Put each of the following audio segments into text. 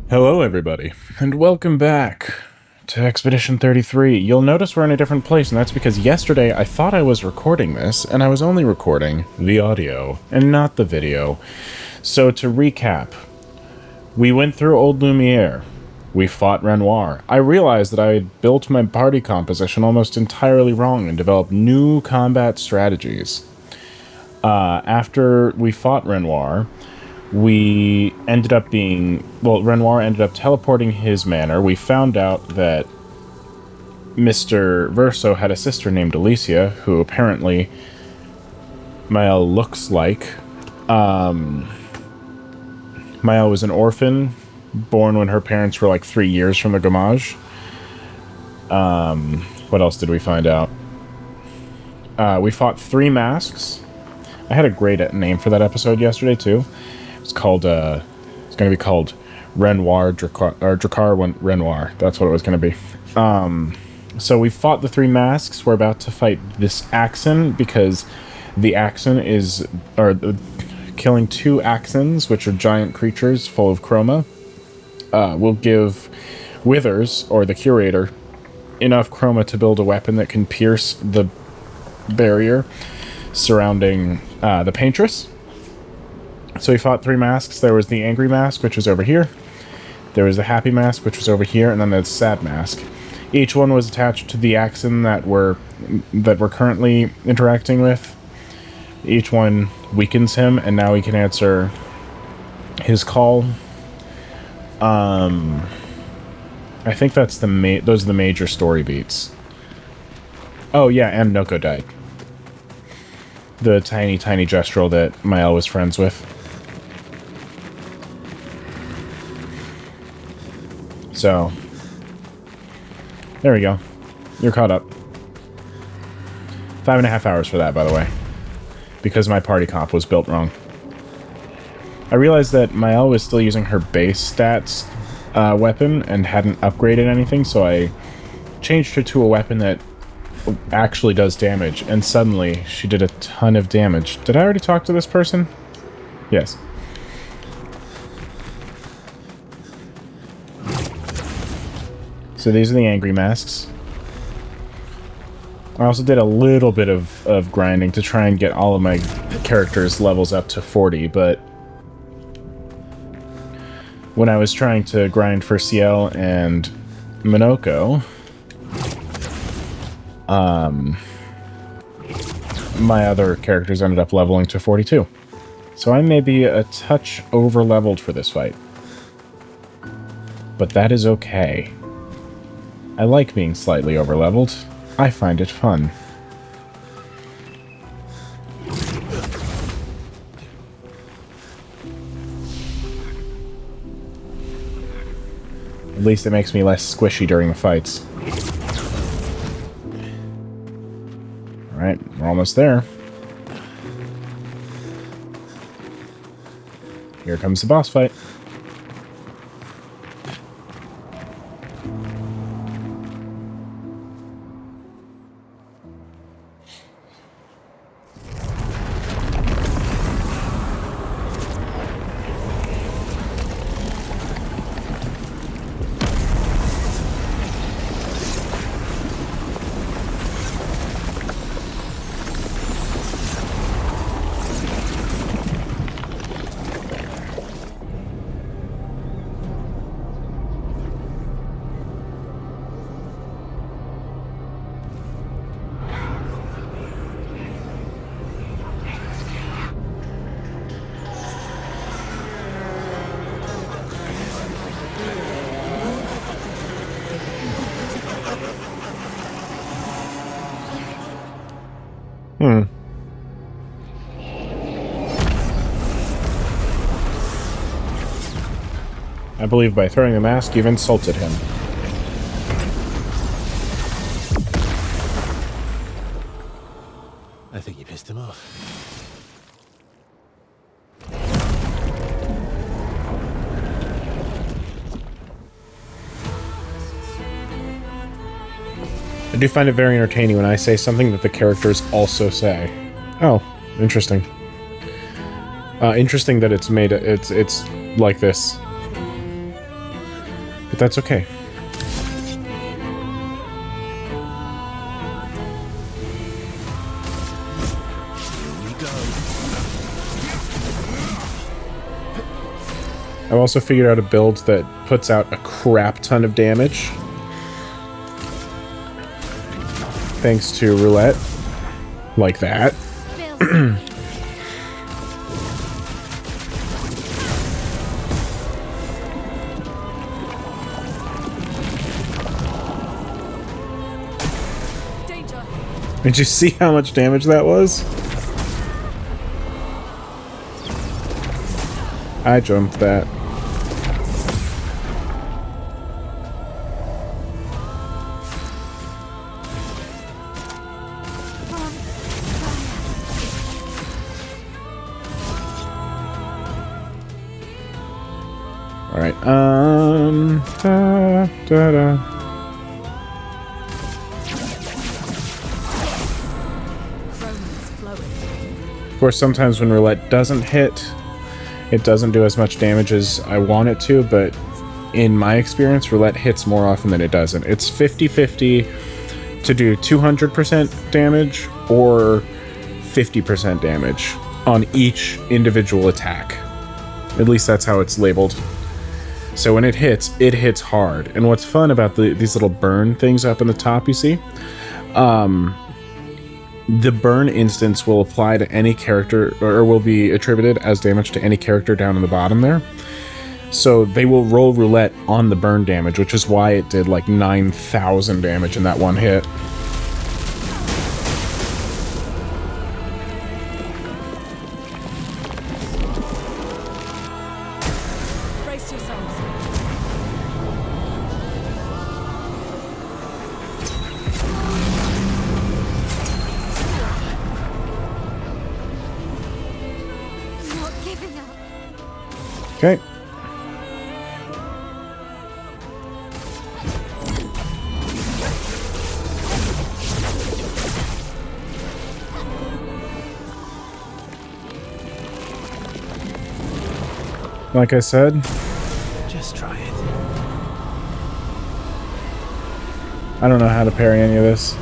Hello everybody, and welcome back to Expedition 33. You'll notice we're in a different place, and that's because yesterday I thought I was recording this, and I was only recording the audio, and not the video. So to recap, we went through Old Lumiere. We fought Renoir. I realized that I had built my party composition almost entirely wrong and developed new combat strategies. After we fought Renoir, we ended up Renoir ended up teleporting his manor. We found out that Mr. Verso had a sister named Alicia, who apparently Mael looks like. Mael was an orphan, born when her parents were like 3 years from the Gamage. What else did we find out? We fought 3 masks. I had a great name for that episode yesterday, too. It's called, it's going to be called Renoir, Drakkar Renoir. That's what it was going to be. So we fought the 3 masks. We're about to fight this Axon, because the Axon is, killing 2 Axons, which are giant creatures full of chroma, will give Withers, or the Curator, enough chroma to build a weapon that can pierce the barrier surrounding the Paintress. So we fought 3 masks. There was the Angry Mask, which was over here. There was the Happy Mask, which was over here, and then the Sad Mask. Each one was attached to the Axon that we're currently interacting with. Each one weakens him, and now he can answer his call. I think that's those are the major story beats. Oh yeah, and Noko died. The tiny gestural that Mael was friends with. So, there we go. You're caught up. 5.5 hours for that, by the way. Because my party comp was built wrong. I realized that Mael was still using her base stats weapon and hadn't upgraded anything, so I changed her to a weapon that actually does damage, and suddenly she did a ton of damage. Did I already talk to this person? Yes. So these are the Angry Masks. I also did a little bit of grinding to try and get all of my characters' levels up to 40, but when I was trying to grind for Ciel and Minoko, my other characters ended up leveling to 42. So I may be a touch over-leveled for this fight. But that is okay. I like being slightly over-leveled. I find it fun. At least it makes me less squishy during the fights. Alright, we're almost there. Here comes the boss fight. I believe by throwing the mask, you've insulted him. I think you pissed him off. I do find it very entertaining when I say something that the characters also say. Oh, interesting. Interesting that it's made. It's like this. that's okay. I've also figured out a build that puts out a crap ton of damage. Thanks to roulette. Like that. Did you see how much damage that was? I jumped that. Alright, Of course, sometimes when roulette doesn't hit, it doesn't do as much damage as I want it to, but in my experience, roulette hits more often than it doesn't. It's 50-50 to do 200% damage or 50% damage on each individual attack. At least that's how it's labeled. So when it hits hard. And what's fun about these little burn things up in the top, you see? The burn instance will apply to any character, or will be attributed as damage to any character down in the bottom there. So they will roll roulette on the burn damage, which is why it did like 9,000 damage in that one hit. Brace yourselves. Okay. Like I said, just try it. I don't know how to parry any of this.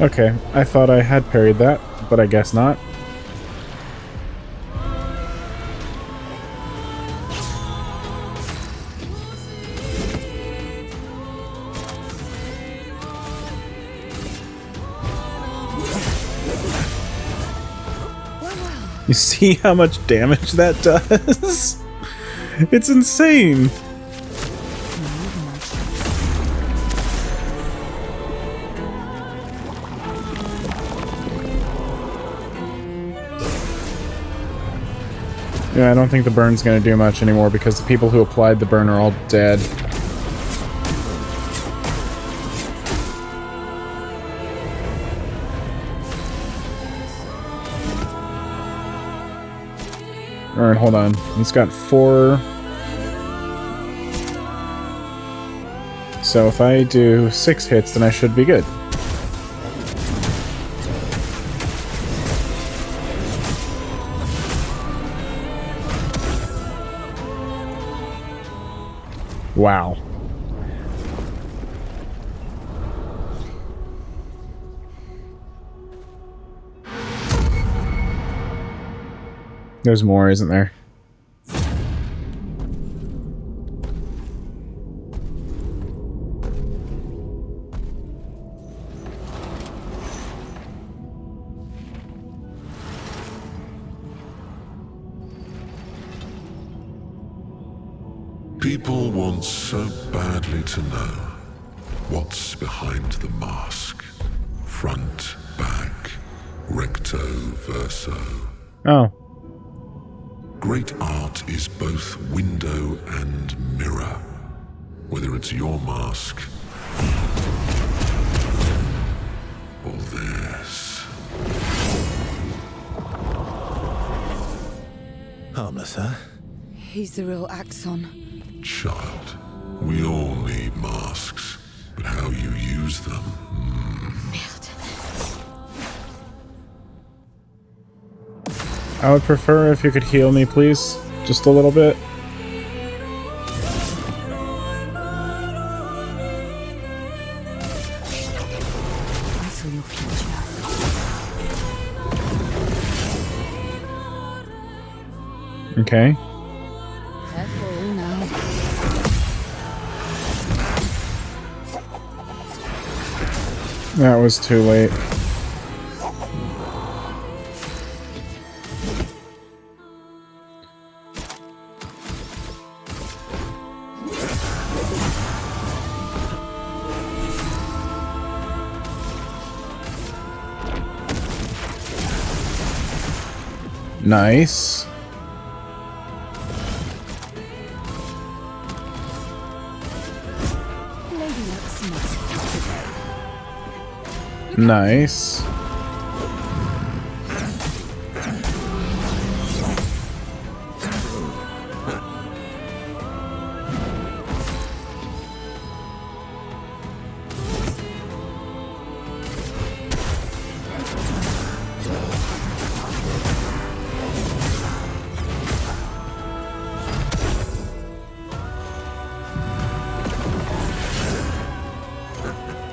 Okay, I thought I had parried that, but I guess not. You see how much damage that does? It's insane! Yeah, I don't think the burn's gonna do much anymore because the people who applied the burn are all dead. Alright, hold on. He's got 4. So if I do 6 hits, then I should be good. Wow. There's more, isn't there? People want so badly to know what's behind the mask. Front, back, recto, verso. Oh. Great art is both window and mirror. Whether it's your mask or theirs. Harmless, huh? He's the real Axon. Child, We all need masks, but how you use them. I would prefer if you could heal me, please. Just a little bit. I saw your future. Okay. Careful now. That was too late. Nice. Lady looks smart. Nice.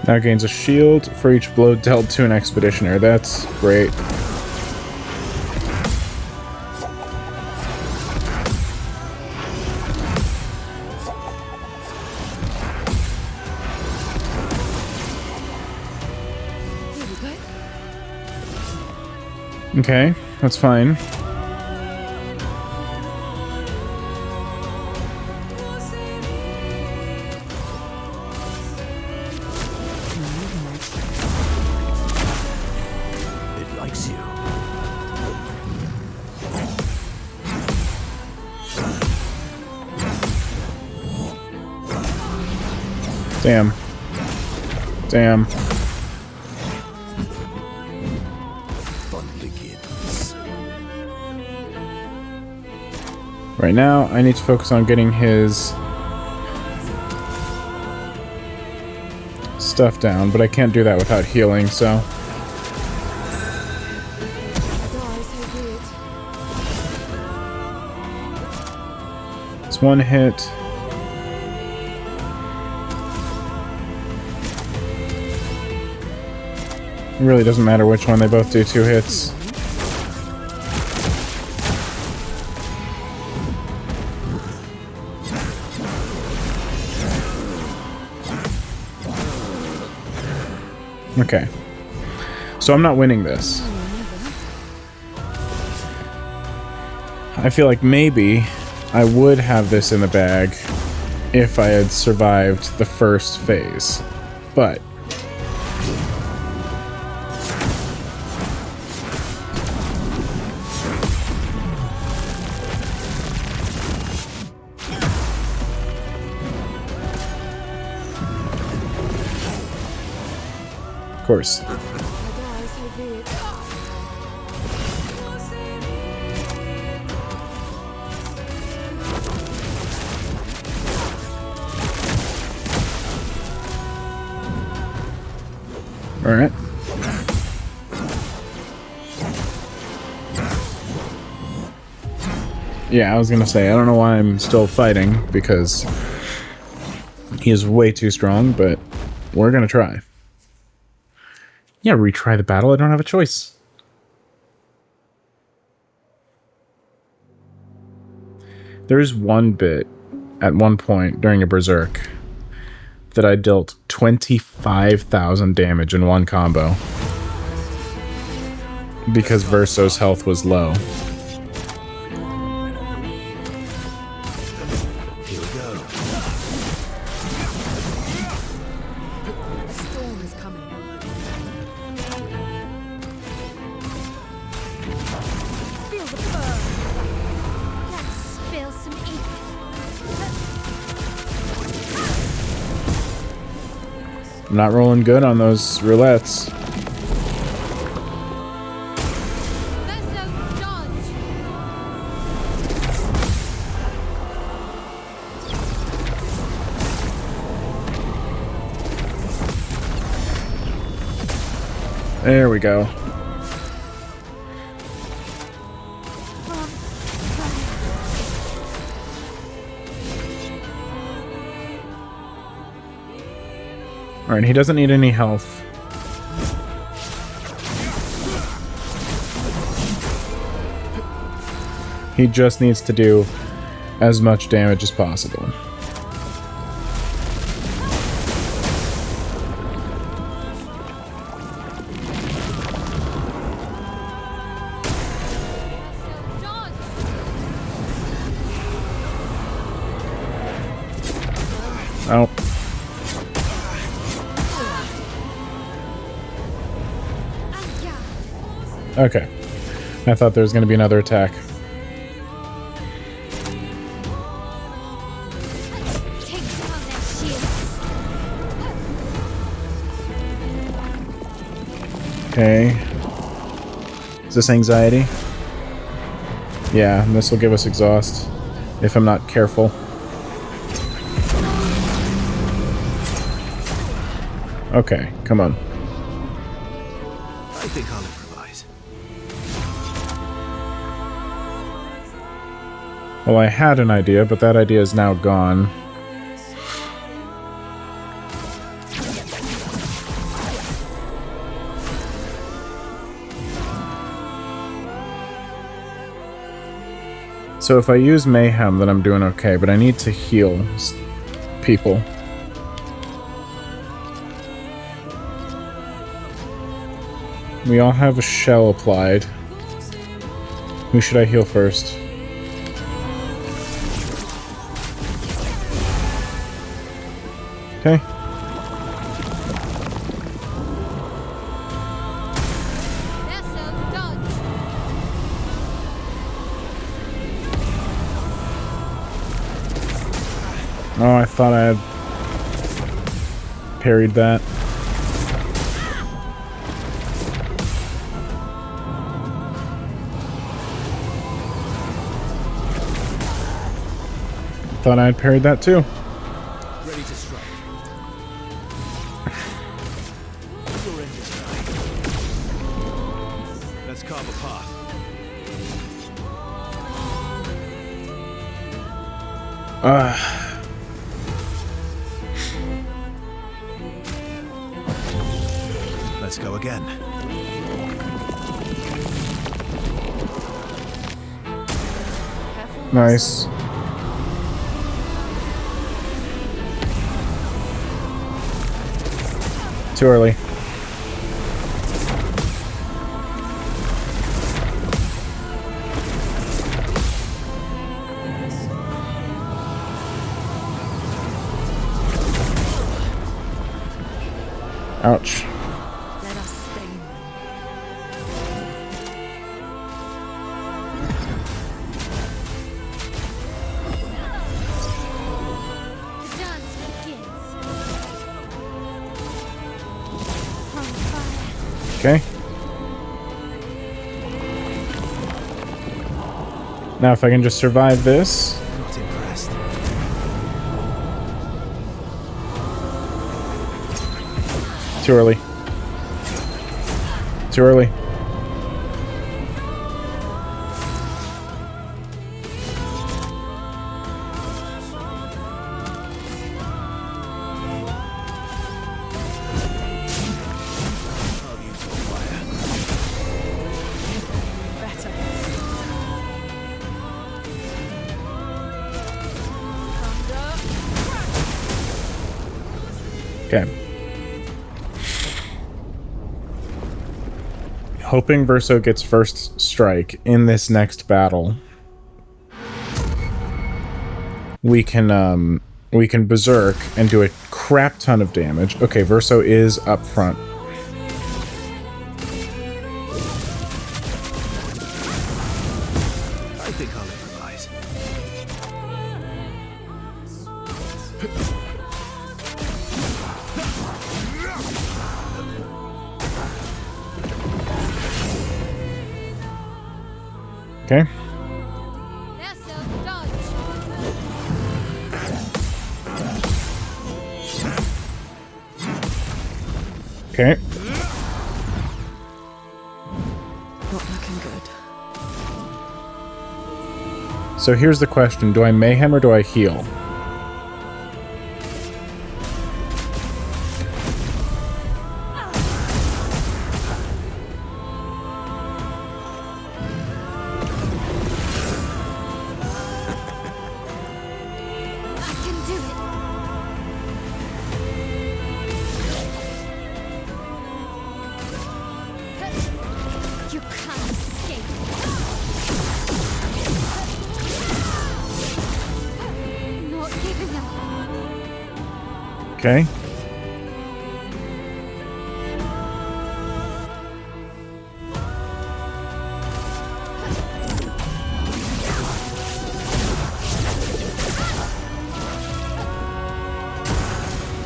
Now gains a shield for each blow dealt to an expeditioner. That's great. Here we go. Okay, that's fine. It likes you. Damn. Damn. Fun begins. Right now, I need to focus on getting his stuff down, but I can't do that without healing, so... Die so weird. It's one hit. It really doesn't matter which one, they both do 2 hits. Okay. So I'm not winning this. I feel like maybe I would have this in the bag if I had survived the first phase. But of course. I die so weird. Alright. Yeah, I was gonna say, I don't know why I'm still fighting, because he is way too strong, but we're gonna try. Yeah, retry the battle, I don't have a choice. There is one bit, at one point, during a Berserk, that I dealt 25,000 damage in one combo. Because Verso's health was low. Here we go. A storm is coming. Feel the fur. Let's spill some ink. I'm not rolling good on those roulettes. There's no dodge. There we go. Alright, he doesn't need any health. He just needs to do as much damage as possible. Oh. Okay. I thought there was going to be another attack. Take down their shields. Okay. Is this anxiety? Yeah, and this will give us exhaust if I'm not careful. Okay, come on. I think I'll improvise. Well, I had an idea, but that idea is now gone. So if I use Mayhem, then I'm doing okay, but I need to heal people. We all have a shell applied. Who should I heal first? Okay. Oh, I thought I had parried that. Thought I had parried that too. Ready to strike. Your end is right. Let's carve a path. Let's go again. Nice. Too early. Ouch. Let us stain them. The dance begins. On fire. Okay. Now if I can just survive this. Not impressed. Too early. Too early. I'll use your fire. Better. Thunder. Okay. Hoping Verso gets first strike in this next battle. We can berserk and do a crap ton of damage. Okay, Verso is up front. I think I'll improvise. Okay. There's a dodge. Okay. So here's the question. Do I mayhem or do I heal? I can do it. You can't escape. Not giving up. Okay.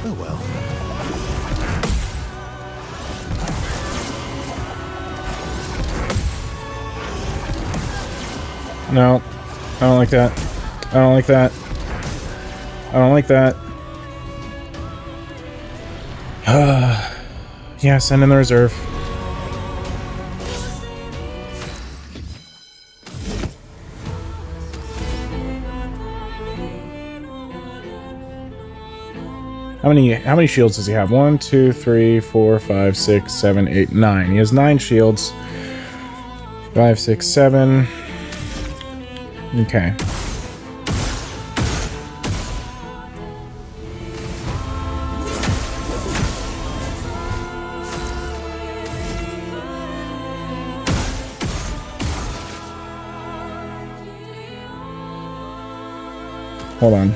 Oh well. No. I don't like that. I don't like that. I don't like that. Yeah, send in the reserve. How many shields does he have? 1, 2, 3, 4, 5, 6, 7, 8, 9. He has 9 shields. 5, 6, 7. Okay. Hold on.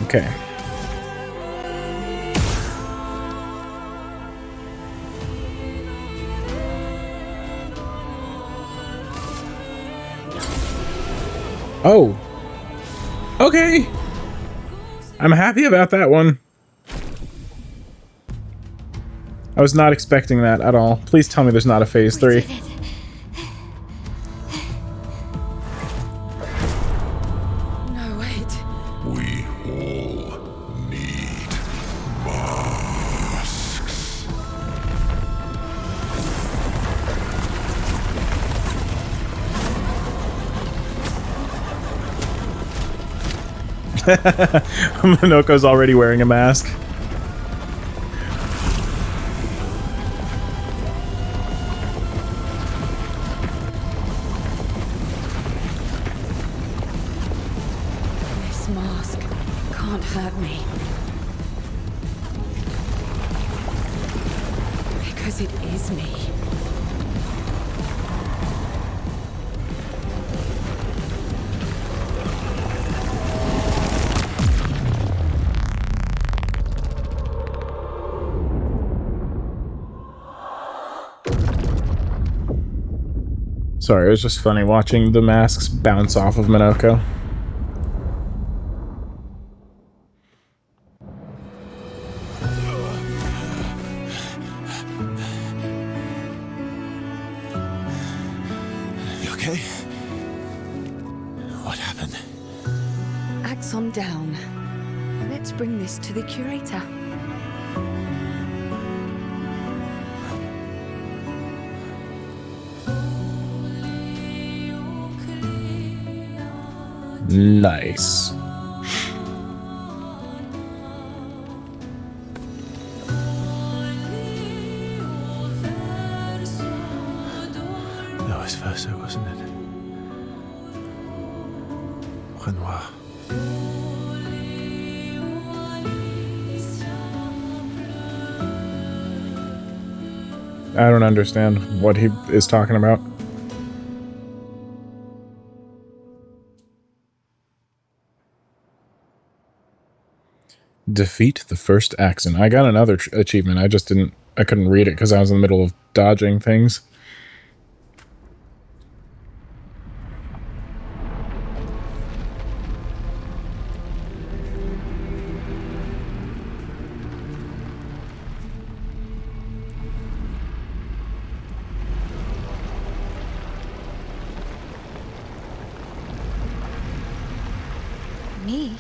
Okay. Oh. Okay. I'm happy about that one. I was not expecting that at all. Please tell me there's not a phase 3. We did it. No, wait. We all need masks. Minoko's already wearing a mask. This mask can't hurt me. Because it is me. Sorry, it was just funny watching the masks bounce off of Minoko. You okay? What happened? Axon down. Let's bring this to the curator. Nice. That was Verso, wasn't it? Renoir. I don't understand what he is talking about. Defeat the first Axon. I got another achievement. I just didn't... I couldn't read it because I was in the middle of dodging things. Me?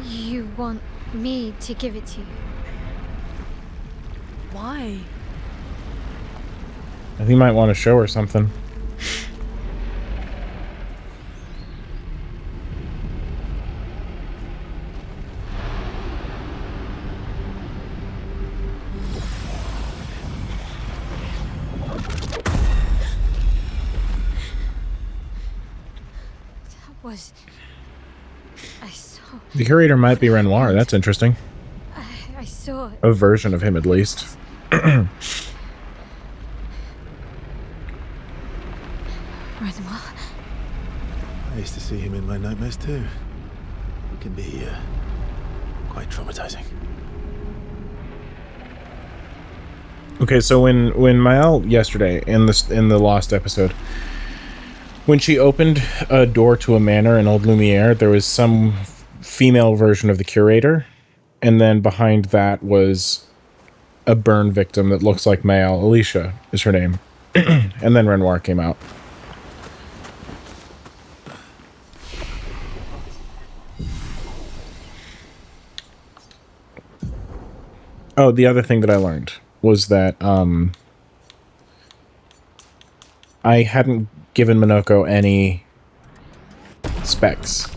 You want me to give it to you? Why? I think he might want to show her something. was... I saw... The curator might be Renoir. That's interesting. I saw... A version of him, at least. Renoir? I used to see him in my nightmares too. It can be quite traumatizing. Okay, so when Maëlle yesterday in the Lost episode, when she opened a door to a manor in Old Lumiere, there was some female version of the curator, and then behind that was a burn victim that looks like Maëlle. Alicia is her name. And then Renoir came out. Oh, the other thing that I learned was that I hadn't given Minoko any specs.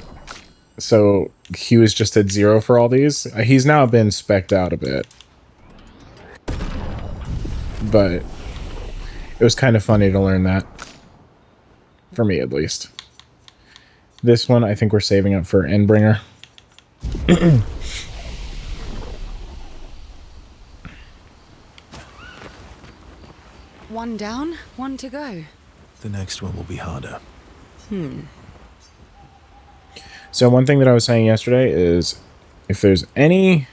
So he was just at 0 for all these. He's now been specced out a bit. But it was kind of funny to learn that. For me, at least. This one, I think we're saving up for Endbringer. One down, one to go. The next one will be harder. So one thing that I was saying yesterday is, if there's any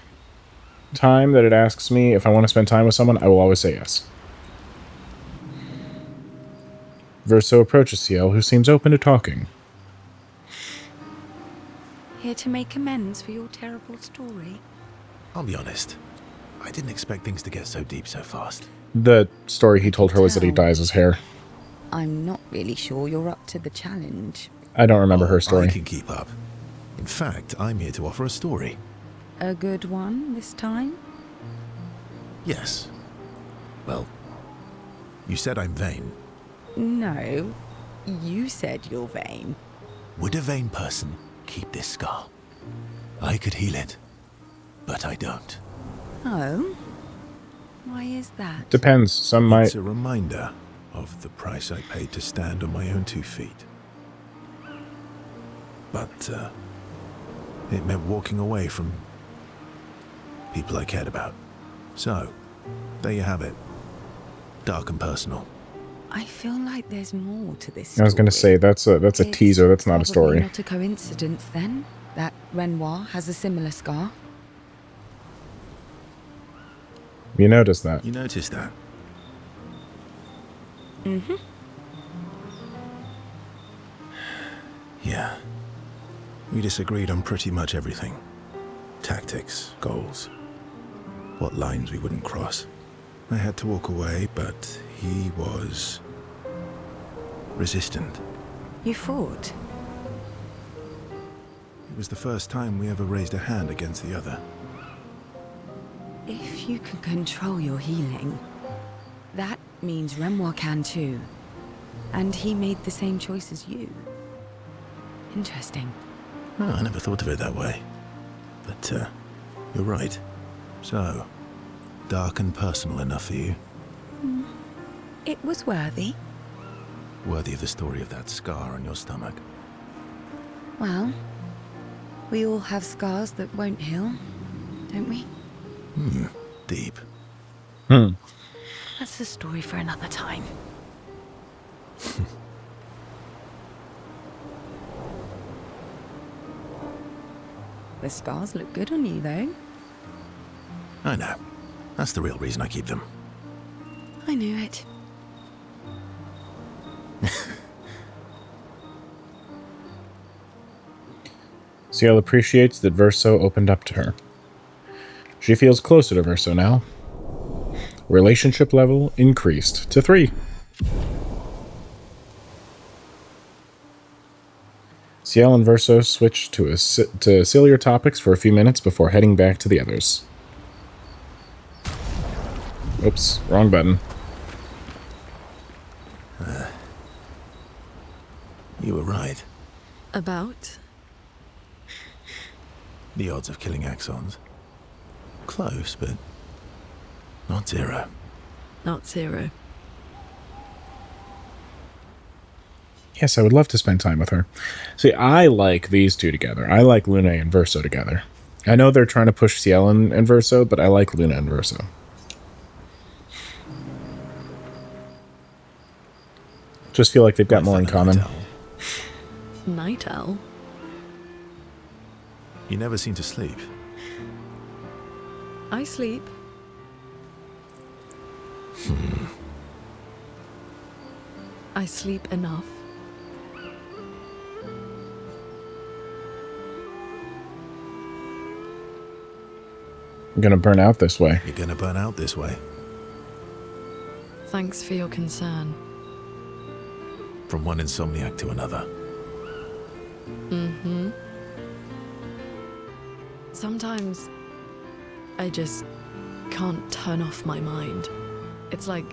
time that it asks me if I want to spend time with someone, I will always say yes. Verso approaches Ciel, who seems open to talking. Here to make amends for your terrible story. I'll be honest. I didn't expect things to get so deep so fast. The story he told her was that he dyes his hair. I'm not really sure you're up to the challenge. I don't remember her story. I can keep up. In fact, I'm here to offer a story. A good one this time? Yes. Well, you said I'm vain. No, you said you're vain. Would a vain person keep this scar? I could heal it, but I don't. Oh? Why is that? Depends. Some might. It's a reminder of the price I paid to stand on my own 2 feet. But, it meant walking away from people I cared about. So, there you have it. Dark and personal. I feel like there's more to this I story. was going to say, that's a It's teaser. That's not a story. probably not a coincidence, then, that Renoir has a similar scar. You noticed that. You noticed that? Mm-hmm. Yeah. We disagreed on pretty much everything. Tactics, goals, what lines we wouldn't cross. I had to walk away, but he was resistant. You fought? It was the first time we ever raised a hand against the other. If you can control your healing, that means Renoir can too. And he made the same choice as you. Interesting. Oh, I never thought of it that way. But, you're right. So, dark and personal enough for you? It was worthy. Worthy of the story of that scar on your stomach. Well, we all have scars that won't heal, don't we? Deep. That's a story for another time. The scars look good on you, though. I know. That's the real reason I keep them. I knew it. Ciel appreciates that Verso opened up to her. She feels closer to Verso now. Relationship level increased to 3. Ciel and Verso switch to sillier topics for a few minutes before heading back to the others. Oops, wrong button. You were right. About? The odds of killing Axons. Close, but not 0. Not 0. Yeah, Yes, I would love to spend time with her. See, I like these two together. I like Luna and Verso together. I know they're trying to push Ciel and Verso, but I like Luna and Verso. Just feel like they've got more in common. Night owl? You never seem to sleep. I sleep. I sleep enough. I'm gonna burn out this way. You're gonna burn out this way. Thanks for your concern. From one insomniac to another. Mm-hmm. Sometimes I just can't turn off my mind. It's like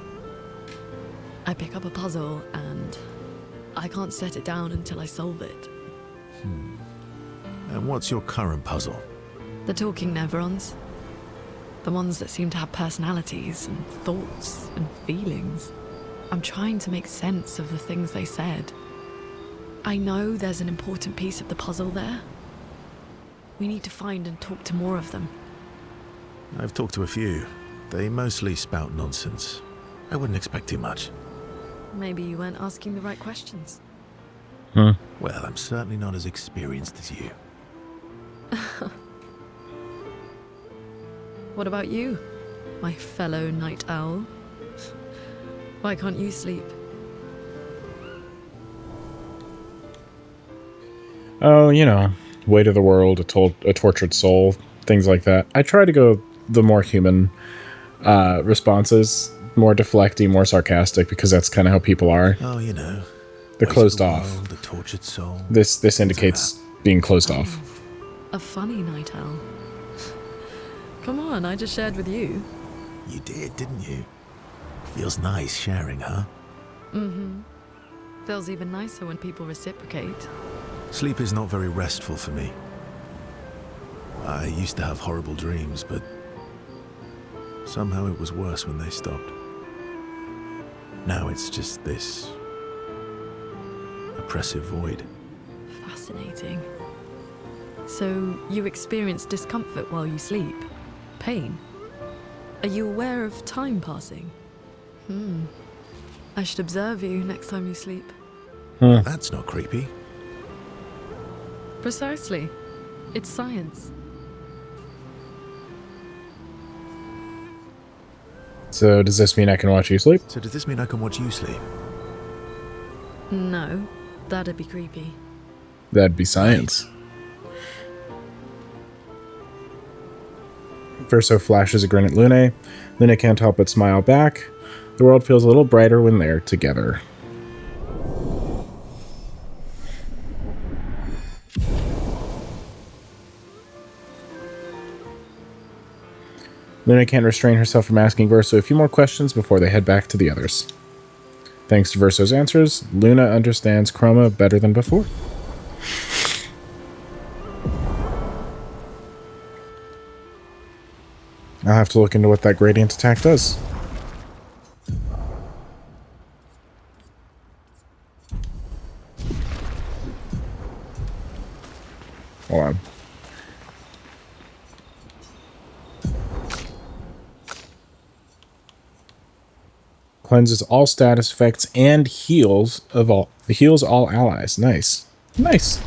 I pick up a puzzle and I can't set it down until I solve it. And what's your current puzzle? The talking Neverons. The ones that seem to have personalities and thoughts and feelings. I'm trying to make sense of the things they said. I know there's an important piece of the puzzle there. We need to find and talk to more of them. I've talked to a few. They mostly spout nonsense. I wouldn't expect too much. Maybe you weren't asking the right questions. Well, I'm certainly not as experienced as you. What about you, my fellow night owl? Why can't you sleep? Oh, you know, weight of the world, a tortured soul, things like that. I try to go the more human responses, more deflecty, more sarcastic, because that's kind of how people are. Oh, you know. They're weight closed of the off. world, the tortured soul. This indicates being closed off. A funny night owl. Come on, I just shared with you. You did, didn't you? Feels nice sharing, huh? Mm-hmm. Feels even nicer when people reciprocate. Sleep is not very restful for me. I used to have horrible dreams, but somehow it was worse when they stopped. Now it's just this oppressive void. Fascinating. So you experience discomfort while you sleep? Pain? Are you aware of time passing? I should observe you next time you sleep. That's not creepy. Precisely. It's science. So does this mean I can watch you sleep? So does this mean I can watch you sleep? No, that'd be creepy. That'd be science. Verso flashes a grin at Lune. Lune can't help but smile back. The world feels a little brighter when they're together. Luna can't restrain herself from asking Verso a few more questions before they head back to the others. Thanks to Verso's answers, Luna understands Chroma better than before. I'll have to look into what that gradient attack does. Hold on. Cleanses all status effects and heals all allies. Nice. Nice.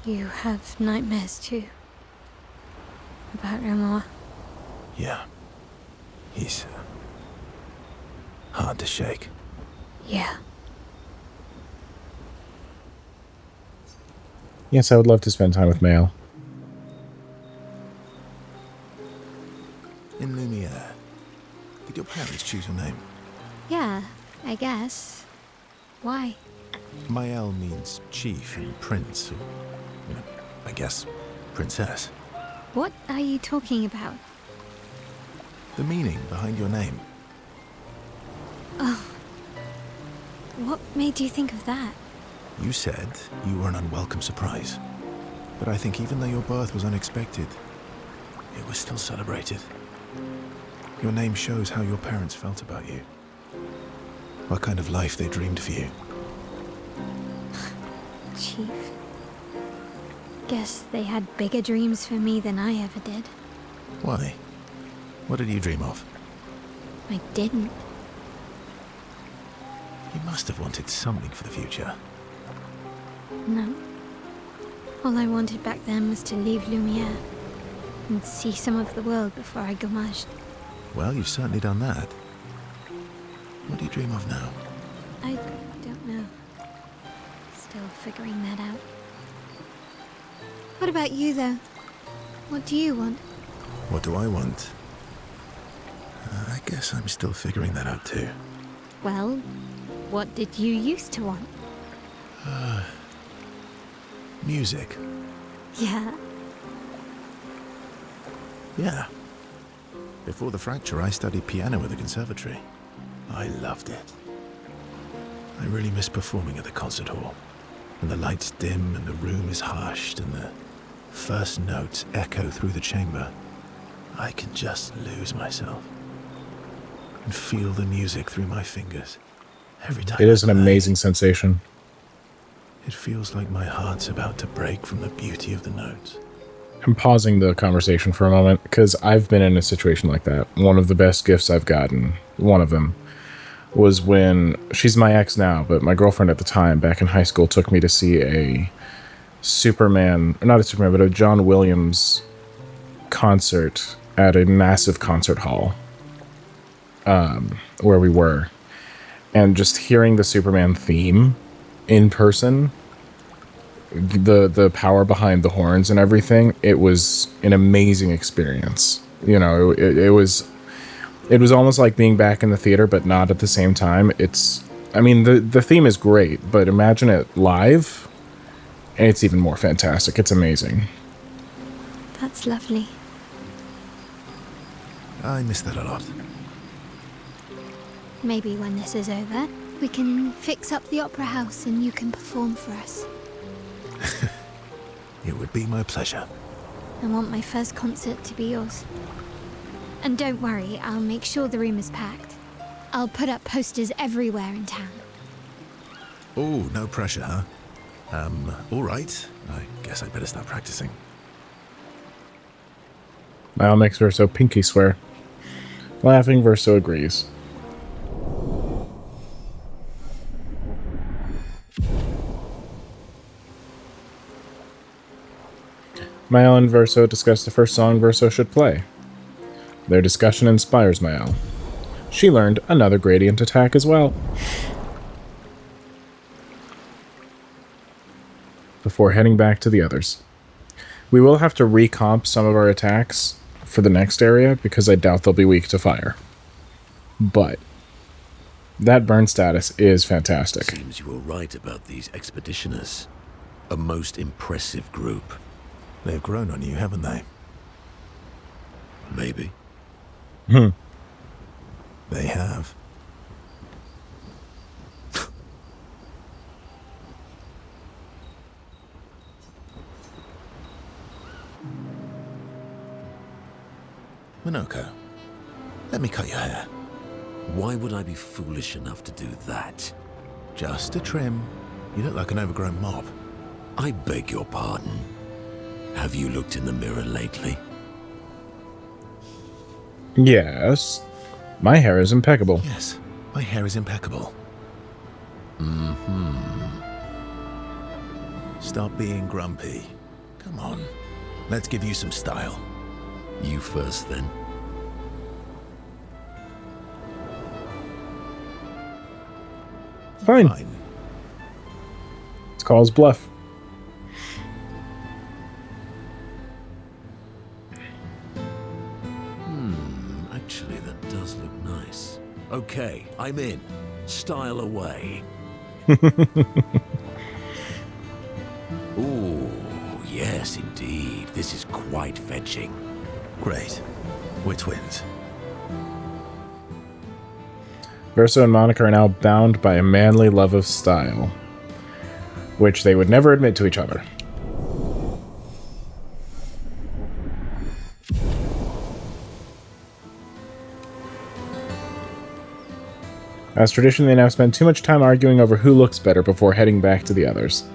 You have nightmares too? About Renoir? Yeah. He's hard to shake. Yeah. Yes, I would love to spend time with Mael. In Lumiere, did your parents choose your name? Yeah, I guess. Why? Mael means chief and prince, or, I guess, princess. What are you talking about? The meaning behind your name. Oh. What made you think of that? You said you were an unwelcome surprise. But I think even though your birth was unexpected, it was still celebrated. Your name shows how your parents felt about you. What kind of life they dreamed for you. Chief. Guess they had bigger dreams for me than I ever did. Why? What did you dream of? I didn't. You must have wanted something for the future. No. All I wanted back then was to leave Lumiere and see some of the world before I gommaged. Well, you've certainly done that. What do you dream of now? I don't know. Still figuring that out. What about you, though? What do you want? What do I want? I guess I'm still figuring that out too. Well, what did you used to want? Music. Yeah. Yeah. Before the fracture, I studied piano at the conservatory. I loved it. I really miss performing at the concert hall. When the lights dim and the room is hushed and the first notes echo through the chamber, I can just lose myself and feel the music through my fingers every time. It is an I play. amazing sensation. It feels like my heart's about to break from the beauty of the notes. I'm pausing the conversation for a moment because I've been in a situation like that. One of the best gifts I've gotten, one of them, was when, she's my ex now, but my girlfriend at the time, back in high school, took me to see a not a Superman, but a John Williams concert at a massive concert hall where we were. And just hearing the Superman theme in person, the power behind the horns and everything, it was an amazing experience. You know, it was almost like being back in the theater, but not at the same time. I mean, the theme is great, but imagine it live, and it's even more fantastic. It's amazing. That's lovely. I miss that a lot. Maybe when this is over, we can fix up the opera house and you can perform for us. It would be my pleasure. I want my first concert to be yours. And don't worry, I'll make sure the room is packed. I'll put up posters everywhere in town. Oh, no pressure, huh? All right. I guess I'd better start practicing. Mal makes Verso pinky swear. Laughing, Verso agrees. Mael and Verso discuss the first song Verso should play. Their discussion inspires Mael. She learned another gradient attack as well. Before heading back to the others. We will have to recomp some of our attacks for the next area because I doubt they'll be weak to fire. But that burn status is fantastic. Seems you were right about these expeditioners. A most impressive group. They've grown on you, haven't they? Maybe. They have. Minoko, let me cut your hair. Why would I be foolish enough to do that? Just a trim. You look like an overgrown mob. I beg your pardon. Have you looked in the mirror lately? Yes. My hair is impeccable. Yes, my hair is impeccable. Stop being grumpy. Come on, let's give you some style. You first, then. Fine. It's called bluff. Actually, that does look nice. Okay, I'm in. Style away. Ooh, yes, indeed. This is quite fetching. Great. We're twins. Verso and Monica are now bound by a manly love of style, which they would never admit to each other. As tradition, they now spend too much time arguing over who looks better before heading back to the others.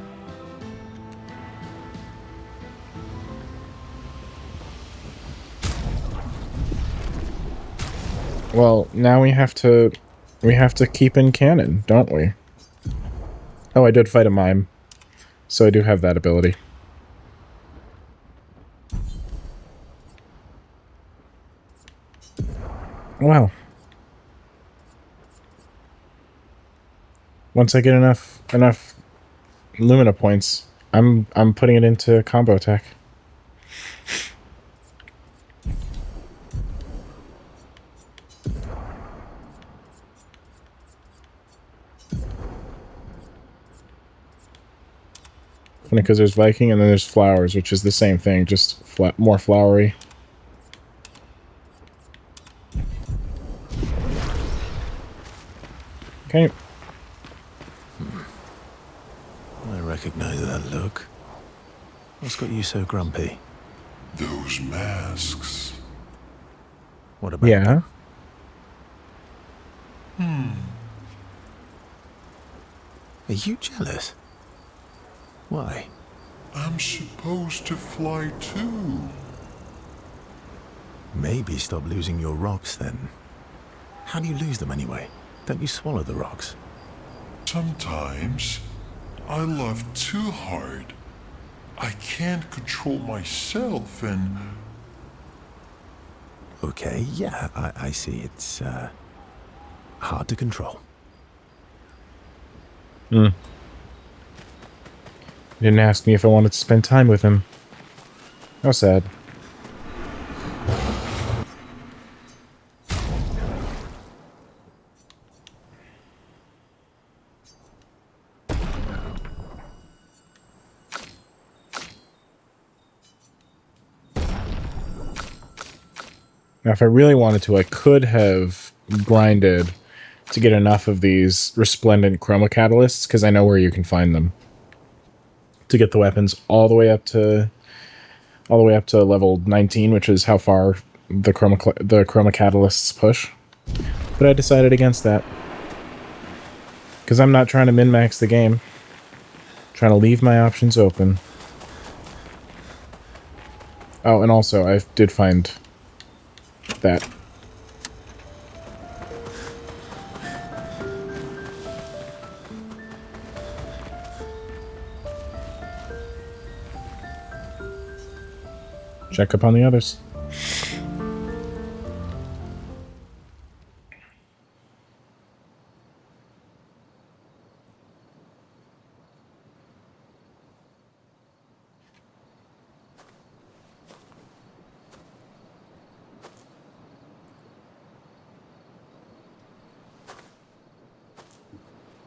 Well, now we have to keep in canon, don't we? Oh, I did fight a mime, so I do have that ability. Wow. Once I get enough Lumina points, I'm putting it into combo attack. Funny because there's Viking and then there's Flowers, which is the same thing, just more flowery. Okay. I recognize that look. What's got you so grumpy? Those masks. What about Yeah. them? Are you jealous? Why? I'm supposed to fly too. Maybe stop losing your rocks then. How do you lose them anyway? Don't you swallow the rocks? Sometimes I love too hard. I can't control myself and... Okay, yeah, I see. It's hard to control. Hmm. He didn't ask me if I wanted to spend time with him. How sad. Now, if I really wanted to, I could have grinded to get enough of these resplendent chroma catalysts, because I know where you can find them. To get the weapons all the way up to level 19, which is how far the chroma catalysts push. But I decided against that. Because I'm not trying to min-max the game. I'm trying to leave my options open. Oh, and also, I did find that. Check up on the others.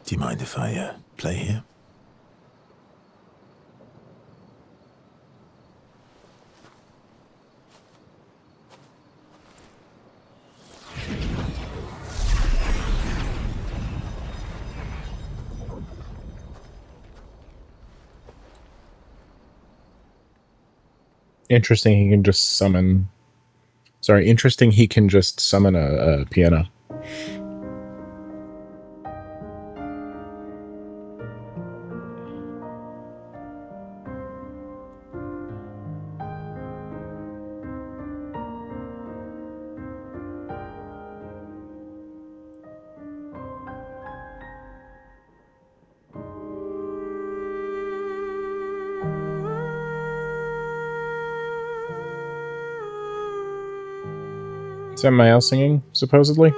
Do you mind if I play here? Interesting, he can just summon... Sorry, interesting he can just summon a piano. Is that Mael singing, supposedly?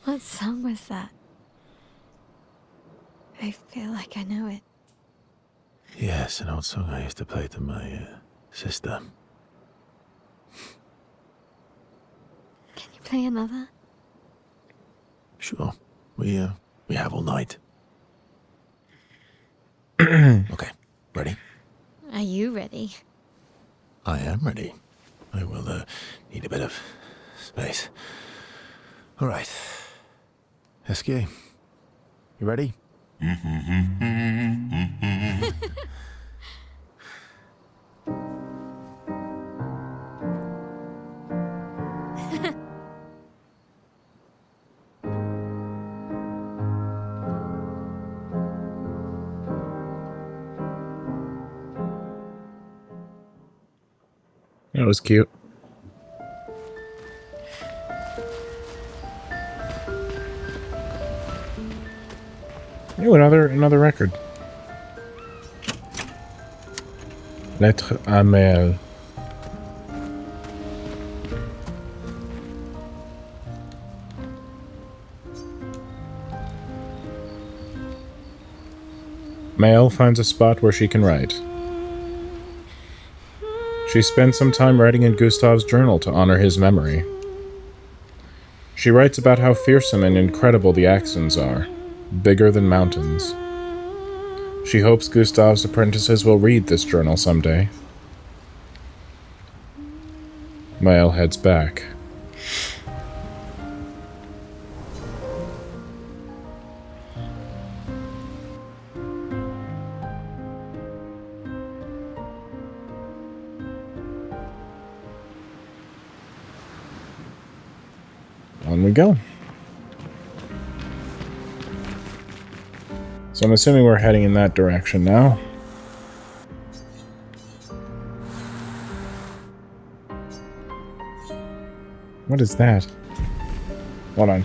What song was that? I feel like I know it. Yes, an old song I used to play to my sister. Can you play another? Sure. We have all night. Okay, ready? Are you ready? I am ready. I will need a bit of space. All right. SK, you ready? That was cute. Oh, another record. Lettre à Mel. Mel finds a spot where she can write. She spends some time writing in Gustav's journal to honor his memory. She writes about how fearsome and incredible the Axons are, bigger than mountains. She hopes Gustav's apprentices will read this journal someday. Mael heads back. On we go. So I'm assuming we're heading in that direction now. What is that? Hold on.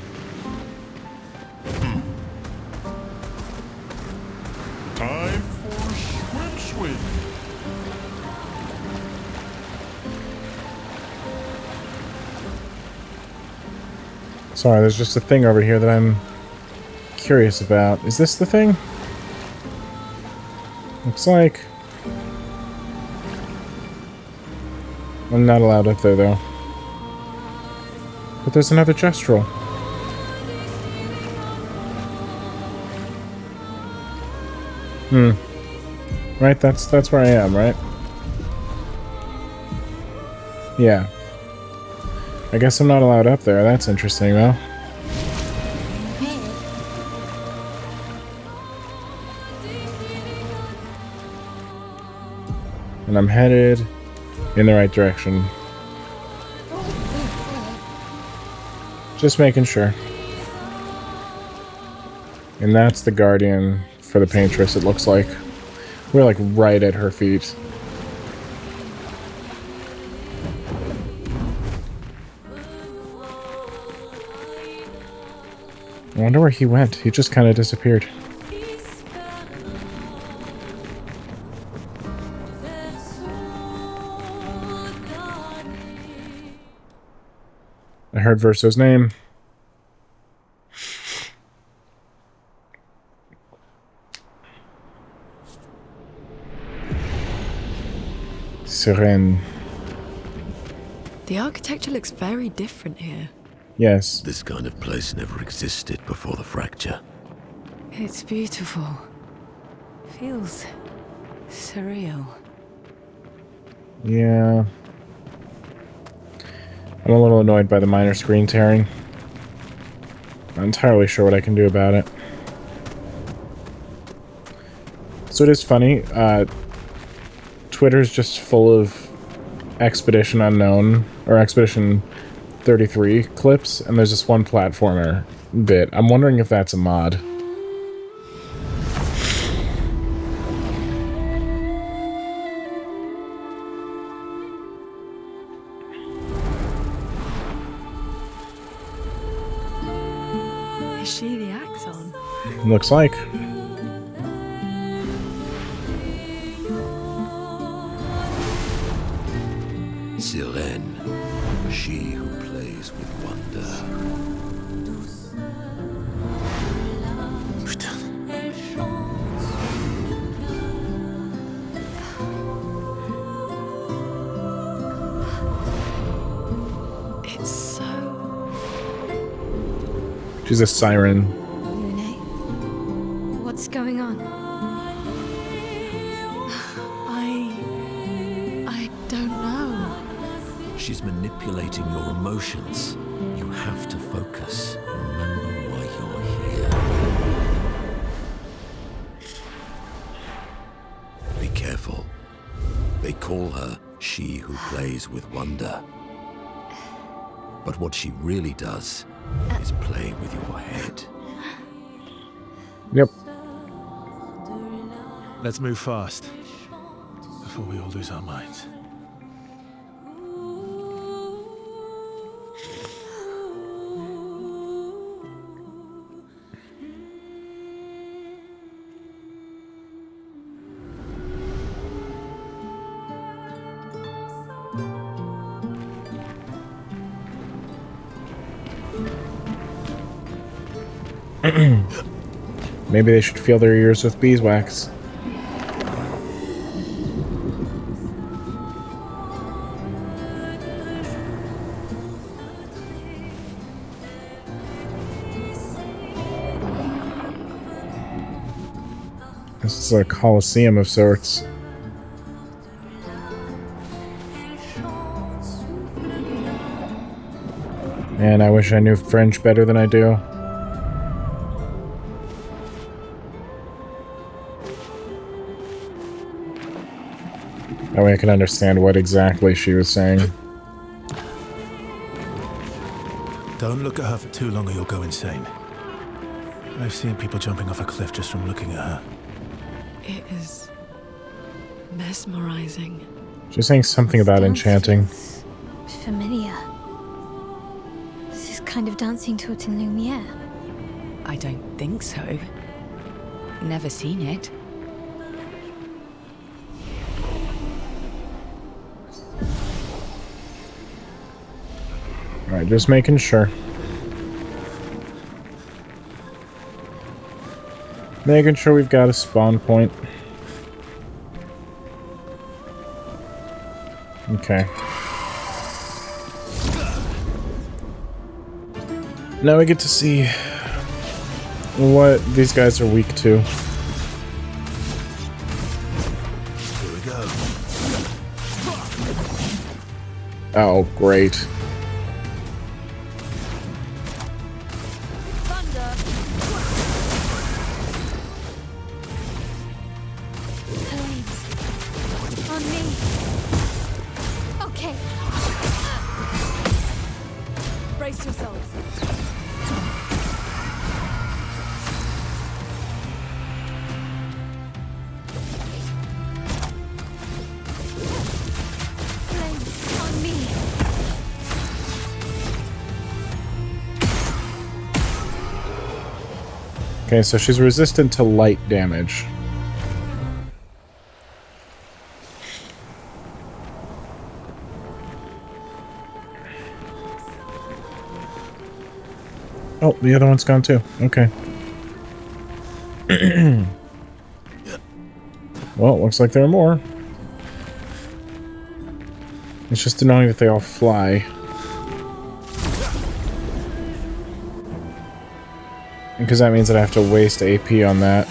Time for swim. Sorry, there's just a thing over here that I'm curious about. Is this the thing? Looks like... I'm not allowed up there, though. But there's another gestural. Right, that's where I am, right? Yeah. I guess I'm not allowed up there. That's interesting, though. And I'm headed in the right direction. Just making sure. And that's the guardian for the Paintress, it looks like. We're like right at her feet. I wonder where he went. He just kind of disappeared. I heard Verso's name. Siren. The architecture looks very different here. Yes. This kind of place never existed before the fracture. It's beautiful. Feels surreal. Yeah. I'm a little annoyed by the minor screen tearing. Not entirely sure what I can do about it. So it is funny, Twitter's just full of Expedition Unknown, or Expedition 33 clips, and there's this one platformer bit. I'm wondering if that's a mod. Is she the Axon? Looks like. Siren, she who plays with wonder. It's so... She's a siren. Lune, what's going on? I don't know. She's manipulating your emotions. You have to focus. Remember why you're here. Be careful. They call her she who plays with wonder. But what she really does is play with your head. Yep. Let's move fast before we all lose our minds. Maybe they should fill their ears with beeswax. This is a coliseum of sorts. Man, I wish I knew French better than I do. That way I can understand what exactly she was saying. Don't look at her for too long or you'll go insane. I've seen people jumping off a cliff just from looking at her. It is mesmerizing. She's saying something about enchanting. Familiar. This is kind of dancing to it in Lumiere. I don't think so. Never seen it. Alright, just making sure. Making sure we've got a spawn point. Okay. Now we get to see what these guys are weak to. Here we go. Oh, great. On me. Okay. Brace yourselves. Flames on me. Okay, so she's resistant to light damage. Oh, the other one's gone too. Okay. Well, looks like there are more. It's just annoying that they all fly. Because that means that I have to waste AP on that.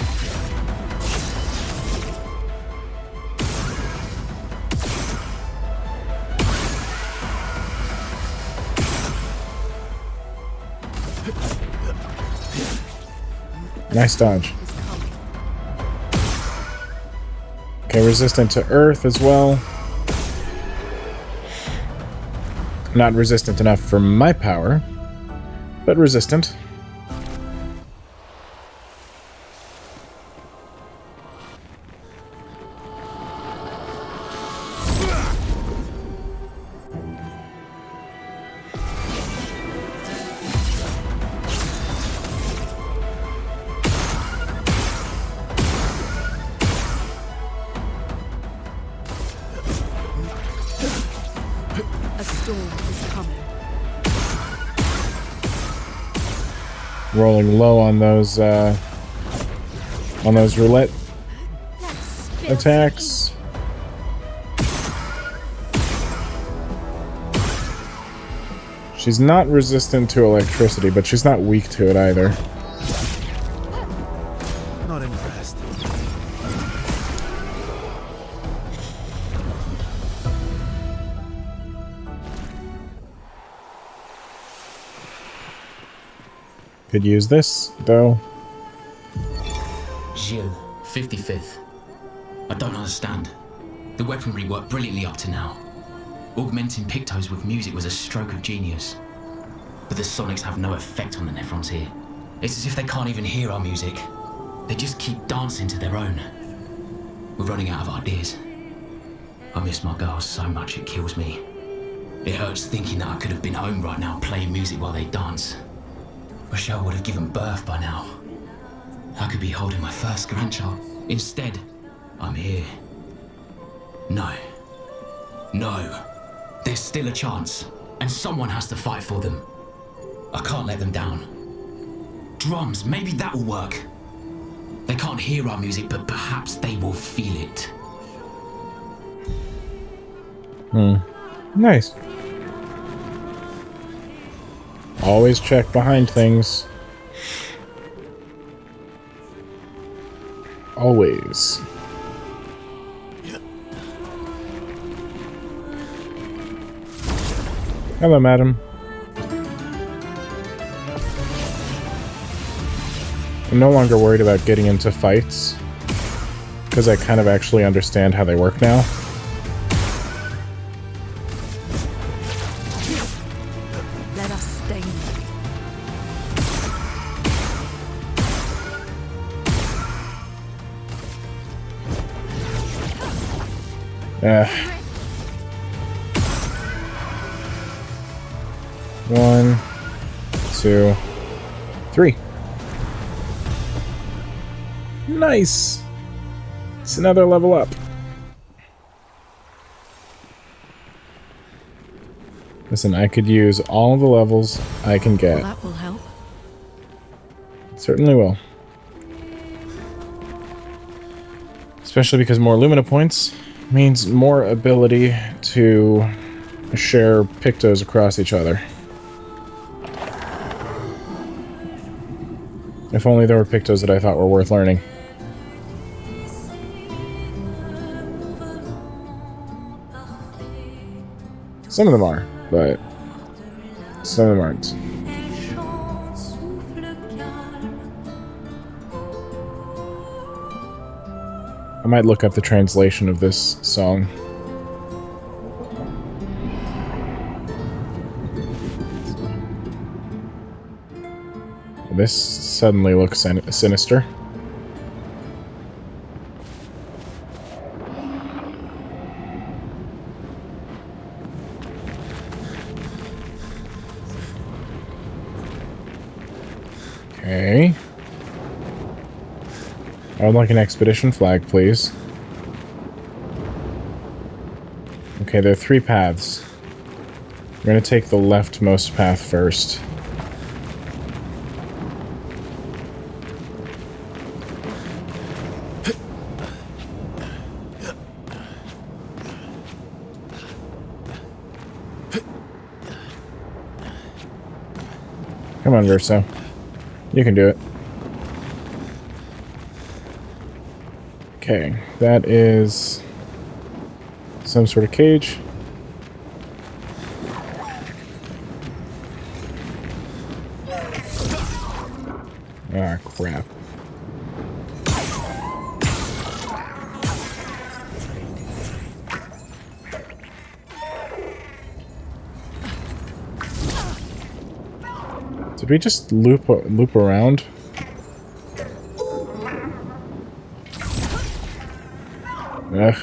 Nice dodge. Okay, resistant to earth as well. Not resistant enough for my power, but resistant. A storm is coming. Rolling low on those roulette attacks. She's not resistant to electricity, but she's not weak to it either. Not impressed. Could use this, though. Gilles, 55th. I don't understand. The weaponry worked brilliantly up to now. Augmenting Pictos with music was a stroke of genius. But the sonics have no effect on the Nephrons here. It's as if they can't even hear our music. They just keep dancing to their own. We're running out of ideas. I miss my girls so much it kills me. It hurts thinking that I could have been home right now playing music while they dance. Rochelle would have given birth by now. I could be holding my first grandchild. Instead, I'm here. No. No. There's still a chance, and someone has to fight for them. I can't let them down. Drums, maybe that will work. They can't hear our music, but perhaps they will feel it. Nice. Always check behind things. Always. Hello, madam. I'm no longer worried about getting into fights, because I kind of actually understand how they work now. Let us stay. One, two, three. Nice! It's another level up. Listen, I could use all of the levels I can get. Well, that will help. Certainly will. Especially because more Lumina points means more ability to share Pictos across each other. If only there were Pictos that I thought were worth learning. Some of them are, but some of them aren't. I might look up the translation of this song. This suddenly looks sinister. Okay. I would like an expedition flag, please. Okay, there are 3 paths. We're gonna take the leftmost path first. Come on, Verso. You can do it. Okay, that is some sort of cage. Ah, crap. Did we just loop around? Ugh.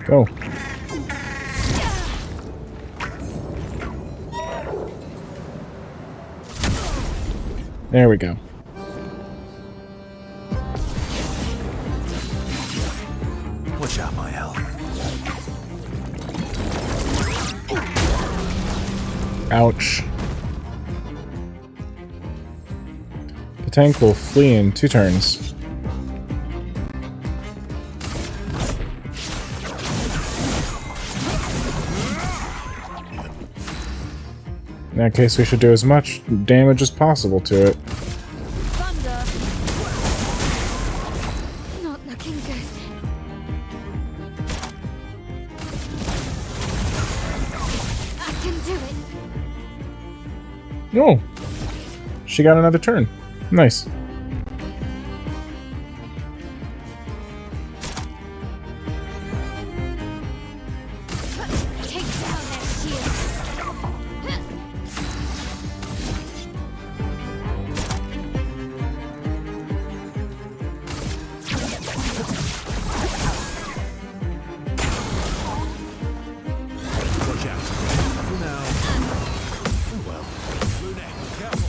Go. There we go. What's Watch out, my hell. Ouch. The tank will flee in 2 turns. In that case, we should do as much damage as possible to it. Thunder. Not looking good. I can do it. Oh! She got another turn. Nice. Take down their shields. Watch out. Careful now. Oh well. Lunette, careful.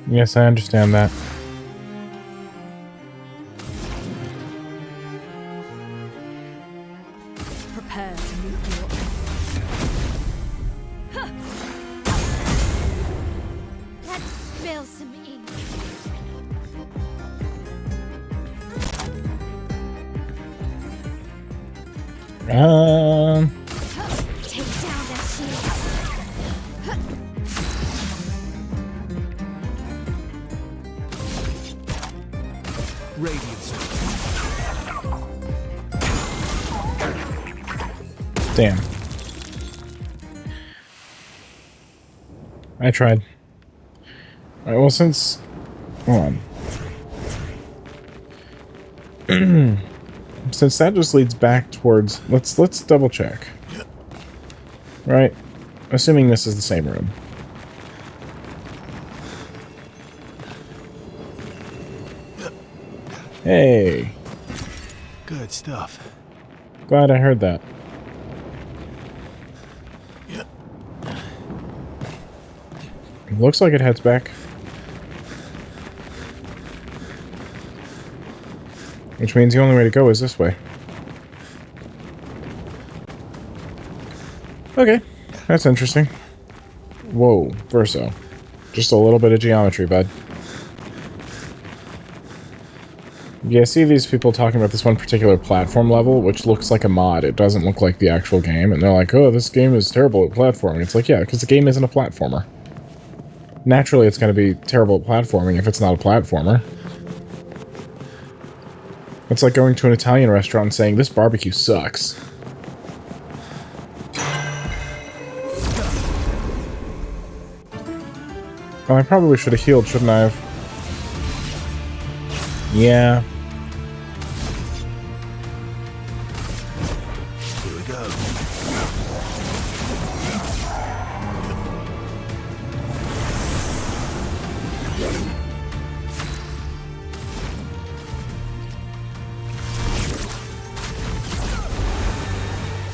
Yes, I understand that. Prepare to meet your Let's spill some ink. Take down their shields. Radiance. Damn. I tried. Alright, well, since... Hold on. Since that just leads back towards... Let's double check. Right? Assuming this is the same room. Hey! Good stuff. Glad I heard that. Looks like it heads back. Which means the only way to go is this way. Okay, that's interesting. Whoa, Verso. Just a little bit of geometry, bud. Yeah, I see these people talking about this one particular platform level, which looks like a mod. It doesn't look like the actual game, and they're like, oh, this game is terrible at platforming. It's like, yeah, because the game isn't a platformer. Naturally, it's going to be terrible at platforming if it's not a platformer. It's like going to an Italian restaurant and saying, this barbecue sucks. Well, I probably should have healed, shouldn't I have? Yeah. Here we go.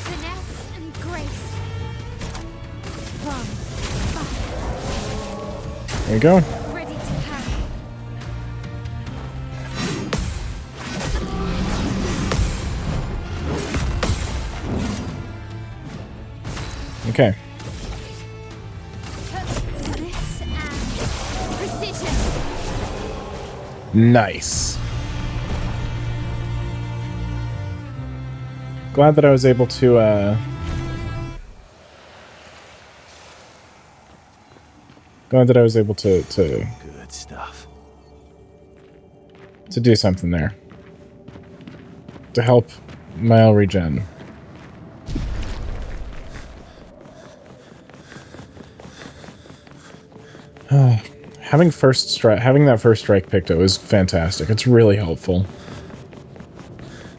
Finesse and grace. From fire. There you go. Ready to parry. Okay. Finesse and precision. Nice. Glad that I was able to, Glad that I was able to Good stuff. do something there. To help Mile regen. Having that first strike picked up is fantastic. It's really helpful.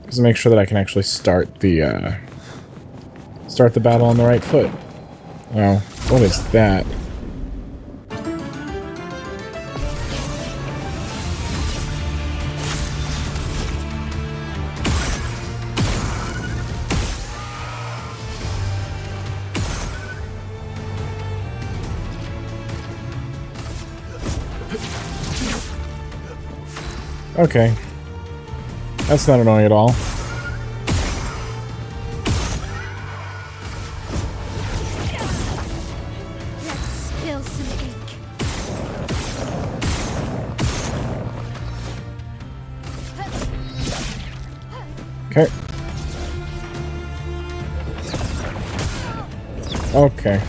Because it makes sure that I can actually start the battle on the right foot. Wow, what is that? Okay. That's not annoying at all. Let's spill some ink. Okay. Okay.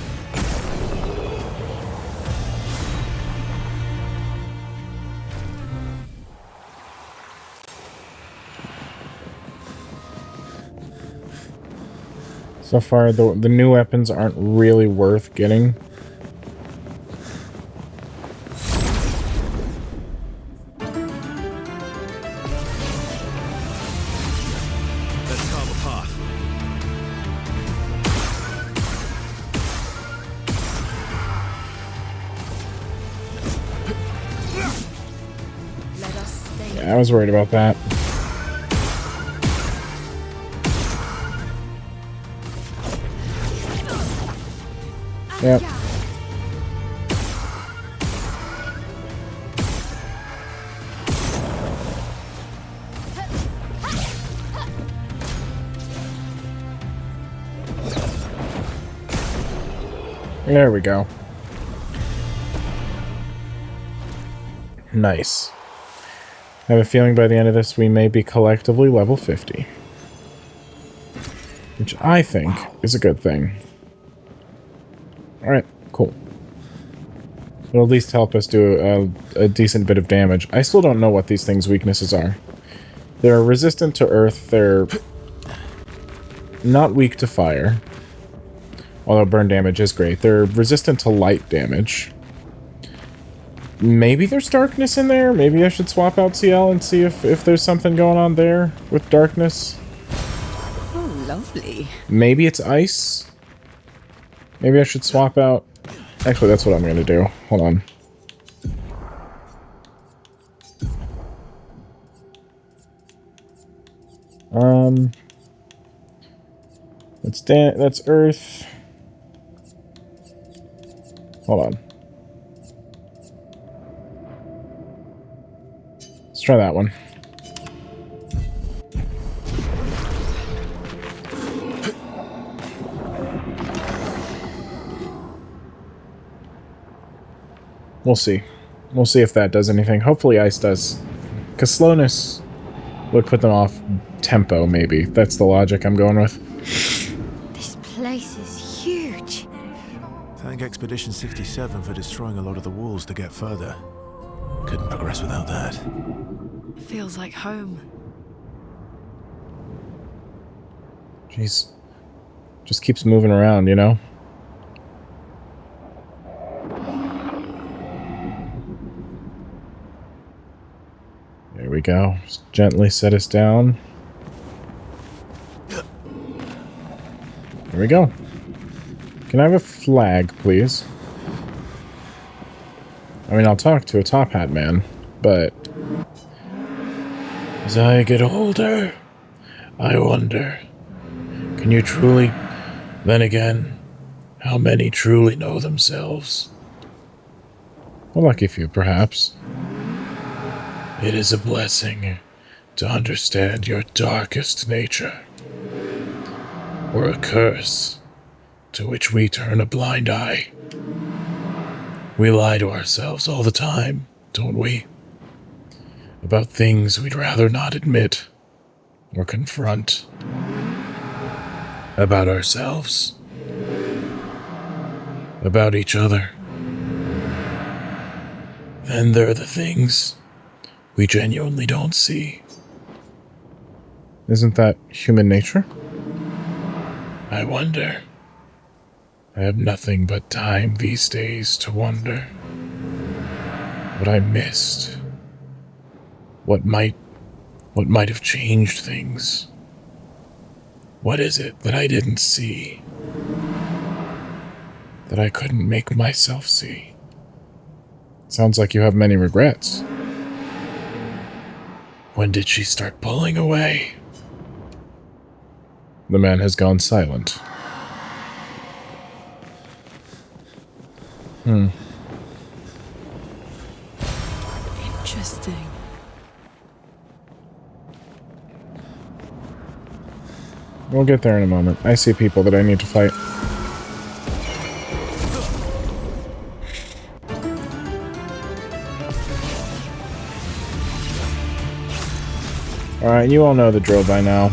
So far, the new weapons aren't really worth getting. Let's carve a path. Let us stay. Yeah, I was worried about that. Yep. There we go. Nice. I have a feeling by the end of this we may be collectively level 50. Which I think is a good thing. Alright, cool. It'll at least help us do a decent bit of damage. I still don't know what these things' weaknesses are. They're resistant to earth, they're not weak to fire. Although burn damage is great. They're resistant to light damage. Maybe there's darkness in there? Maybe I should swap out CL and see if there's something going on there with darkness. Oh, lovely. Maybe it's ice? Maybe I should swap out... Actually, that's what I'm going to do. Hold on. That's earth. Hold on. Let's try that one. We'll see. We'll see if that does anything. Hopefully ice does. Because slowness would put them off tempo, maybe. That's the logic I'm going with. This place is huge. Thank Expedition 67 for destroying a lot of the walls to get further. Couldn't progress without that. Feels like home. Jeez. Just keeps moving around, you know? There we go. Just gently set us down. There we go. Can I have a flag, please? I mean, I'll talk to a top hat man, but... As I get older, I wonder, can you truly... Then again, how many truly know themselves? A lucky few, perhaps. It is a blessing to understand your darkest nature, or a curse to which we turn a blind eye. We lie to ourselves all the time, don't we? About things we'd rather not admit or confront. About ourselves. About each other. Then there are the things we genuinely don't see. Isn't that human nature? I wonder. I have nothing but time these days to wonder. What I missed. What might have changed things. What is it that I didn't see? That I couldn't make myself see? Sounds like you have many regrets. When did she start pulling away? The man has gone silent. Interesting. We'll get there in a moment. I see people that I need to fight. Alright, you all know the drill by now.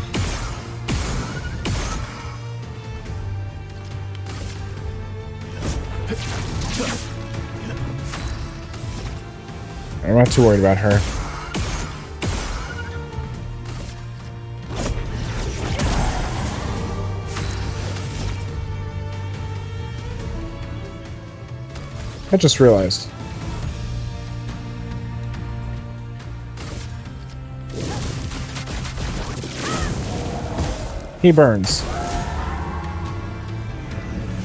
I'm not too worried about her. I just realized. He burns.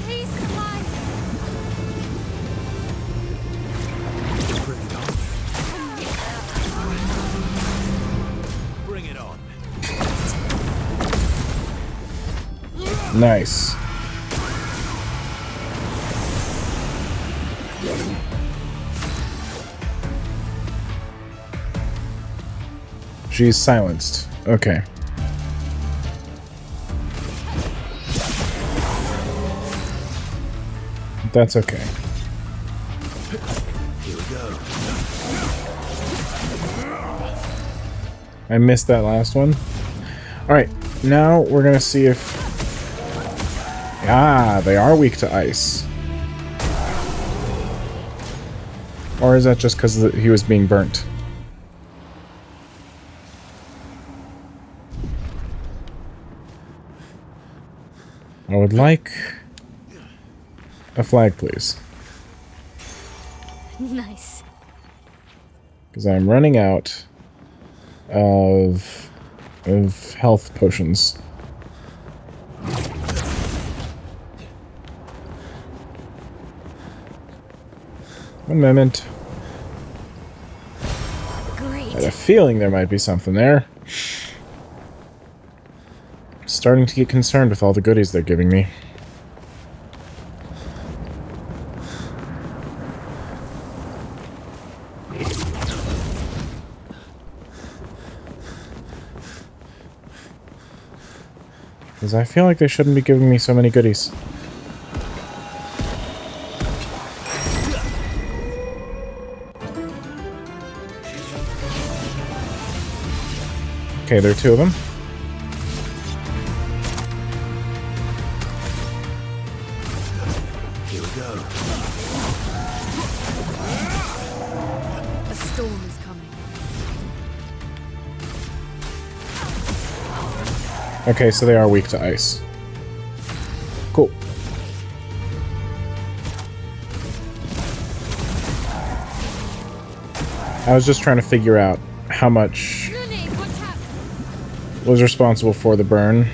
Please, supply. Bring it on. Nice. She's silenced. Okay. That's okay. Here we go. I missed that last one. Alright, now we're gonna see if... Ah, they are weak to ice. Or is that just because he was being burnt? I would like a flag, please. Nice. Because I'm running out of health potions. One moment. Great. I had a feeling there might be something there. Starting to get concerned with all the goodies they're giving me. Because I feel like they shouldn't be giving me so many goodies. Okay, there are two of them. Here we go. A storm is coming. Okay, so they are weak to ice. Cool. I was just trying to figure out how much was responsible for the burn.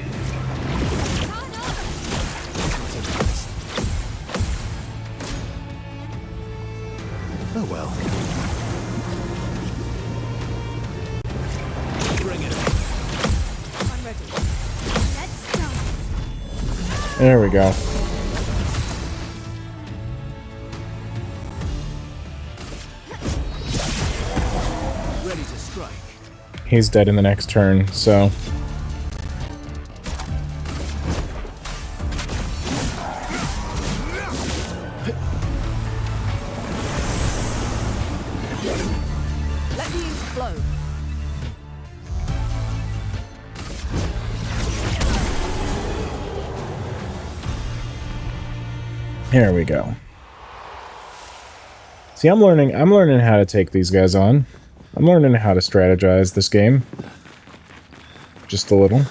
Oh well. Bring it. I'm ready. Let's go. There we go. Ready to strike. He's dead in the next turn, so... Let me flow. Here we go. See, I'm learning how to take these guys on. I'm learning how to strategize this game. Just a little.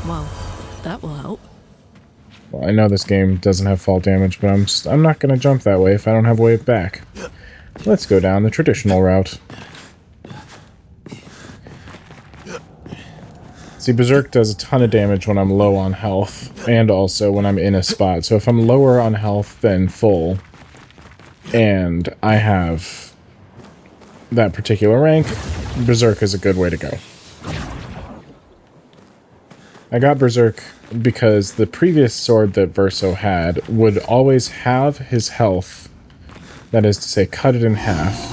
Well, that will help. Well, I know this game doesn't have fall damage, but I'm not gonna jump that way if I don't have wave back. Let's go down the traditional route. See, Berserk does a ton of damage when I'm low on health, and also when I'm in a spot. So if I'm lower on health than full, and I have that particular rank, Berserk is a good way to go. I got Berserk because the previous sword that Verso had would always have his health, that is to say, cut it in half.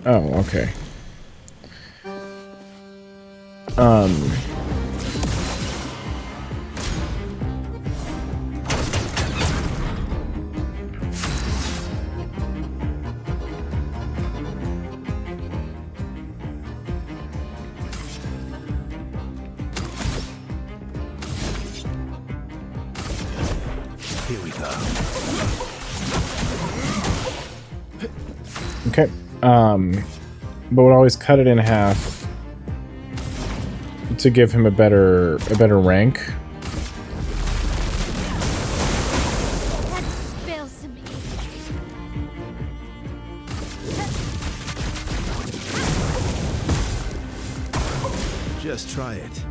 Oh, okay. Here we go. Okay. But would always cut it in half to give him a better rank. That spills to me. Just try it.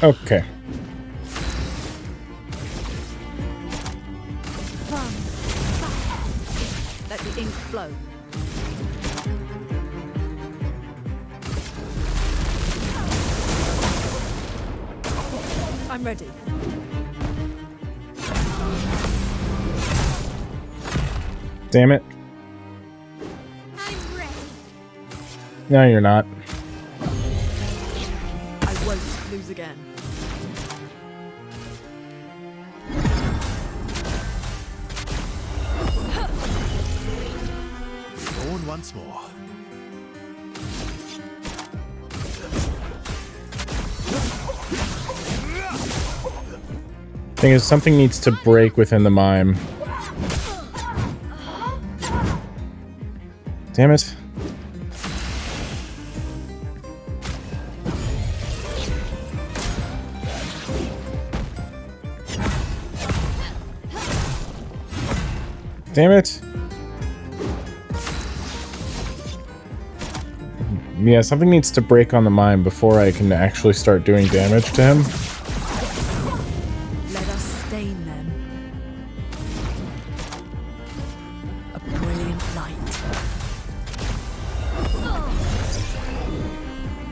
Okay. Let the ink flow. I'm ready. Damn it. I'm ready. No, you're not. I won't lose again. Born once more. Thing is, something needs to break within the mime. Damn it. Damn it. Yeah, something needs to break on the mime before I can actually start doing damage to him. Let us stain them. A brilliant light.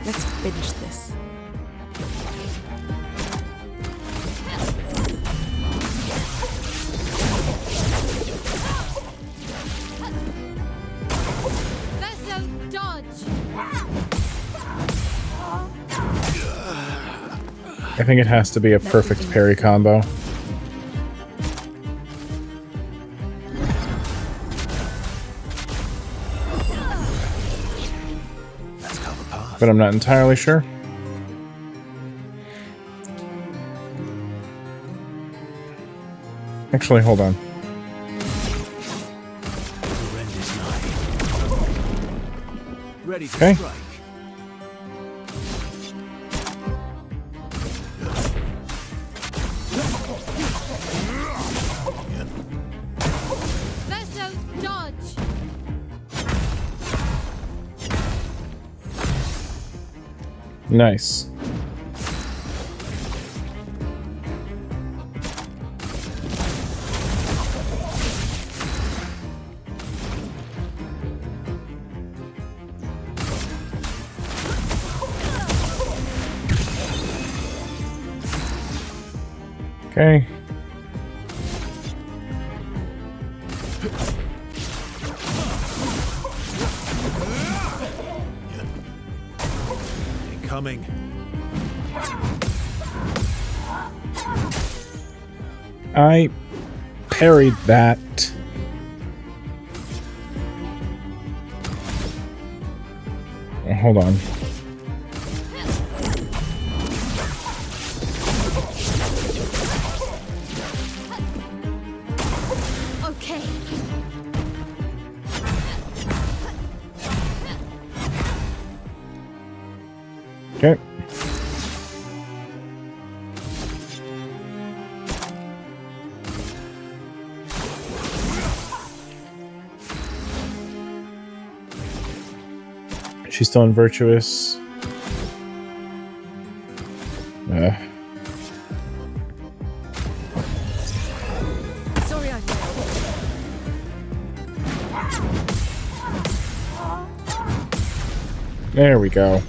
Let's finish this. Let's don't dodge. I think it has to be a perfect parry combo. Let's cover path. But I'm not entirely sure. Actually, hold on. The end is nigh. Ready to Okay. strike. Let's don't dodge. Nice. Okay. Incoming. I parried that. Hold on. Okay. Okay. She's still in virtuous. Sorry I failed. There we go.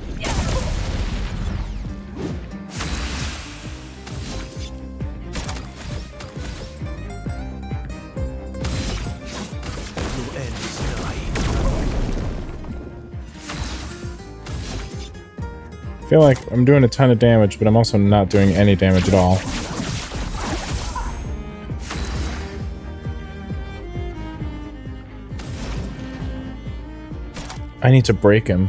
Your end is nigh. feel like I'm doing a ton of damage, but I'm also not doing any damage at all. I need to break him.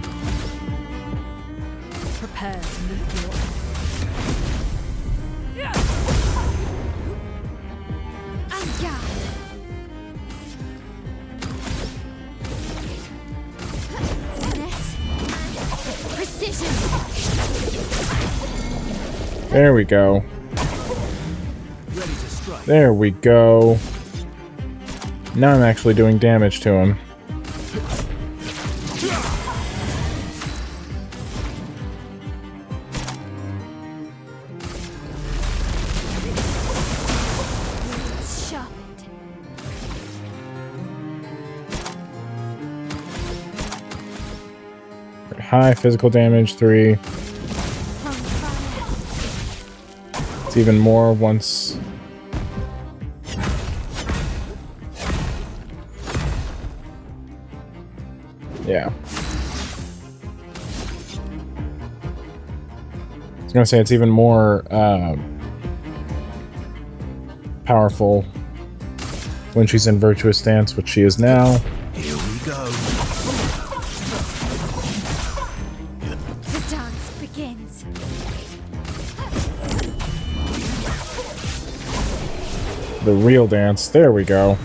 Prepare to meet your... Precision. There we go. There we go. Now I'm actually doing damage to him. Sharpened. High physical damage, 3. It's even more once... Yeah. I was gonna say it's even more powerful when she's in Virtuous Stance, which she is now. Here we go. The dance begins. The real dance. There we go.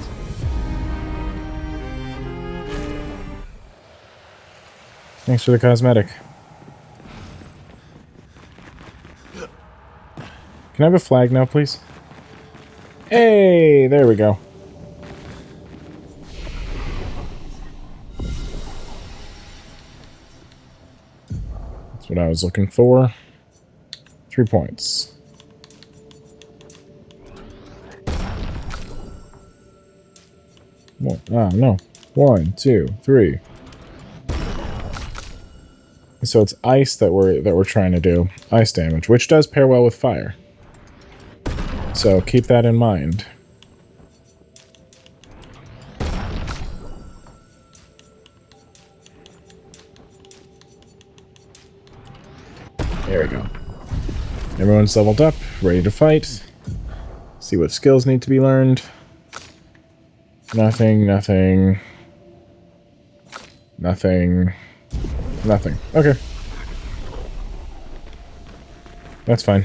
Thanks for the cosmetic. Can I have a flag now, please? Hey, there we go. That's what I was looking for. 3 points. No. 1, 2, 3. So it's ice that we're trying to do. Ice damage, which does pair well with fire. So keep that in mind. There we go. Everyone's leveled up, ready to fight. See what skills need to be learned. Nothing. Okay. That's fine.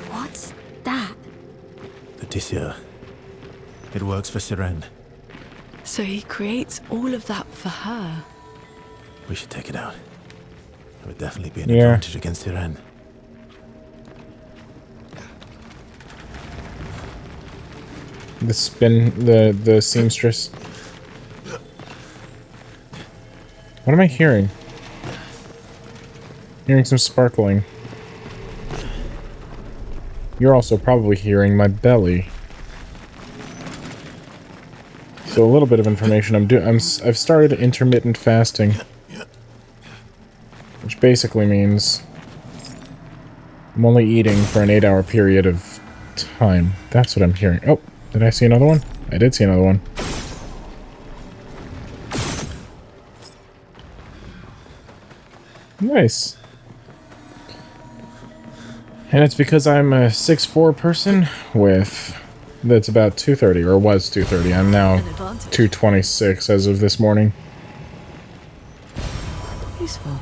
What's that? The Dissia. It works for Siren. So he creates all of that for her. We should take it out. It would definitely be an Yeah. advantage against Siren. The spin, the seamstress. What am I hearing? Hearing some sparkling. You're also probably hearing my belly. So a little bit of information. I've started intermittent fasting, which basically means I'm only eating for an 8-hour period of time. That's what I'm hearing. Oh, did I see another one? I did see another one. Nice. And it's because I'm a 6'4" person with... That's about 230, or was 230. I'm now 226 as of this morning. Useful.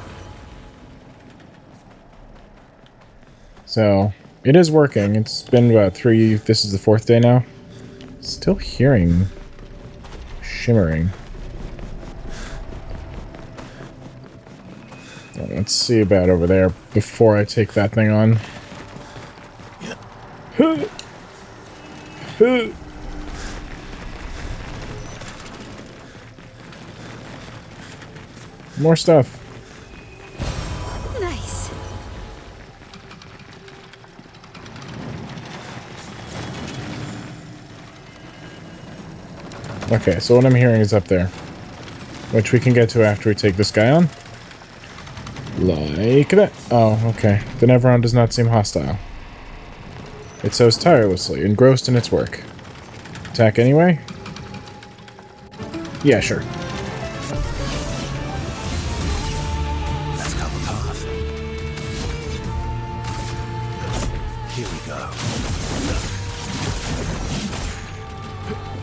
So, it is working. It's been about 3... This is the 4th day now. Still hearing... shimmering. Let's see about over there before I take that thing on. More stuff. Nice. Okay, so what I'm hearing is up there. Which we can get to after we take this guy on. Like that. Oh, okay. The Neveron does not seem hostile. It sows tirelessly, engrossed in its work. Attack anyway? Yeah, sure. Here we go.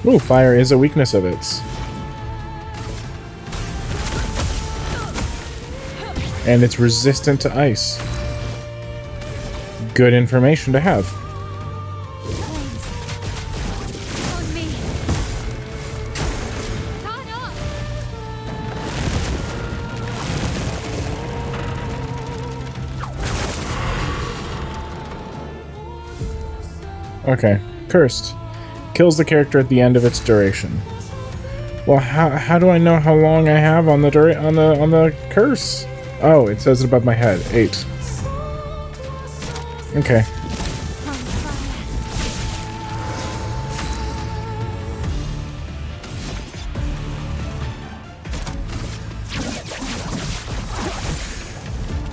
Ooh, fire is a weakness of its. And it's resistant to ice. Good information to have. On me. Turn up. Okay. Cursed. Kills the character at the end of its duration. Well, how do I know how long I have on the on the curse? Oh, it says it above my head. 8. Okay. On fire.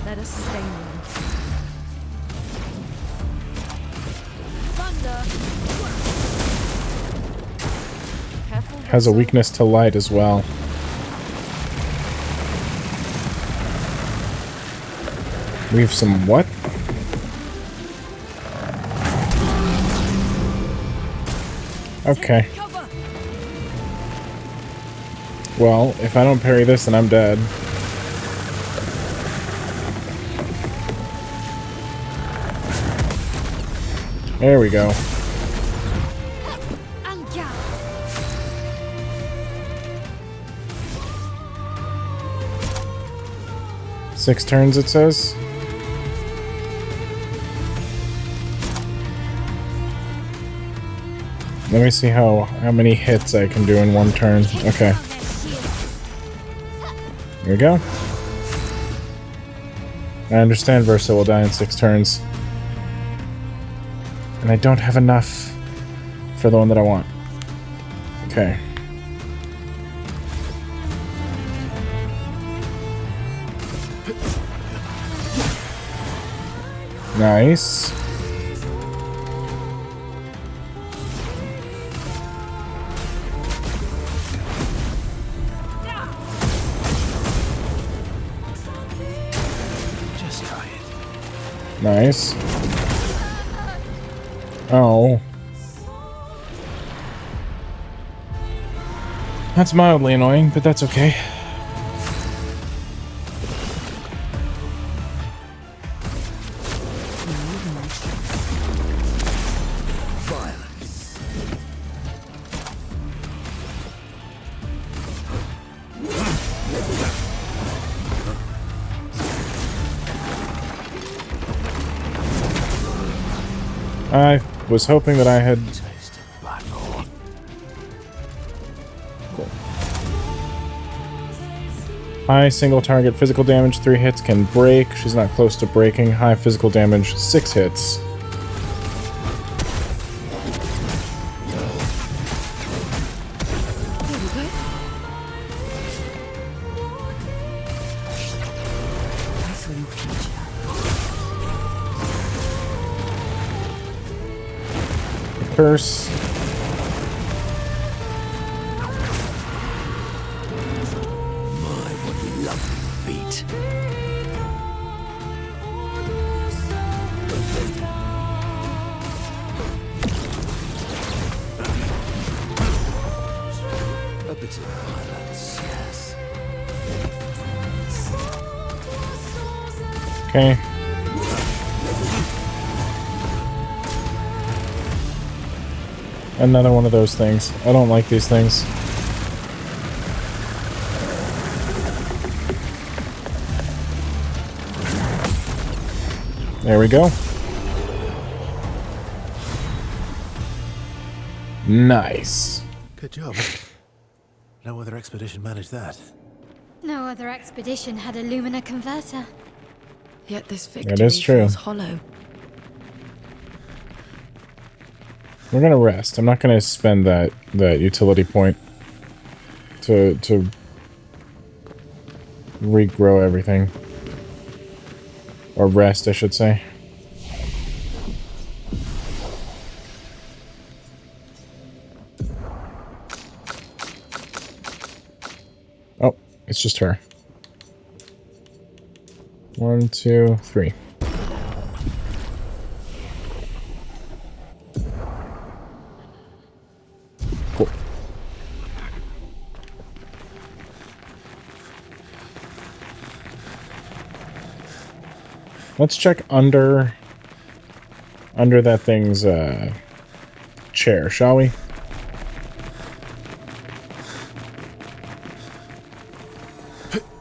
Let us stain them. Thunder. Careful. Has a weakness to light as well. We have some what? Okay. Well, if I don't parry this, then I'm dead. There we go. Anja. 6 turns, it says. Let me see how many hits I can do in one turn. Okay. Here we go. I understand Versa will die in 6 turns. And I don't have enough for the one that I want. Okay. Nice. Just try it. Nice. Oh. That's mildly annoying, but that's okay. I was hoping that I had... Cool. High single target physical damage, 3 hits can break. She's not close to breaking. High physical damage, 6 hits. Curse. My, what lovely feet. A bit of violence, yes. Okay. Another one of those things. I don't like these things. There we go. Nice. Good job. No other expedition managed that. No other expedition had a Lumina converter. Yet this That victory is true. feels hollow. We're gonna rest. I'm not gonna spend that utility point to regrow everything. Or rest, I should say. Oh, it's just her. 1, 2, 3. Let's check under that thing's chair, shall we?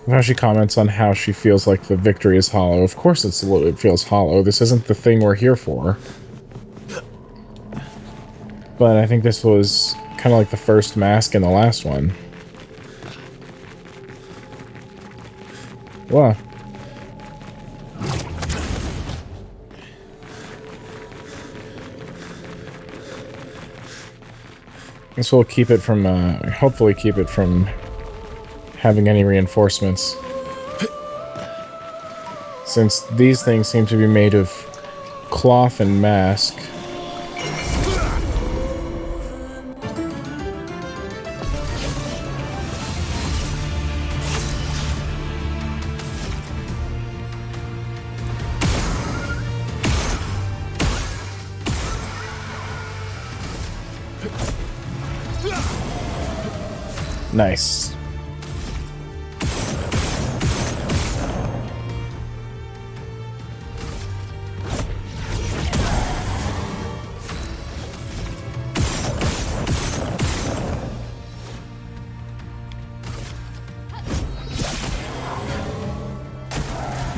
How she comments on how she feels like the victory is hollow. Of course it feels hollow. This isn't the thing we're here for. But I think this was kind of like the first mask in the last one. What? This will keep it from, hopefully keep it from having any reinforcements. Since these things seem to be made of cloth and mask. Nice.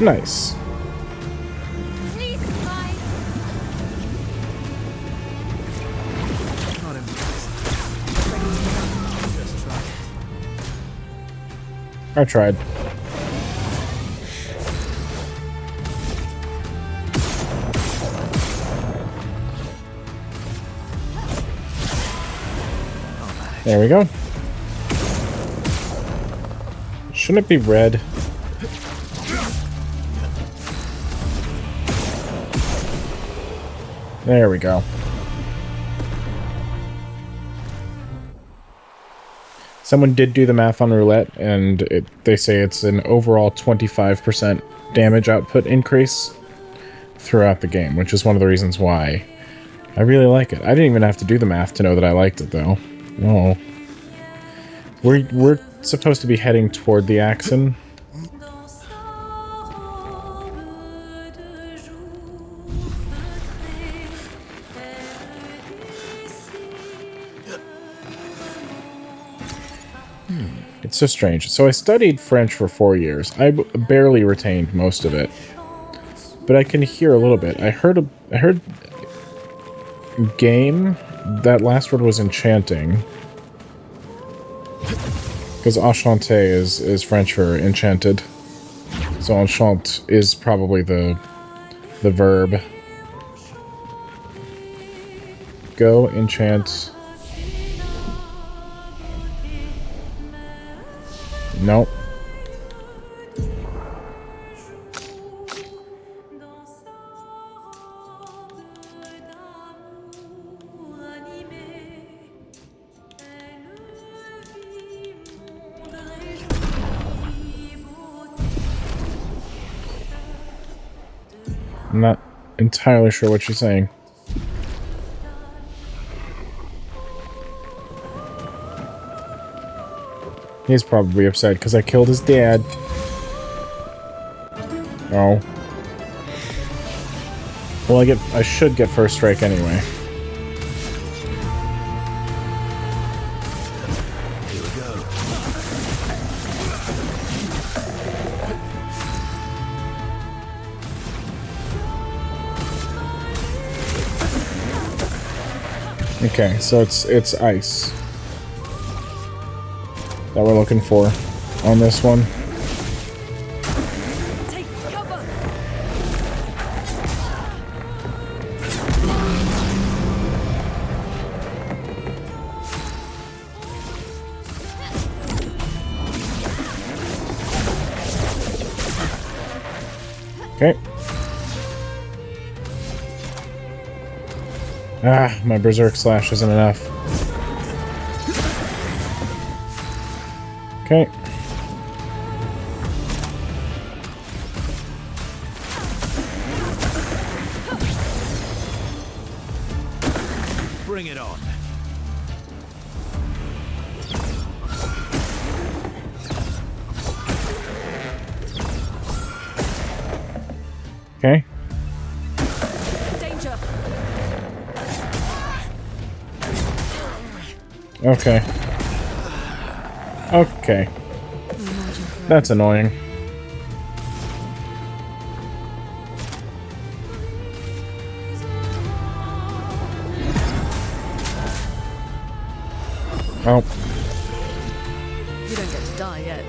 Nice. I tried. There we go. Shouldn't it be red? There we go. Someone did do the math on roulette, and they say it's an overall 25% damage output increase throughout the game, which is one of the reasons why I really like it. I didn't even have to do the math to know that I liked it, though. Oh. We're supposed to be heading toward the Axon. It's so strange. So I studied French for 4 years. I barely retained most of it, but I can hear a little bit. I heard game. That last word was enchanting, because enchanté is French for enchanted. So enchant is probably the verb. Go enchant. Nope. I'm not entirely sure what she's saying. He's probably upset because I killed his dad. Oh. Well, I should get first strike anyway. Here we go. Okay, so it's ice that we're looking for on this one. Take cover. Okay. Ah, my Berserk Slash isn't enough. Okay. Bring it on. Okay. Danger. Okay. Okay. That's annoying. Oh. You don't get to die yet.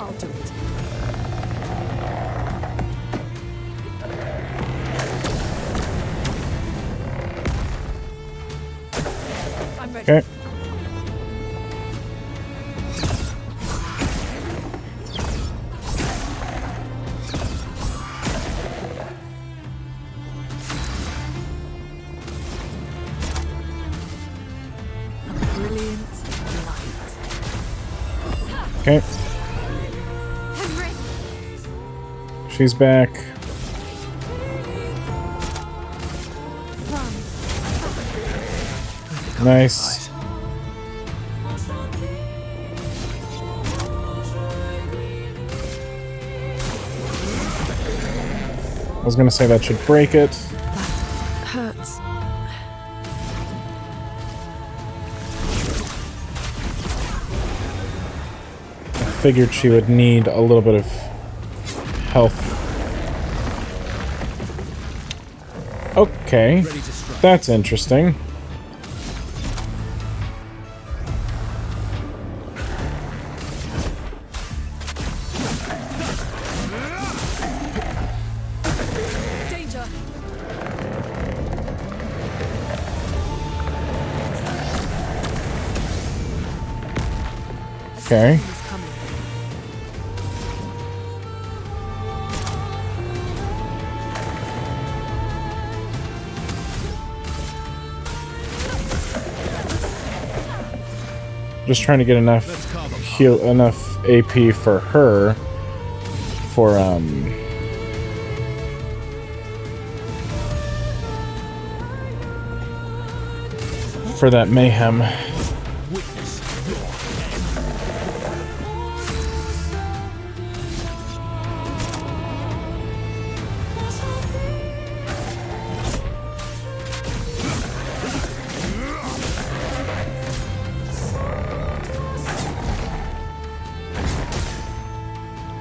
I'll do it. I'm ready. Okay. Brilliant light. Okay. Henry! She's back. Nice. I was gonna say that should break it. Hurts. I figured she would need a little bit of health. Okay. That's interesting. Danger. Okay. He's coming. Just trying to get enough heal, enough AP for her, for that mayhem.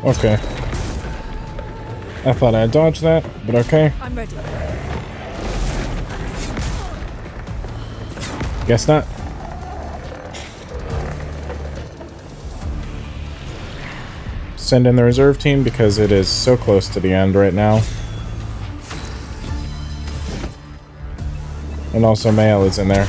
Okay. I thought I dodged that, but okay. I'm ready. Guess not. Send in the reserve team because it is so close to the end right now. And also Mail is in there.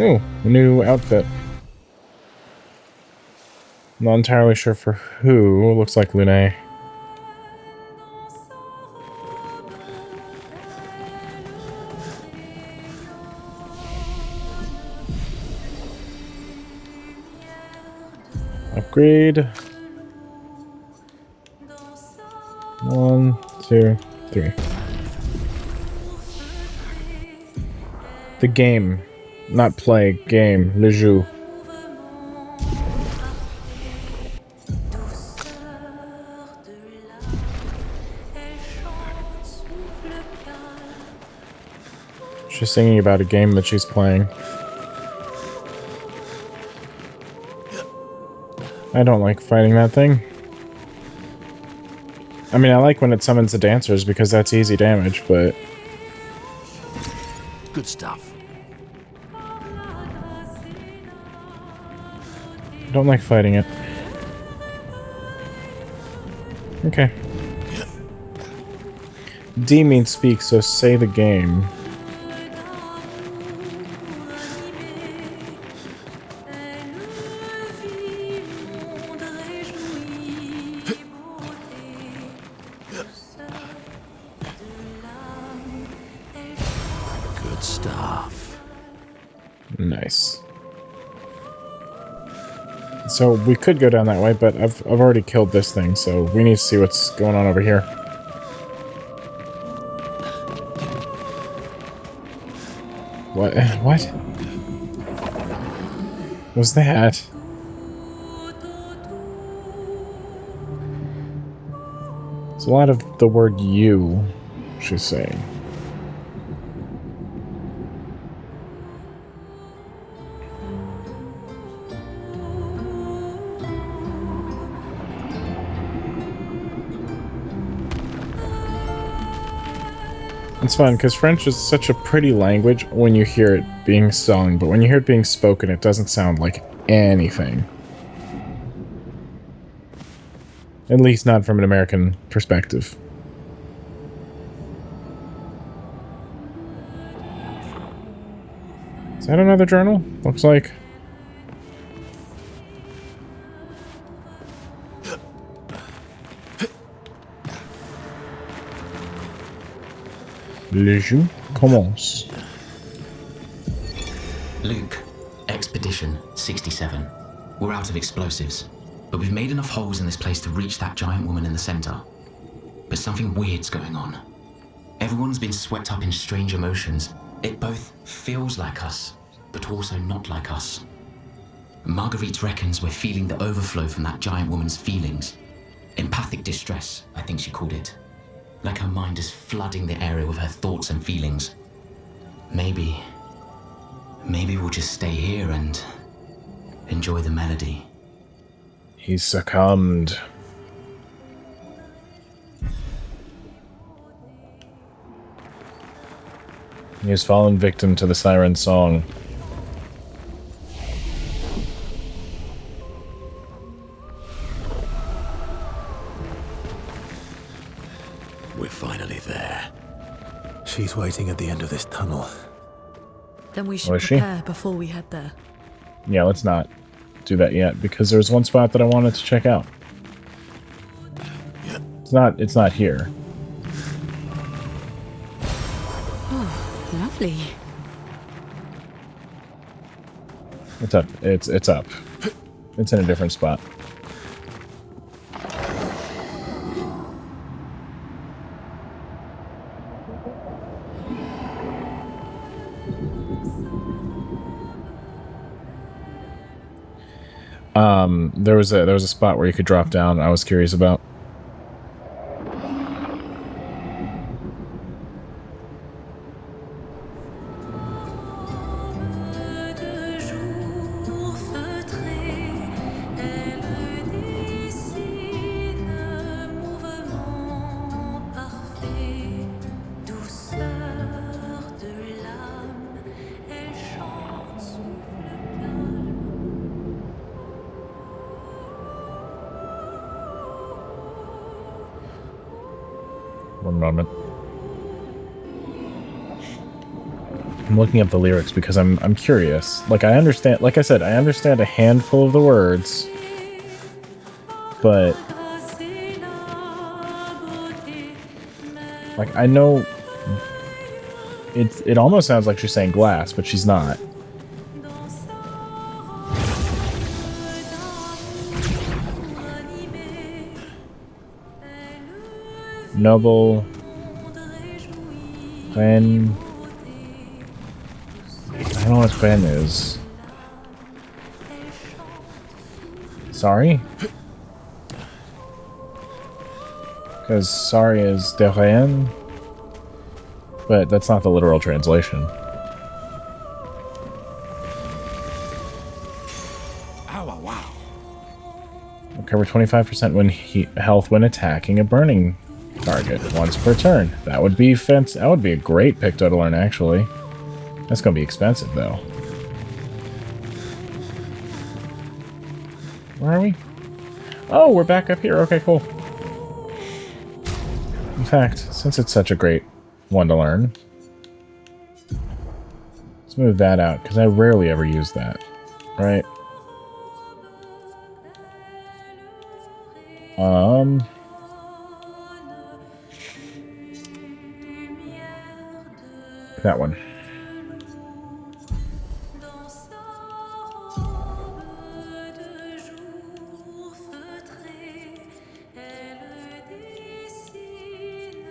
Ooh, new outfit. Not entirely sure for who. Looks like Lune. Upgrade. 1, 2, 3. The game. Not play. Game. Le jeu. She's singing about a game that she's playing. I don't like fighting that thing. I mean, I like when it summons the dancers because that's easy damage, but... Good stuff. I don't like fighting it. Okay. D means speak, so say the game. Good stuff. Nice. So we could go down that way, but I've already killed this thing, so we need to see what's going on over here. What? What? What's that? It's a lot of the word you, she's saying. It's fun, because French is such a pretty language when you hear it being sung, but when you hear it being spoken, it doesn't sound like anything. At least not from an American perspective. Is that another journal? Looks like. Le jeu commence. Luke, Expedition 67. We're out of explosives, but we've made enough holes in this place to reach that giant woman in the center. But something weird's going on. Everyone's been swept up in strange emotions. It both feels like us, but also not like us. Marguerite reckons we're feeling the overflow from that giant woman's feelings. Empathic distress, I think she called it. Like her mind is flooding the area with her thoughts and feelings. Maybe we'll just stay here and enjoy the melody. He's succumbed. He has fallen victim to the Siren song. We're finally there. She's waiting at the end of this tunnel. Then we Oh, should is she? prepare before we head there. Yeah, let's not do that yet, because there's one spot that I wanted to check out. It's not here. Oh, lovely. It's up. It's up. It's in a different spot. There was a spot where you could drop down. I was curious about. One moment. I'm looking up the lyrics because I'm curious. Like I understand, like I said, I understand a handful of the words, but like I know it almost sounds like she's saying glass, but she's not. Noble Ren. I don't know what Ren is. Sorry? Because sorry is de Ren, but that's not the literal translation. Recover 25% when health when attacking a burning target once per turn. That would be that would be a great picto to learn, actually. That's gonna be expensive though. Where are we? Oh, we're back up here. Okay, cool. In fact, since it's such a great one to learn, let's move that out, because I rarely ever use that. Right? That one.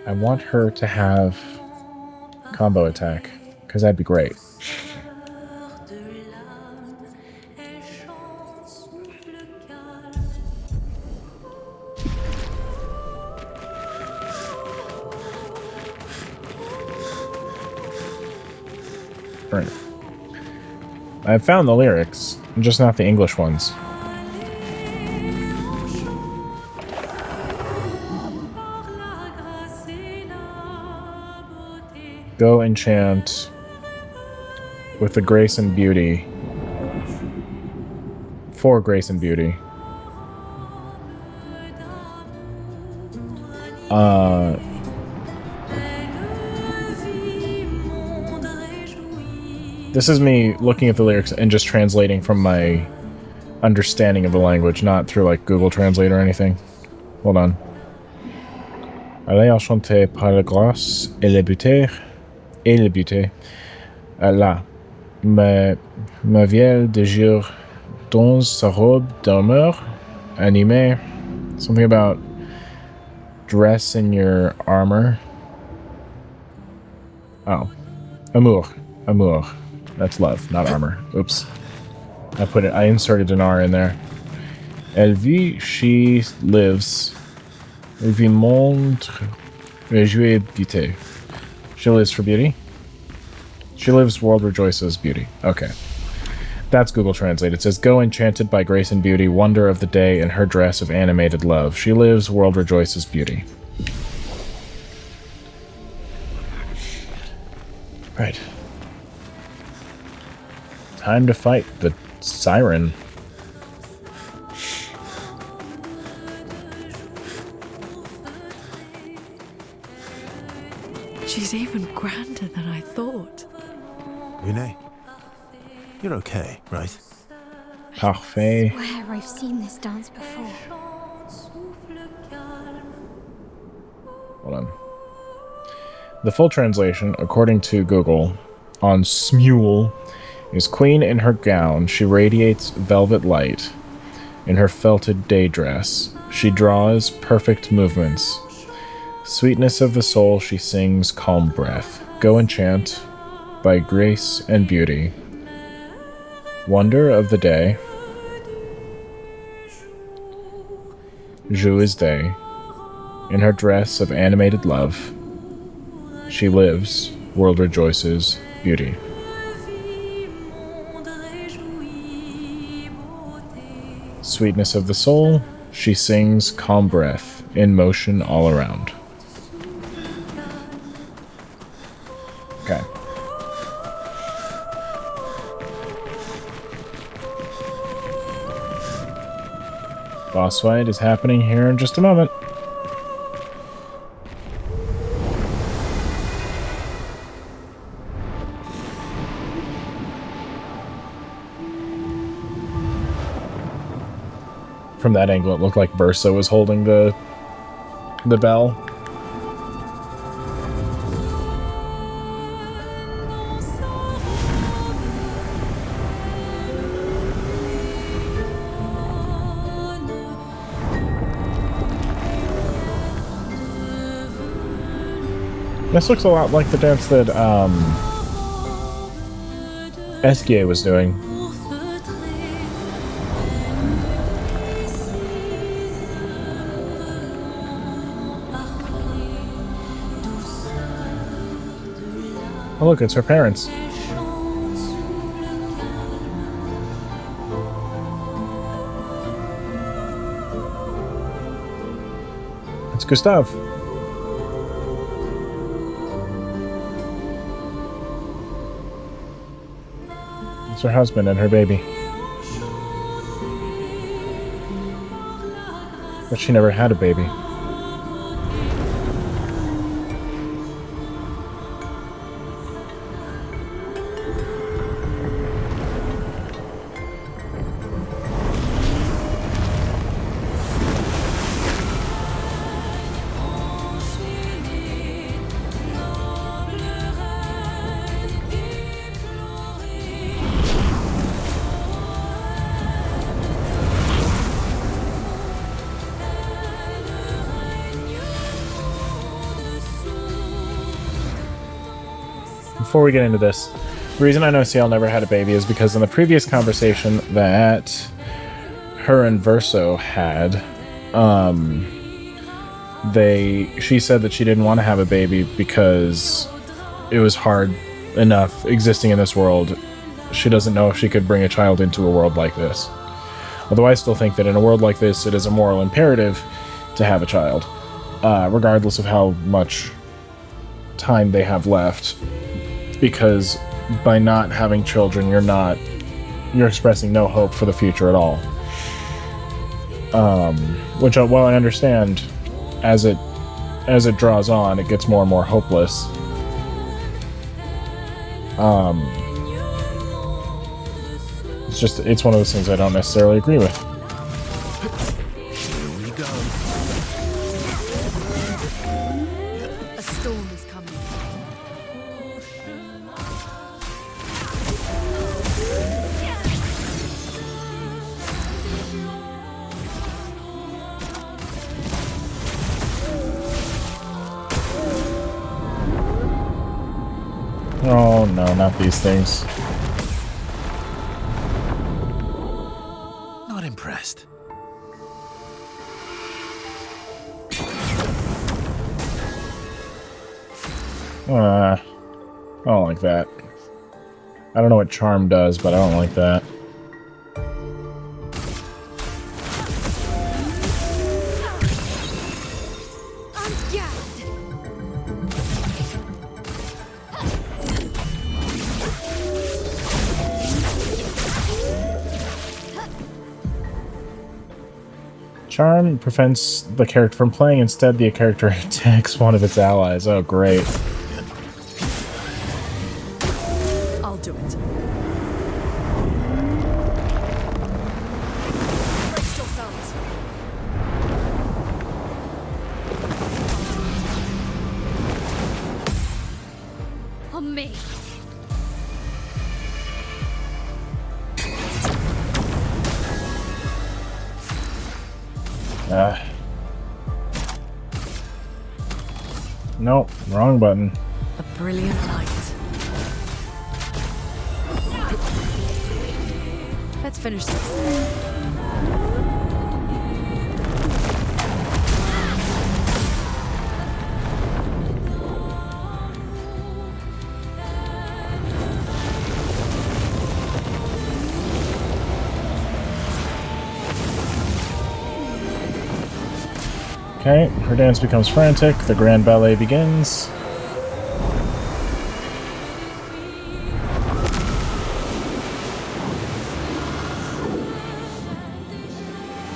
I want her to have combo attack, because that'd be great. Right. I've found the lyrics, just not the English ones. Go enchant with the grace and beauty. For grace and beauty. This is me looking at the lyrics and just translating from my understanding of the language, not through like Google Translate or anything. Hold on. Allez enchanter par la grâce et le beauté. Là, ma vieille de jour dans sa robe d'armure animée. Something about dress in your armor. Oh. Amour. That's love, not armor. Oops. I inserted an R in there. Elle vit, she lives. Elle vit monde, réjouit beauté. She lives for beauty? She lives, world rejoices, beauty. Okay. That's Google Translate. It says, go enchanted by grace and beauty, wonder of the day in her dress of animated love. She lives, world rejoices, beauty. Right. Time to fight the Siren. She's even grander than I thought. Renee, you're okay, right? Parfait. Where I've seen this dance before. Hold on. The full translation, according to Google, on Smule, is queen in her gown. She radiates velvet light. In her felted day dress, she draws perfect movements. Sweetness of the soul, she sings calm breath. Go enchant by grace and beauty. Wonder of the day. Jour is day. In her dress of animated love, she lives, world rejoices, beauty. Sweetness of the soul, she sings calm breath, in motion all around. Okay. Boss fight is happening here in just a moment. From that angle, it looked like Versa was holding the bell. This looks a lot like the dance that Esquier was doing. Oh look, it's her parents. It's Gustave. It's her husband and her baby. But she never had a baby. before we get into this, the reason I know Ciel never had a baby is because in the previous conversation that her and Verso had, she said that she didn't want to have a baby because it was hard enough existing in this world. She doesn't know if she could bring a child into a world like this. Although I still think that in a world like this, it is a moral imperative to have a child, regardless of how much time they have left. Because by not having children, you're expressing no hope for the future at all. Which, while I understand, as it draws on, it gets more and more hopeless. It's one of those things I don't necessarily agree with. Here we go. A storm is coming. Oh no, not these things. Not impressed. I don't like that. I don't know what charm does, but I don't like that. Charm prevents the character from playing. Instead, the character attacks one of its allies. Oh, great. I'll do it. Brace yourselves. On me. Nope, wrong button. A brilliant light. Let's finish this. Okay, her dance becomes frantic. The grand ballet begins.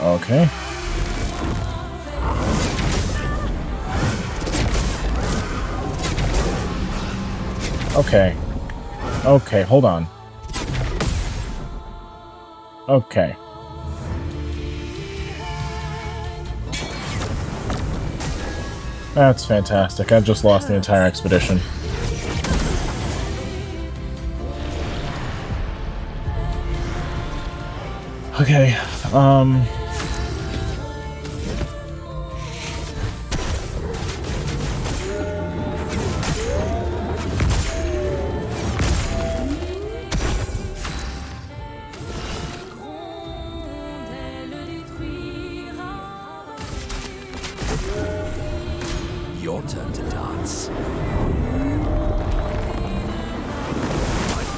Okay. Okay. Okay, hold on. Okay. That's fantastic. I've just lost the entire expedition. Okay, Your turn to dance. I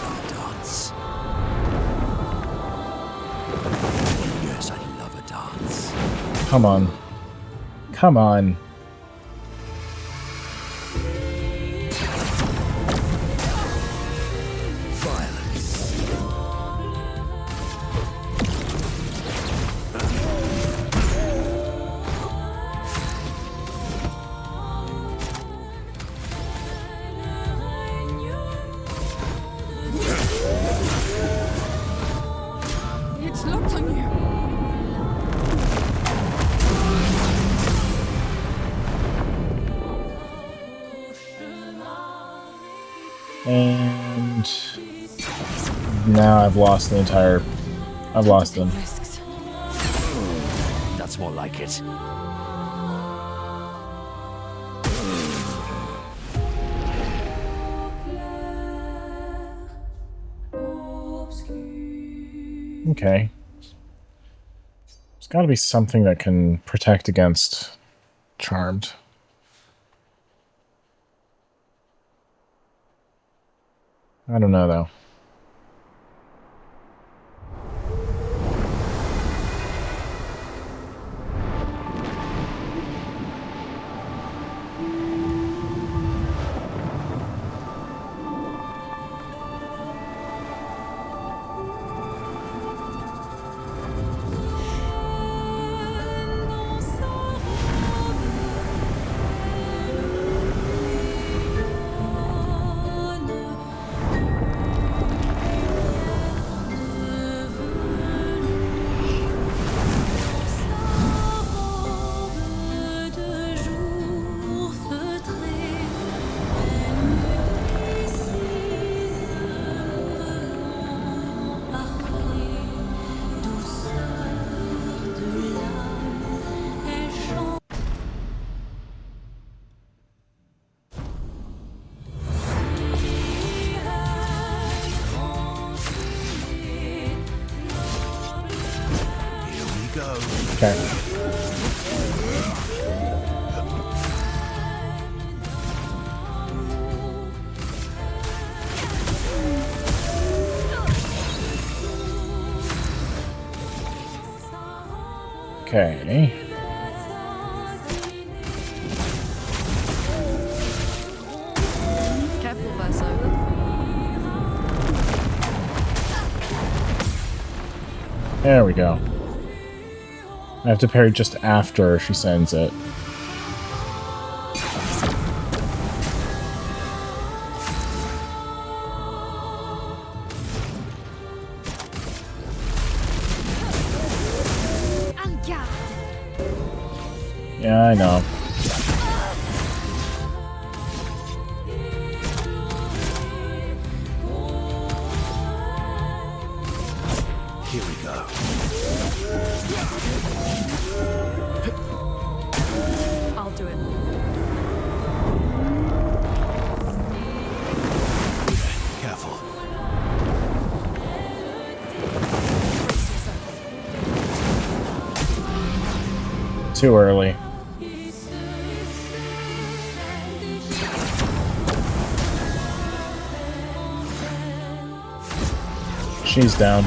love a dance. Yes, I love a dance. come on. Come on. Violence. It's locked on you. And now I've lost the entire... I've lost them. Risks. That's more like it. Okay. There's got to be something that can protect against Charmed. I don't know, though. Okay. Okay. Careful, Verso. There we go. I have to parry just after she sends it. Yeah, I know. Here we go. I'll do it. Careful. Too early. She's down.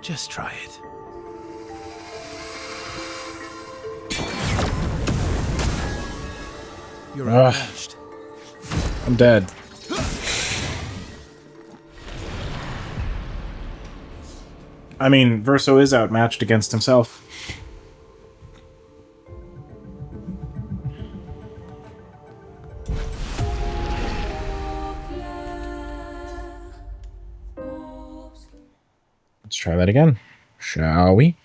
Just try it. You're outmatched. I'm dead. I mean, Verso is outmatched against himself. Let's try that again, shall we?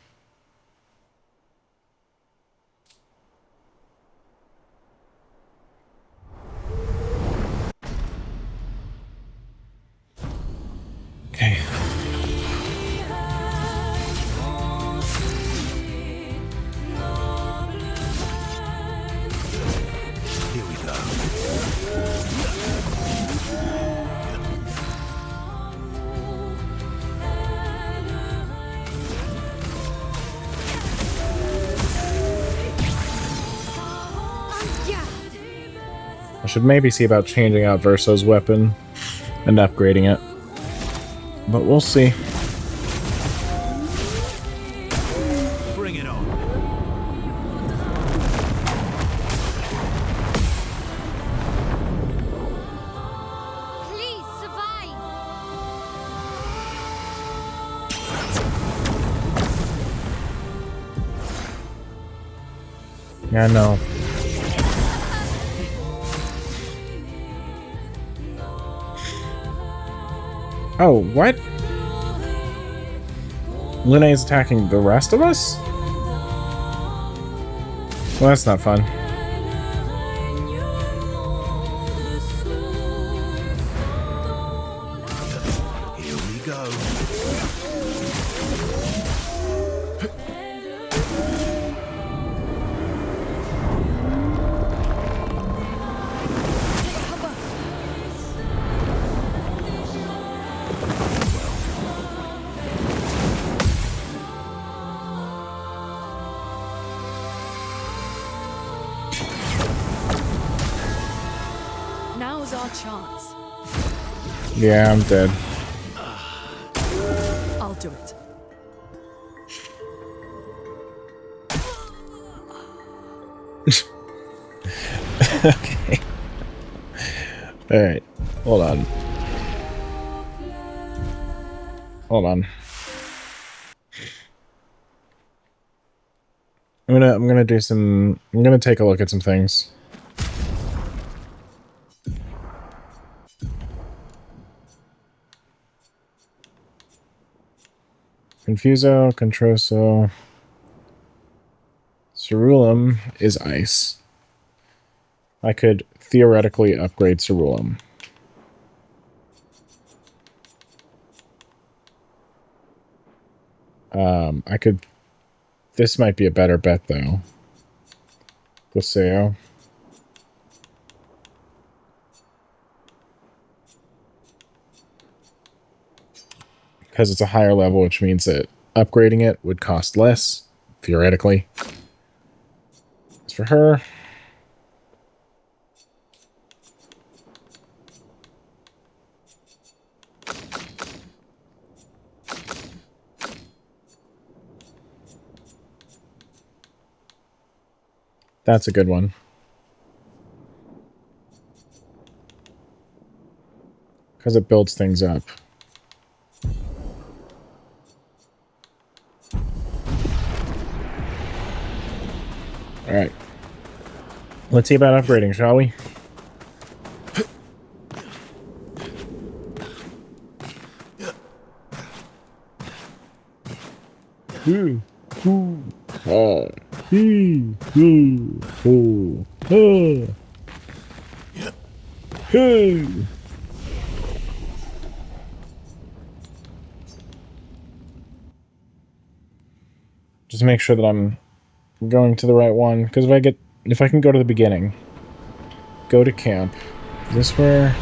Okay. Here we go. I should maybe see about changing out Verso's weapon and upgrading it. But we'll see. Bring it on. Please survive. Yeah, no. Oh, what? Lune is attacking the rest of us? Well, that's not fun. Here we go. our chance. Yeah, I'm dead. I'll do it. Okay. Alright. Hold on. Hold on. I'm gonna take a look at some things. Confuso, Controso. Ceruleum is ice. I could theoretically upgrade Ceruleum. I could... This might be a better bet, though. Gliseo. Because it's a higher level, which means that upgrading it would cost less, theoretically. As for her... That's a good one. Because it builds things up. Alright. Let's see about upgrading, shall we? Just make sure that I'm going to the right one, because if I can go to the beginning, go to camp. Is this where?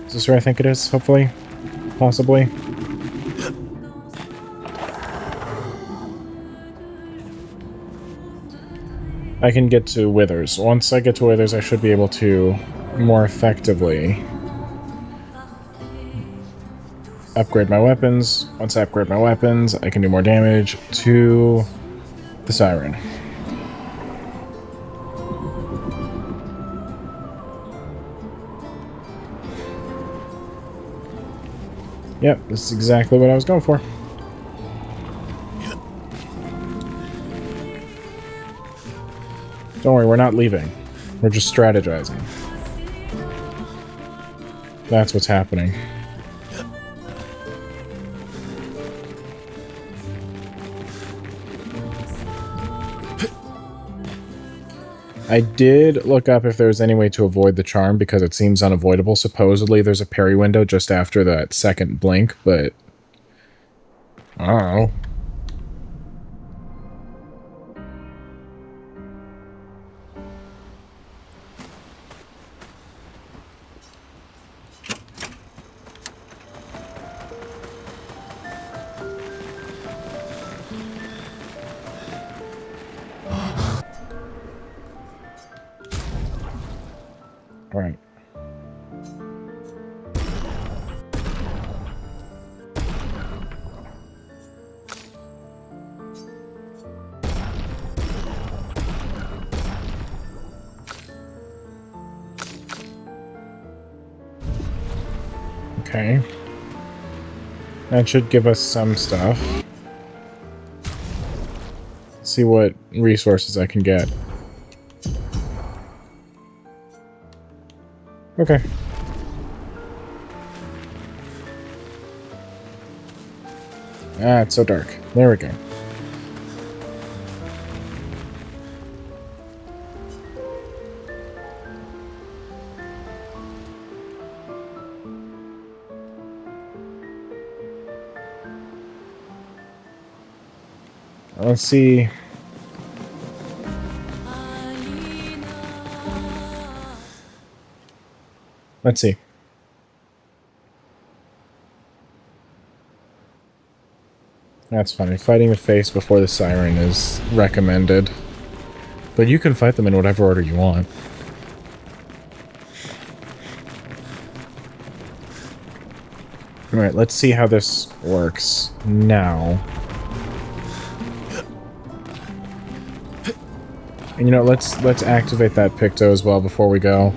Is this where I think it is? Hopefully, possibly. I can get to Withers. Once I get to Withers, I should be able to more effectively upgrade my weapons. Once I upgrade my weapons, I can do more damage to the Siren. Yep, this is exactly what I was going for. Don't worry, we're not leaving. We're just strategizing. That's what's happening. I did look up if there's any way to avoid the charm because it seems unavoidable. Supposedly there's a parry window just after that second blink, but I don't know. Right. Okay. That should give us some stuff. Let's see what resources I can get. Okay. Ah, it's so dark. There we go. Let's see. Let's see. That's funny. Fighting the face before the Siren is recommended. But you can fight them in whatever order you want. Alright, let's see how this works now. And you know, let's activate that Picto as well before we go.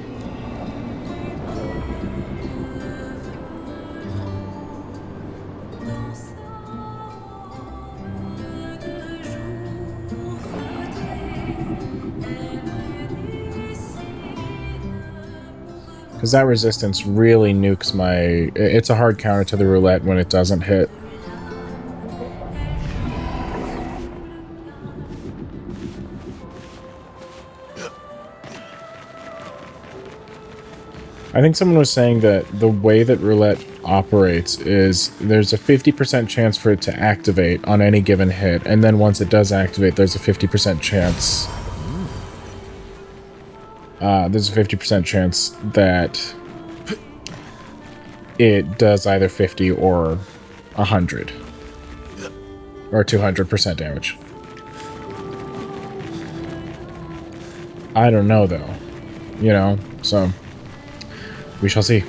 Because that resistance really nukes my... It's a hard counter to the roulette when it doesn't hit. I think someone was saying that the way that roulette operates is there's a 50% chance for it to activate on any given hit, and then once it does activate, there's a 50% chance... there's a 50% chance that it does either 50 or 100. Or 200% damage. I don't know, though. You know, so... we shall see.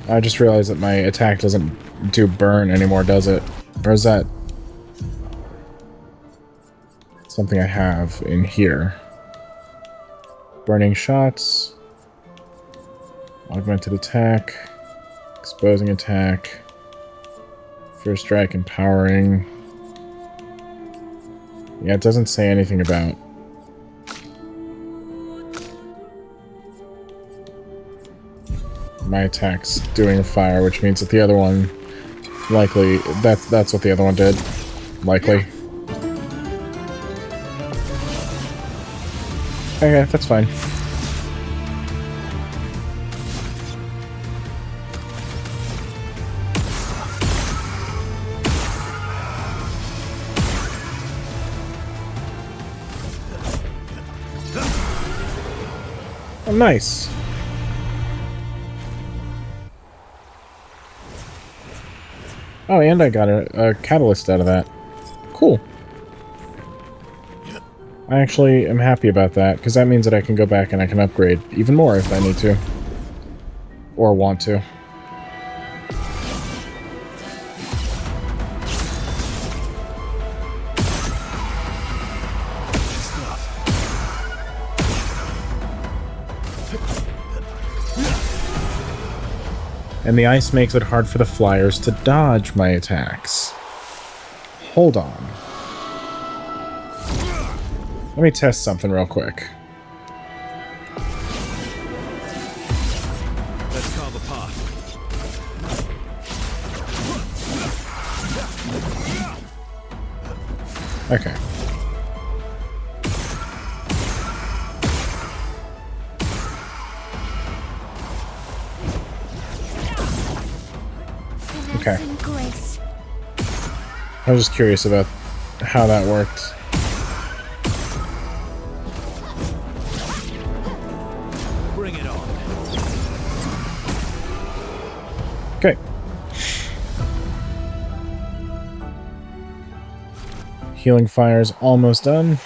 I just realized that my attack doesn't do burn anymore, does it? Or is that... something I have in here? Burning shots. Augmented attack. Exposing attack. First strike empowering. Yeah, it doesn't say anything about... my attack's doing fire, which means that the other one likely... that's what the other one did. Likely. Okay, that's fine. Oh, nice. Oh, and I got a catalyst out of that. Cool. I actually am happy about that, because that means that I can go back and I can upgrade even more if I need to. Or want to. And the ice makes it hard for the flyers to dodge my attacks. Hold on. Let me test something real quick. Let's carve a path. Okay. Okay. I was just curious about how that worked. Bring it on. Okay. Healing fire's almost done.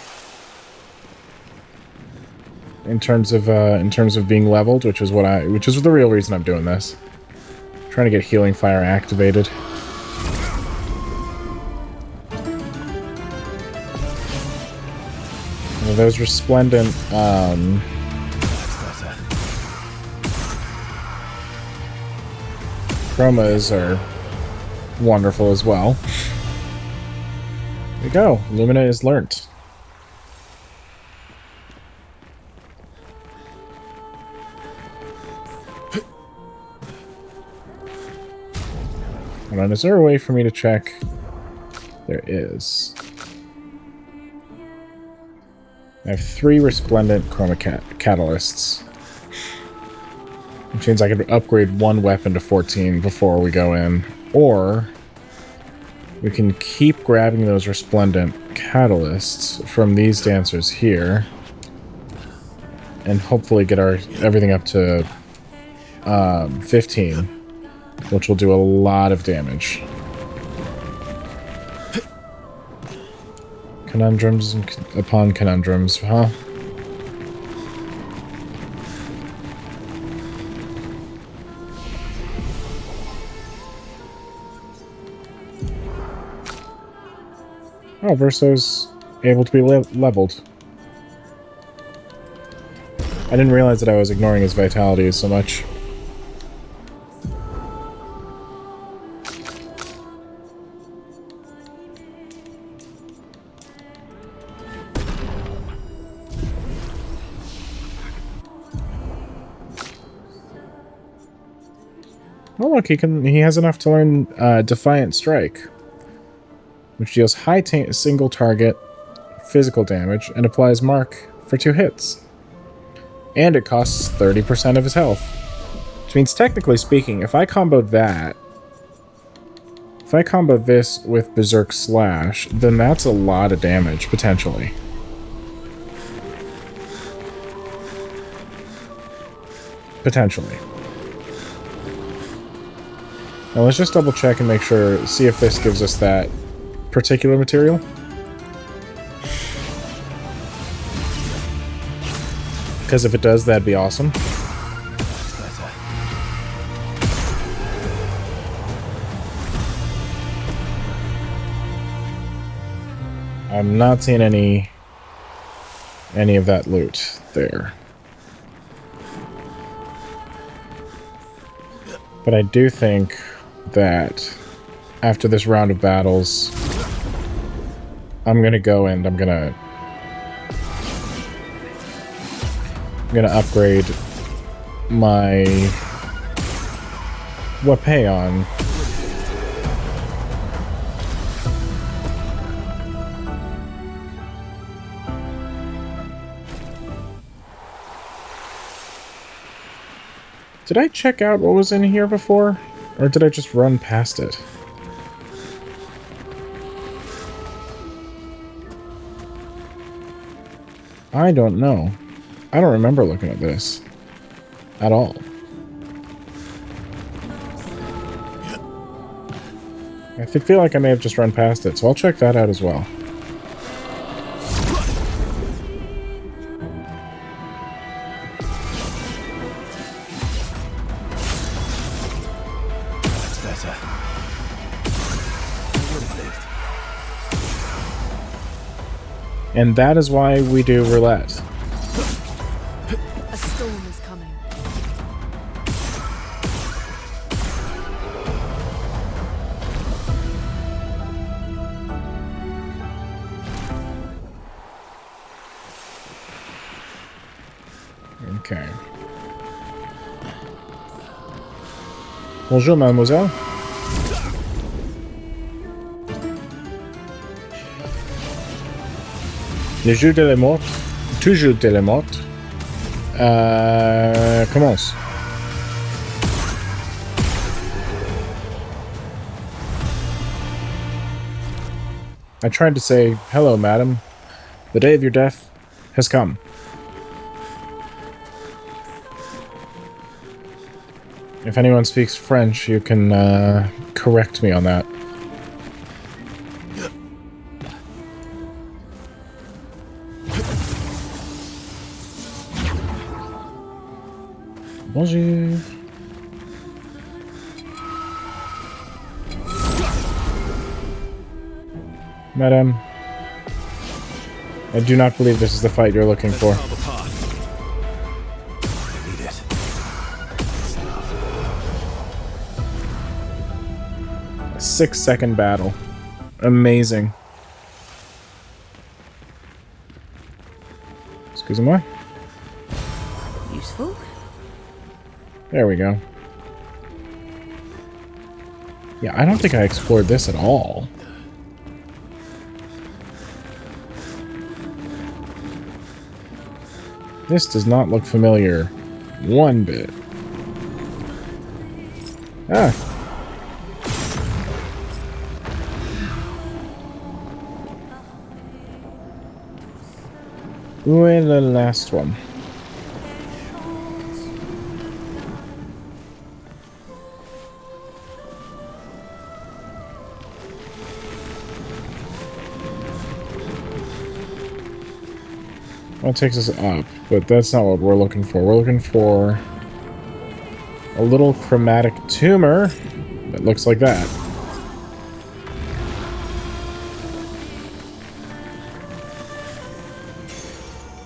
In terms of being leveled, which is the real reason I'm doing this. Trying to get healing fire activated. Well, those resplendent chromas are wonderful as well. There we go. Lumina is learnt. Hold on, is there a way for me to check? There is. I have 3 resplendent chroma catalysts. Which means I could upgrade 1 weapon to 14 before we go in. Or we can keep grabbing those resplendent catalysts from these dancers here. And hopefully get everything up to 15. which will do a lot of damage. Conundrums upon conundrums, huh? Oh, Verso's able to be leveled. I didn't realize that I was ignoring his vitality so much. Oh look, he has enough to learn Defiant Strike, which deals high single target physical damage and applies mark for 2 hits. And it costs 30% of his health. Which means, technically speaking, if I combo this with Berserk Slash, then that's a lot of damage, potentially. Potentially. Now let's just double check and make sure, see if this gives us that particular material. Because if it does, that'd be awesome. I'm not seeing any of that loot there. But I do think that after this round of battles, I'm gonna go and I'm gonna upgrade my Weapon. Did I check out what was in here before? Or did I just run past it? I don't know. I don't remember looking at this. At all. I feel like I may have just run past it, so I'll check that out as well. And that is why we do roulette. A storm is coming. Okay. Bonjour, mademoiselle. Le jeu de la mort, toujours de la mort, commence. I tried to say, hello, madam. The day of your death has come. If anyone speaks French, you can correct me on that. Bonjour. Madame, I do not believe this is the fight you're looking for. A 6-second battle. Amazing. Excusez-moi. Useful. There we go. Yeah, I don't think I explored this at all. This does not look familiar one bit. Ah. Où est the last one? That takes us up, but that's not what we're looking for. We're looking for a little chromatic tumor that looks like that.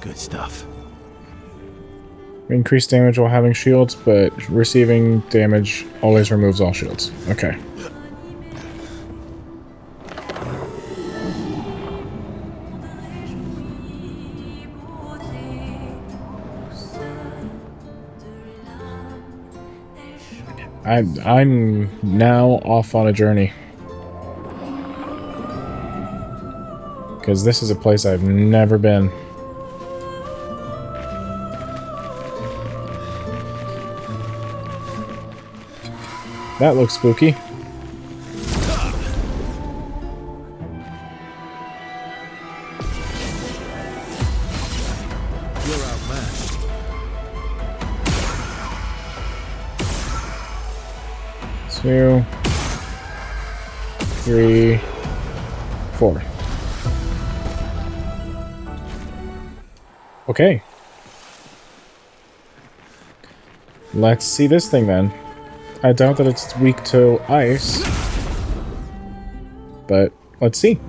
Good stuff. Increased damage while having shields, but receiving damage always removes all shields. Okay. I'm now off on a journey. Because this is a place I've never been. That looks spooky. You're outmatched. Two, three, four. Okay. Let's see this thing then. I doubt that it's weak to ice, but let's see.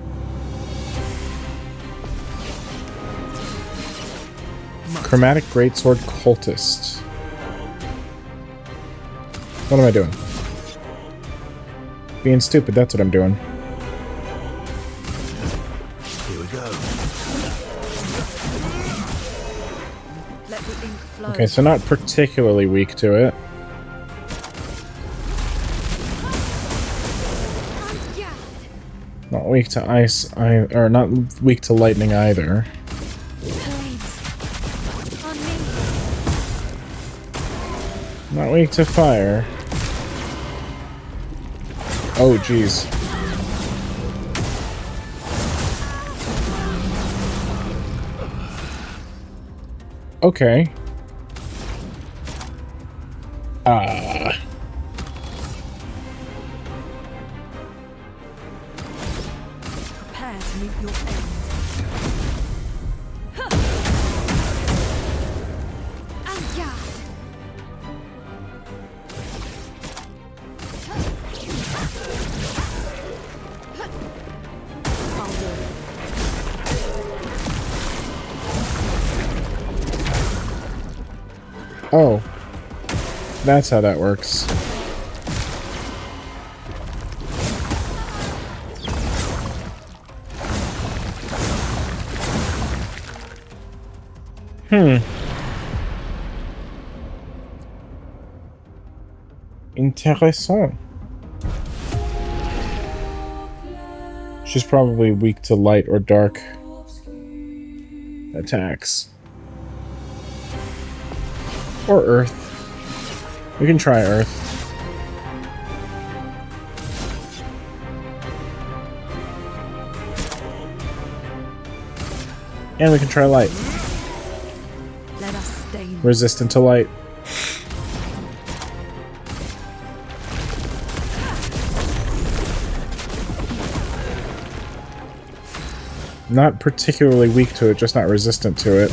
Chromatic Greatsword Cultist. What am I doing? Being stupid, that's what I'm doing. Here we go. Let the ink flow. Okay, so not particularly weak to it. Not weak to ice, or not weak to lightning either. Not weak to fire. Oh, jeez. Okay. Prepare to meet your end. Oh. That's how that works. Intéressant. She's probably weak to light or dark attacks. Or earth. We can try earth. And we can try light. Let us stain. Resistant to light. Not particularly weak to it, just not resistant to it.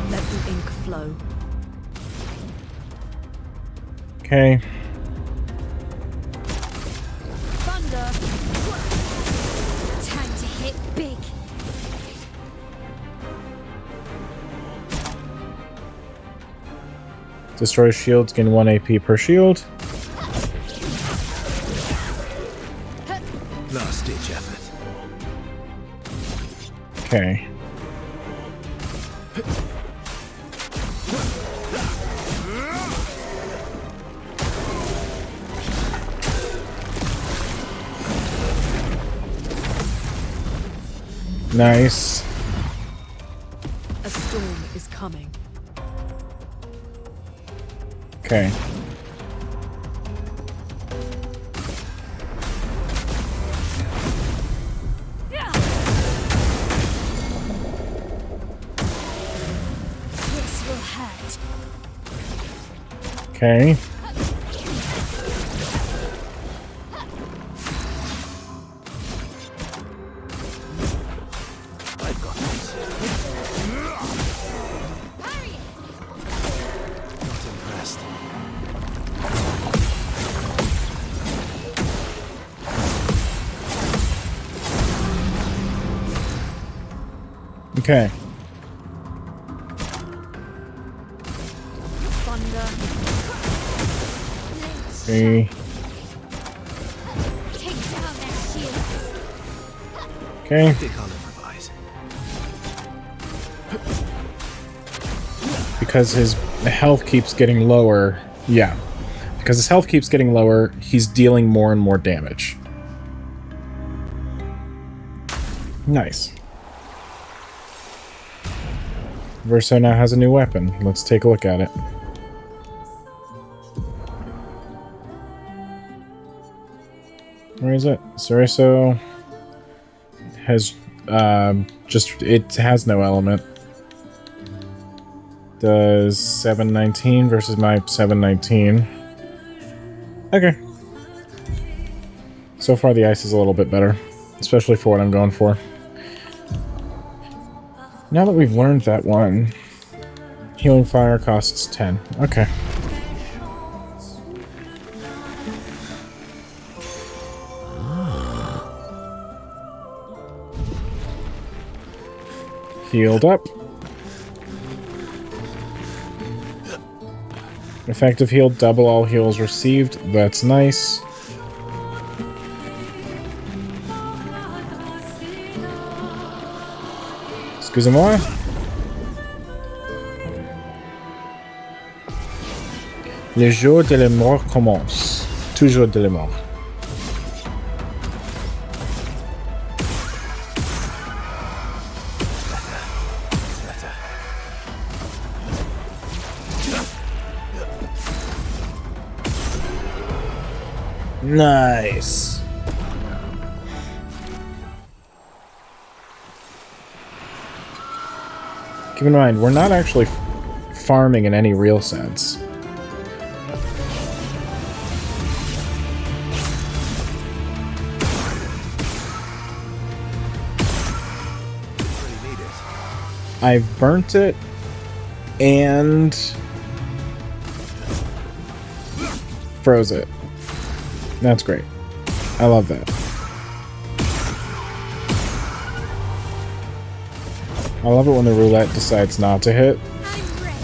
Let the ink flow. Okay. Thunder! Time to hit big. Destroy shields, gain 1 AP per shield. Last ditch effort. Okay. Nice. A storm is coming. Okay. Okay. I've got this. Not impressed. Okay. See. Take down their shields. Okay. Think I'll improvise. Because his health keeps getting lower. Yeah. Because his health keeps getting lower, he's dealing more and more damage. Nice. Verso now has a new weapon. Let's take a look at it. Where is it? Verso has it has no element. Does 719 versus my 719. Okay. So far the ice is a little bit better, especially for what I'm going for. Now that we've learned that one, healing fire costs 10. Okay. Healed up. Effective heal, double all heals received. That's nice. Excusez-moi. Le jour de la mort commence. Toujours de la mort. Nice. Keep in mind, we're not actually farming in any real sense. I've burnt it and froze it. That's great. I love that. I love it when the roulette decides not to hit. I'm ready.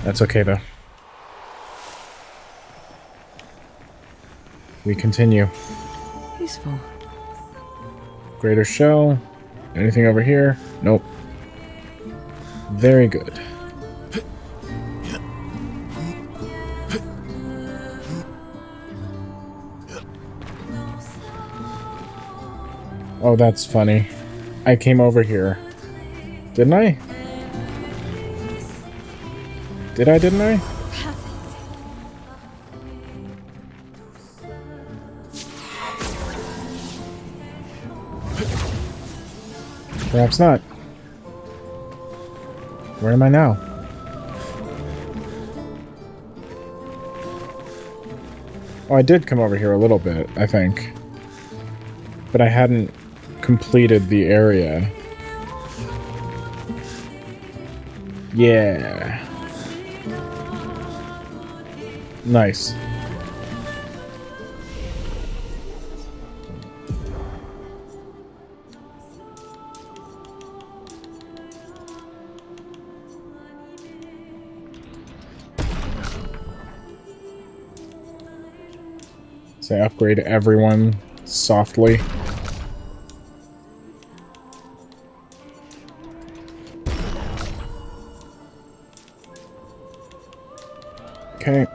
That's okay, though. We continue. Useful. Greater shell. Anything over here? Nope. Very good. Oh, that's funny. I came over here. Didn't I? Didn't I? Perhaps not. Where am I now? Oh, I did come over here a little bit, I think. But I hadn't completed the area. Yeah. Nice. So I upgrade everyone softly. Okay.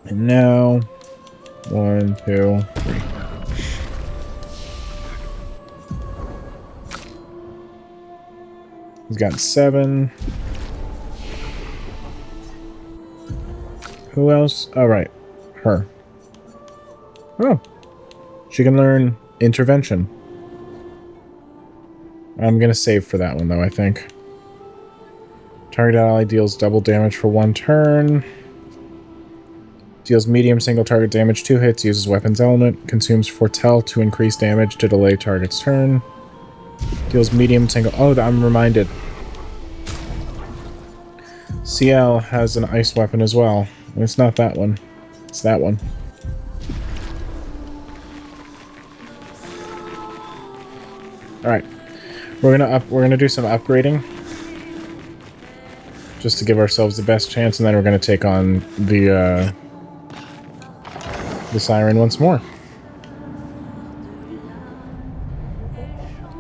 And now, 1, 2, 3. He's got 7. Who else? Oh, right. Her. Oh. She can learn intervention. I'm gonna save for that one, though, I think. Target ally deals double damage for 1 turn. Deals medium single target damage 2 hits, uses weapons element, consumes foretell to increase damage to delay target's turn. Deals medium single... Oh, I'm reminded. CL has an ice weapon as well. And it's not that one. It's that one. Alright. We're gonna do some upgrading. Just to give ourselves the best chance, and then we're gonna take on the Siren once more.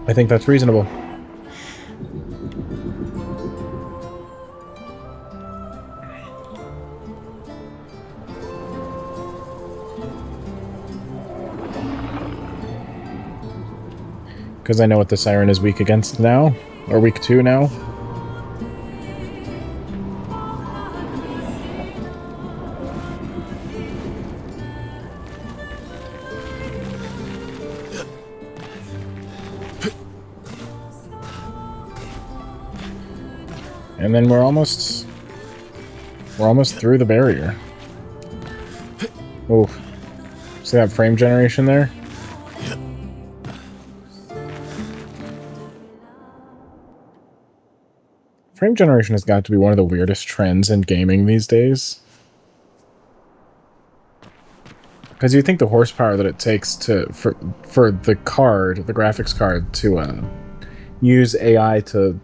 I think that's reasonable. Because I know what the Siren is weak against now, or weak to now. And then we're almost through the barrier. Oh, see that frame generation there? Frame generation has got to be one of the weirdest trends in gaming these days. Because you think the horsepower that it takes for the card, the graphics card, to use AI to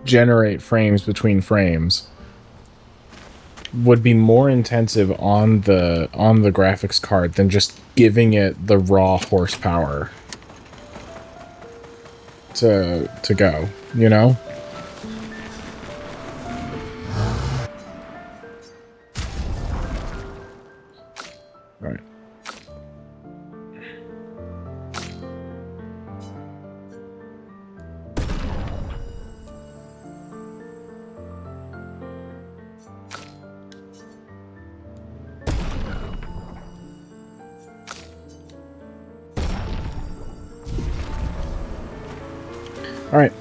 generate frames between frames would be more intensive on the graphics card than just giving it the raw horsepower to go, you know? All right. Alright.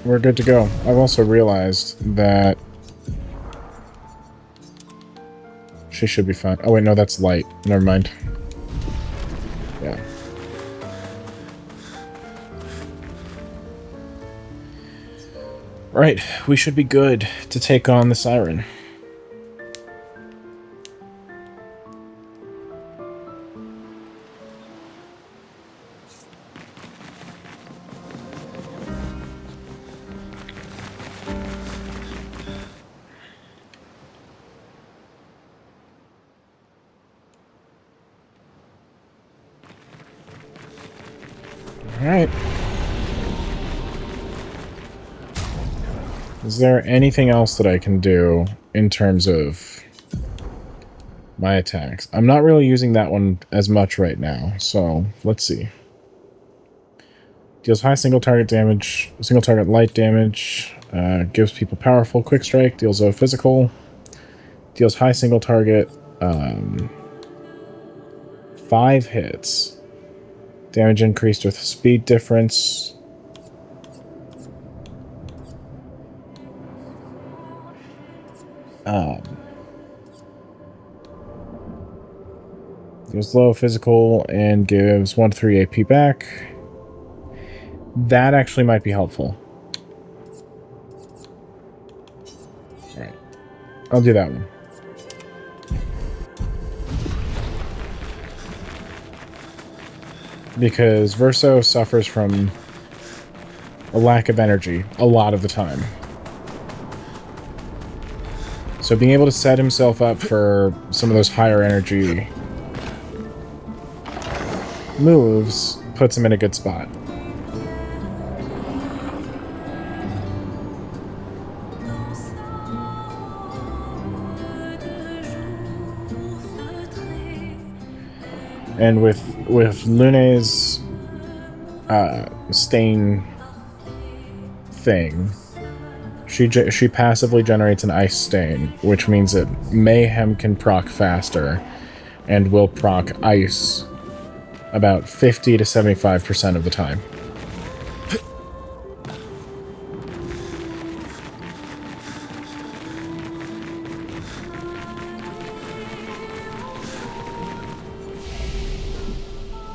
We're good to go. I've also realized that she should be fine. Oh wait, no, that's light. Never mind. Yeah. Right, we should be good to take on the Siren. Alright. Is there anything else that I can do in terms of my attacks? I'm not really using that one as much right now, so let's see. Deals high single target damage, single target light damage, gives people powerful quick strike, deals low physical, deals high single target, 5 hits. Damage increased with speed difference. Gives low physical and gives 1 to 3 AP back. That actually might be helpful. Alright. I'll do that one. Because Verso suffers from a lack of energy a lot of the time. So being able to set himself up for some of those higher energy moves puts him in a good spot. And with Lune's stain thing, she passively generates an ice stain, which means that Mayhem can proc faster and will proc ice about 50 to 75% of the time.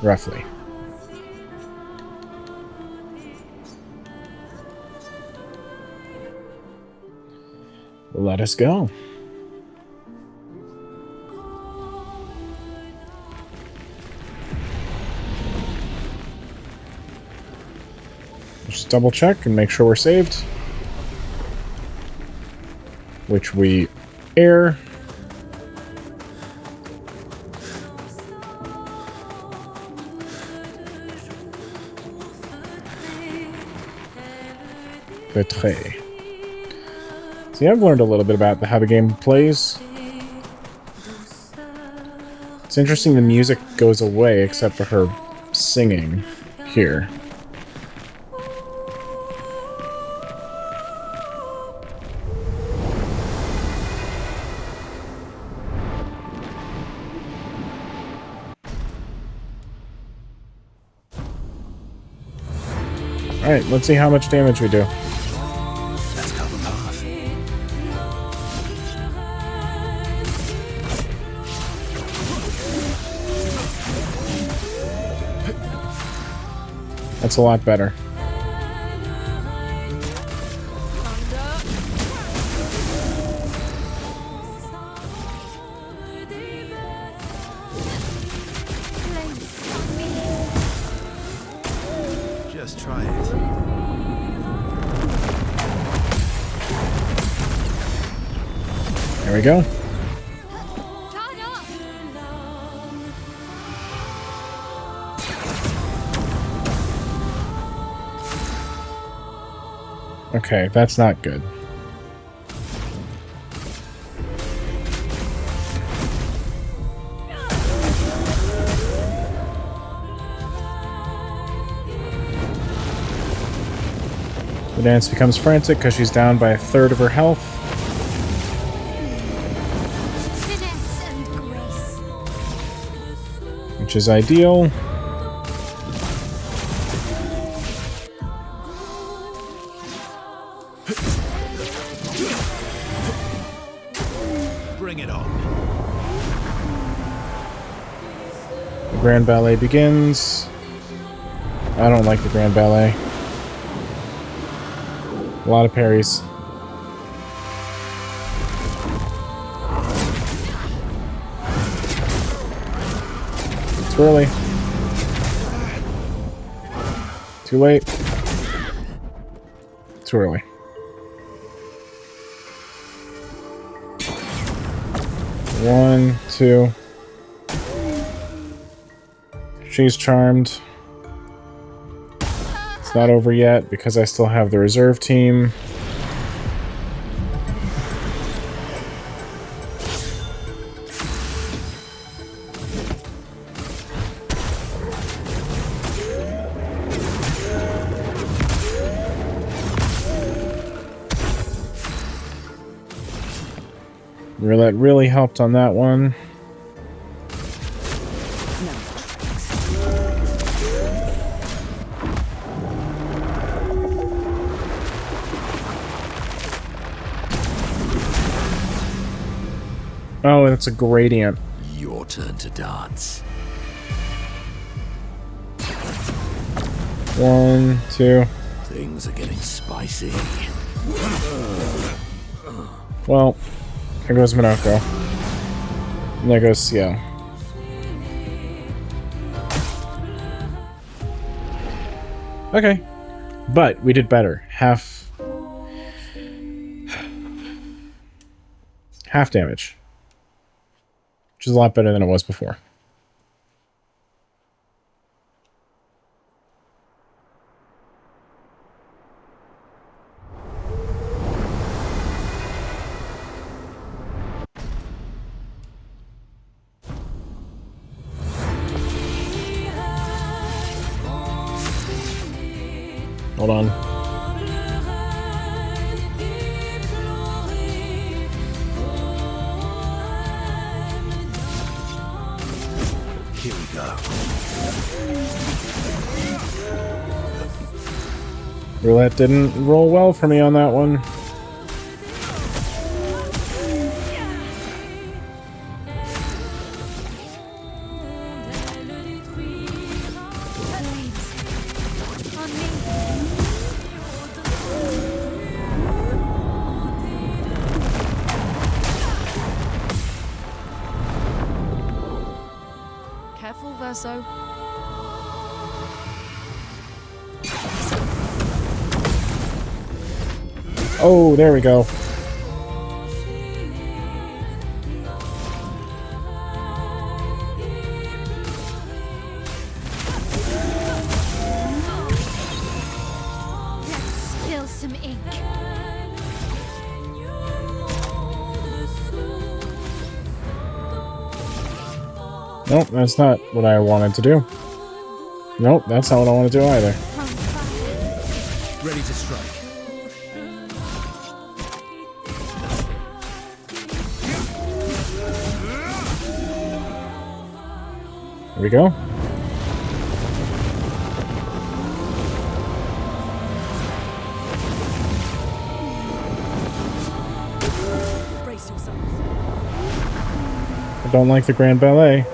roughly. Let us go. Just double check and make sure we're saved. Which we are. Betray. See, I've learned a little bit about how the game plays. It's interesting the music goes away except for her singing here. Alright, let's see how much damage we do. Let's cover path. That's a lot better. Just try it. There we go. Okay, that's not good. The dance becomes frantic because she's down by 1/3 of her health. Finesse and grace. Which is ideal. Bring it on. The Grand Ballet begins. I don't like the Grand Ballet. A lot of parries. Too early. Too late. Too early. One, two. She's charmed. It's not over yet because I still have the reserve team. Roulette really helped on that one. Oh, and it's a gradient. Your turn to dance. 1, 2. Things are getting spicy. Well, there goes Minoko. And there goes Ciel. Okay. But we did better. Half damage. Which is a lot better than it was before. Hold on. Here we go. Roulette didn't roll well for me on that one. her so. Oh, there we go. Let's spill some ink. Nope, that's not what I wanted to do. Nope, that's not what I want to do either. On fire. Ready to strike. Here we go. Brace yourself. I don't like the Grand Ballet.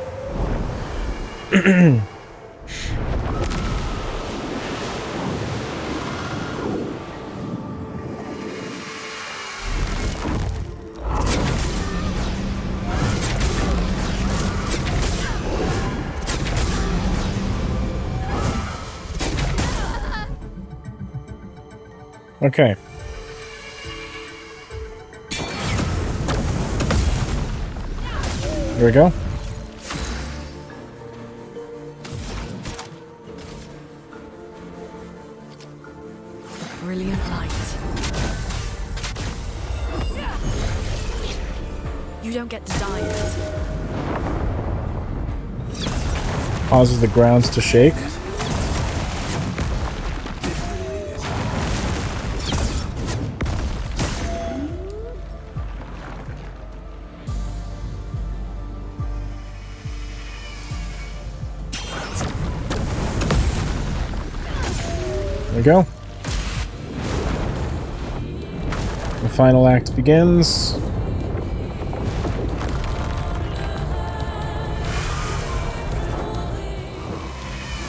Okay. Here we go. Brilliant light. You don't get to die yet. Causes the grounds to shake. There we go. The final act begins.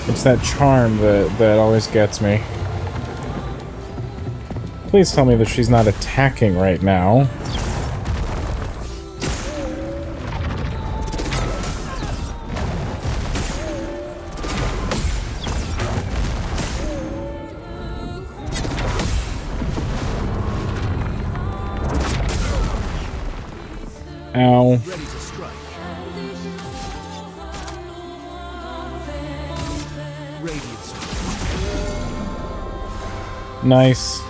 It's that charm that always gets me. Please tell me that she's not attacking right now. Ow. Ready to strike. Radiance. Nice.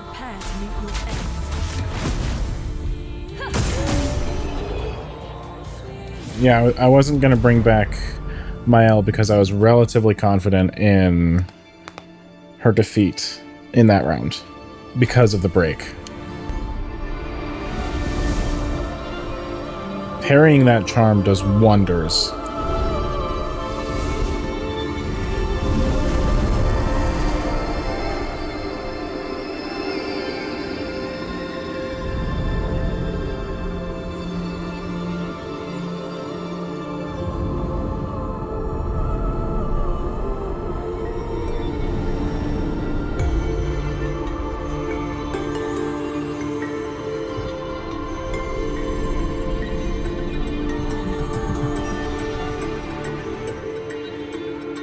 Prepare to meet your end. Yeah, I wasn't gonna bring back Mael because I was relatively confident in her defeat in that round because of the break. Parrying that charm does wonders.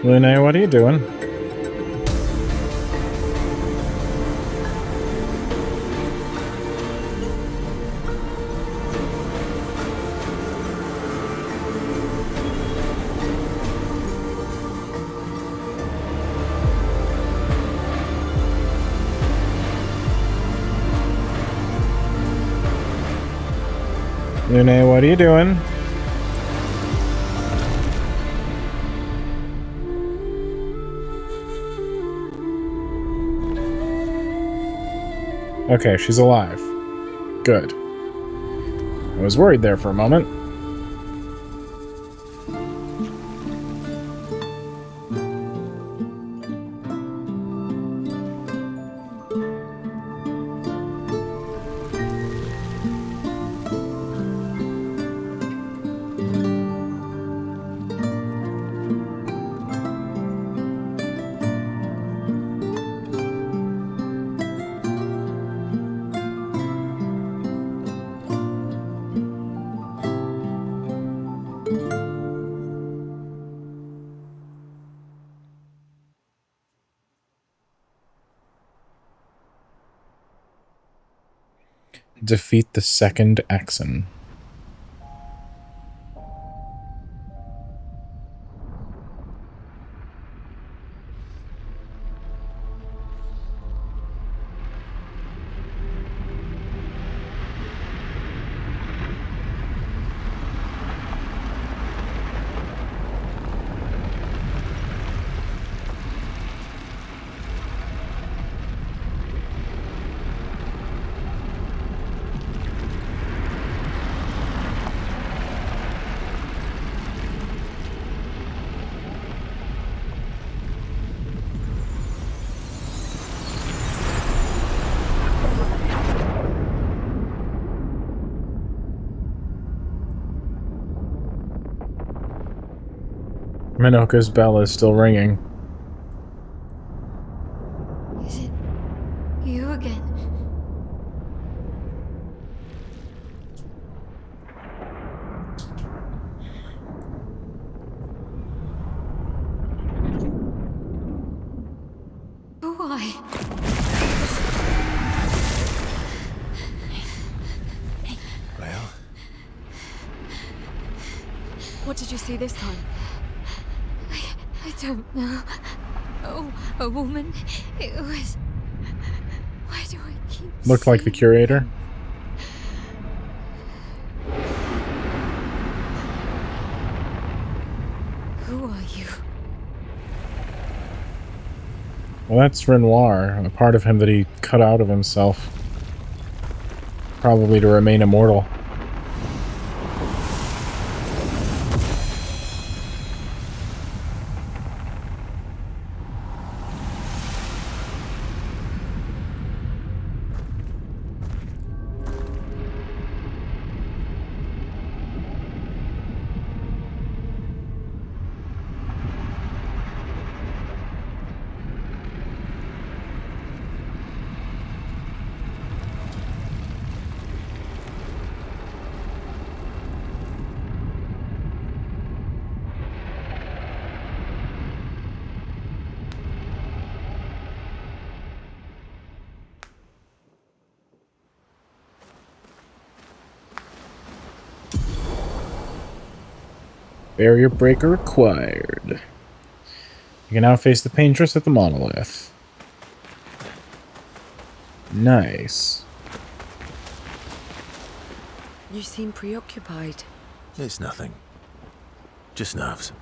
Lune, what are you doing? Lune, what are you doing? Okay, she's alive. Good. I was worried there for a moment. Defeat the second Axon. Minoka's bell is still ringing. Is it you again? Why? Well, What did you see this time? I don't know. Oh, a woman. It was. Why do I keep? Looked like the seeing- curator. Who are you? Well, that's Renoir, a part of him that he cut out of himself. Probably to remain immortal. Barrier breaker acquired. You can now face the Paintress at the monolith. Nice. You seem preoccupied. it's nothing. Just nerves.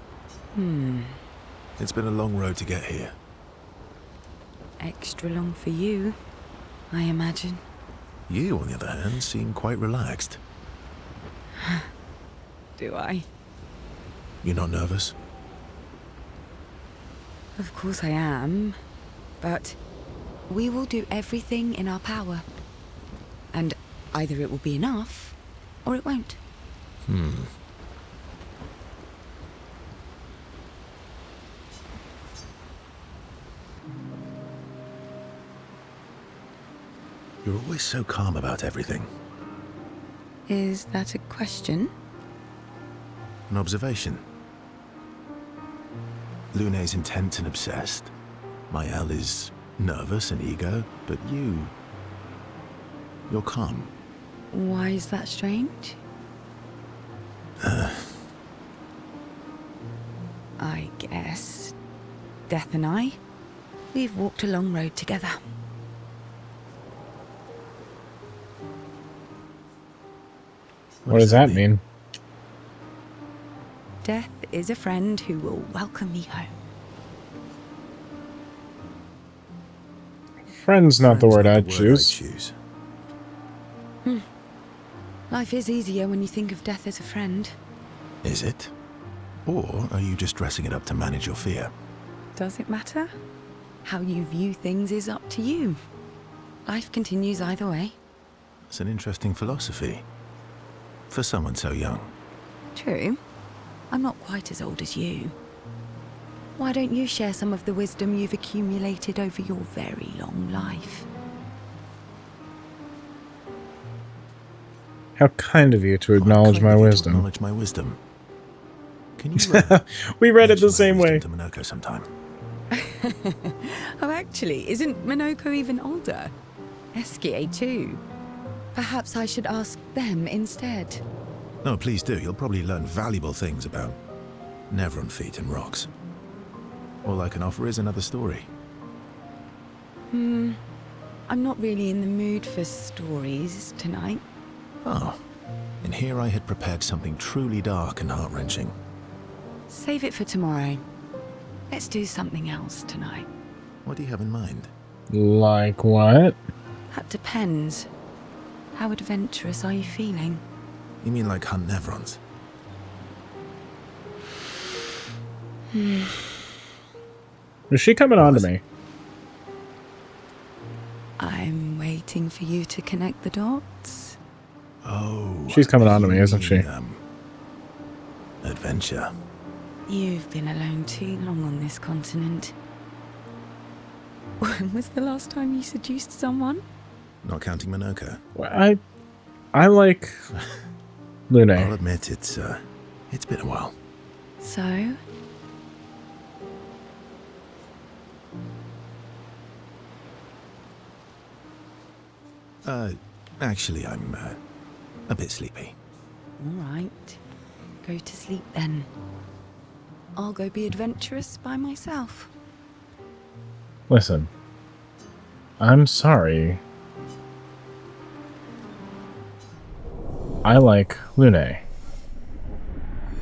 It's been a long road to get here. Extra long for you, I imagine. You, on the other hand, seem quite relaxed. Do I? You're not nervous? Of course I am. But we will do everything in our power. And either it will be enough, or it won't. You're always so calm about everything. Is that a question? An observation. Lune's intent and obsessed. Mael is nervous and eager, but you're calm. Why is that strange? I guess Death and I, we've walked a long road together. What does that mean? Death is a friend who will welcome me home. Friend's not the word Friend's I'd not the choose. Life is easier when you think of death as a friend. Is it? Or are you just dressing it up to manage your fear? Does it matter? How you view things is up to you. Life continues either way. It's an interesting philosophy. For someone so young. True. I'm not quite as old as you. Why don't you share some of the wisdom you've accumulated over your very long life? How kind of you to Quite acknowledge my kind of you to wisdom. Acknowledge my wisdom. Can you We read it mention the my same way. wisdom to Minoko sometime? Oh, actually, isn't Minoko even older? Eskie too. Perhaps I should ask them instead. No, please do. You'll probably learn valuable things about Nevron feet and rocks. All I can offer is another story. I'm not really in the mood for stories tonight. Oh. And here I had prepared something truly dark and heart-wrenching. Save it for tomorrow. Let's do something else tonight. What do you have in mind? Like what? That depends. How adventurous are you feeling? You mean like hunt Nevrons? Is she coming on to me? I'm waiting for you to connect the dots. Oh. She's coming on to me, isn't she? Adventure. You've been alone too long on this continent. When was the last time you seduced someone? Not counting Minoka. Well, I like Lune. I'll admit it's been a while. So? Actually, I'm a bit sleepy. All right. Go to sleep then. I'll go be adventurous by myself. Listen, I'm sorry. I like Lune.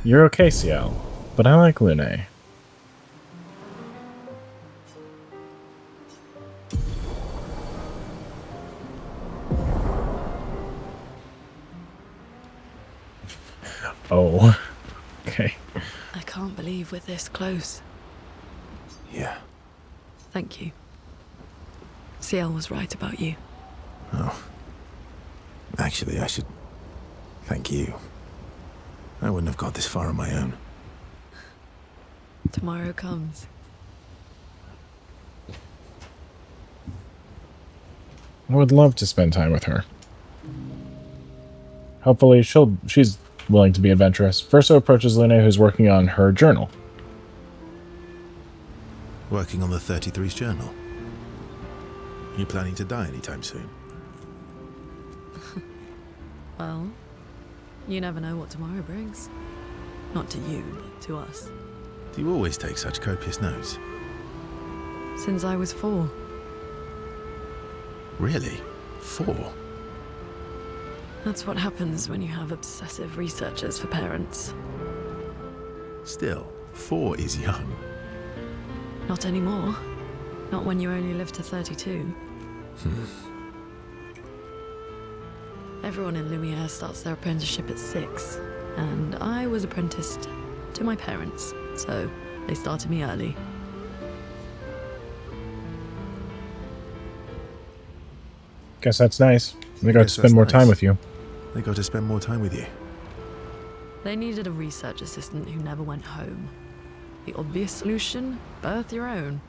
You're okay, Ciel, but I like Lune. Oh, okay. I can't believe we're this close. Yeah. Thank you. Ciel was right about you. Oh. Actually, I should thank you. I wouldn't have got this far on my own. Tomorrow comes. I would love to spend time with her. Hopefully she's willing to be adventurous. Verso approaches Lune, who's working on her journal. Working on the 33's journal. You planning to die anytime soon? Well, you never know what tomorrow brings. Not to you, but to us. Do you always take such copious notes? Since I was 4. Really? 4? That's what happens when you have obsessive researchers for parents. Still, 4 is young. Not anymore. Not when you only live to 32. Everyone in Lumiere starts their apprenticeship at 6, and I was apprenticed to my parents, so they started me early. Guess that's nice. They got to spend more time with you. They got to spend more time with you. They needed a research assistant who never went home. The obvious solution? Birth your own.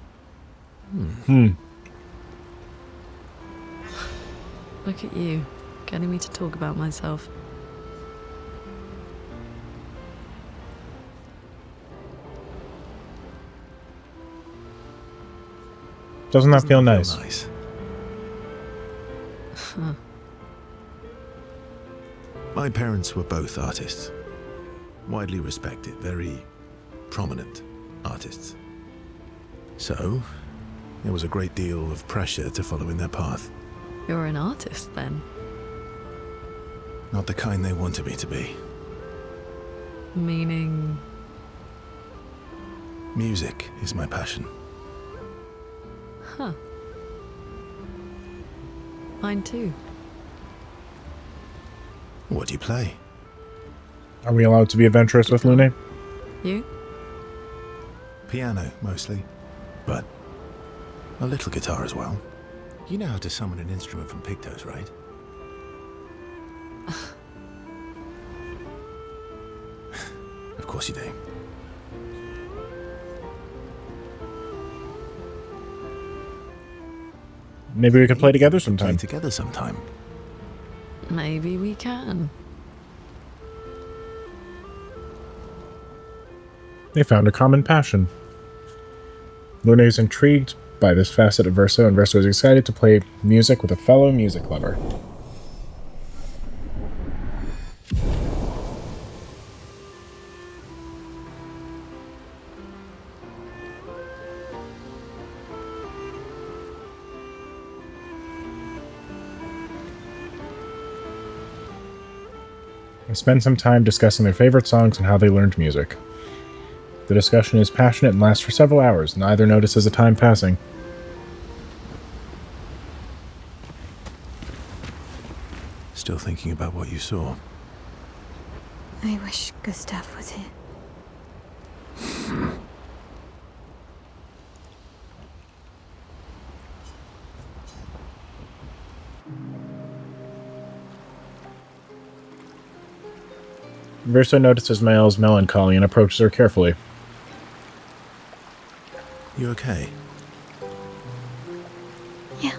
Look at you, getting me to talk about myself. Doesn't that feel nice? My parents were both artists. Widely respected, very prominent artists. So, there was a great deal of pressure to follow in their path. You're an artist, then? Not the kind they wanted me to be. Meaning? Music is my passion. Huh. Mine too. What do you play? Are we allowed to be adventurous with Lune? You? Piano, mostly. But a little guitar as well. You know how to summon an instrument from Pictos, right? Of course you do. Maybe we could play together sometime. Play together sometime. Maybe we can. They found a common passion. Lune is intrigued by this facet of Verso, and Verso is excited to play music with a fellow music lover. They spend some time discussing their favorite songs and how they learned music. The discussion is passionate and lasts for several hours. Neither notices the time passing. Still thinking about what you saw? I wish Gustav was here. Verso notices Mael's melancholy and approaches her carefully. You okay? Yeah.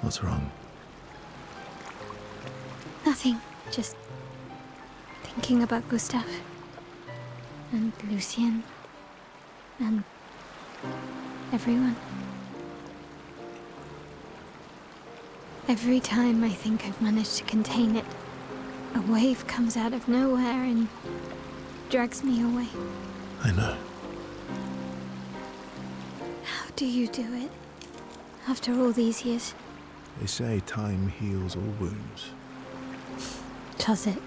What's wrong? Nothing. Just thinking about Gustav. And Lucien. And everyone. Every time I think I've managed to contain it, a wave comes out of nowhere and drags me away. I know. How do you do it? After all these years? They say time heals all wounds. Does it?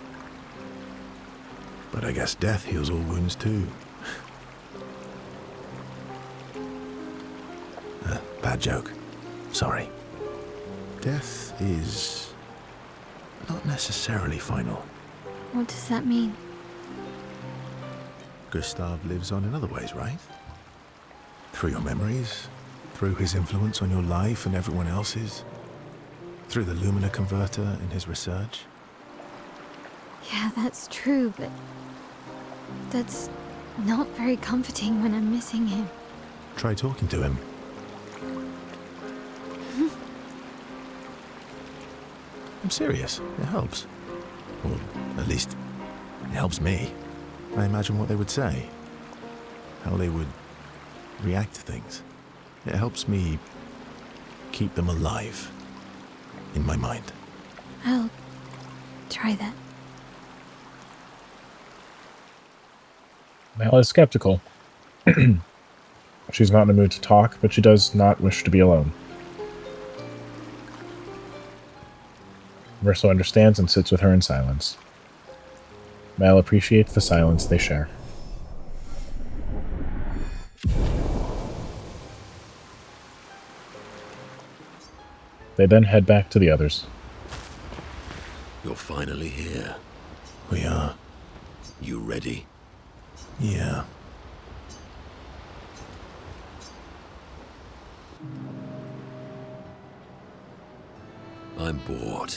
But I guess death heals all wounds too. Bad joke. Sorry. Death is not necessarily final. What does that mean? Gustav lives on in other ways, right? Through your memories, through his influence on your life and everyone else's, through the Lumina converter in his research. Yeah, that's true, but that's not very comforting when I'm missing him. Try talking to him. I'm serious. It helps. Or at least, it helps me. I imagine what they would say. How they would react to things. It helps me keep them alive in my mind. I'll try that. Mael is skeptical. She's not in the mood to talk, but she does not wish to be alone. Verso understands and sits with her in silence. Mael appreciates the silence they share. They then head back to the others. You're finally here. We are. You ready? Yeah. I'm bored.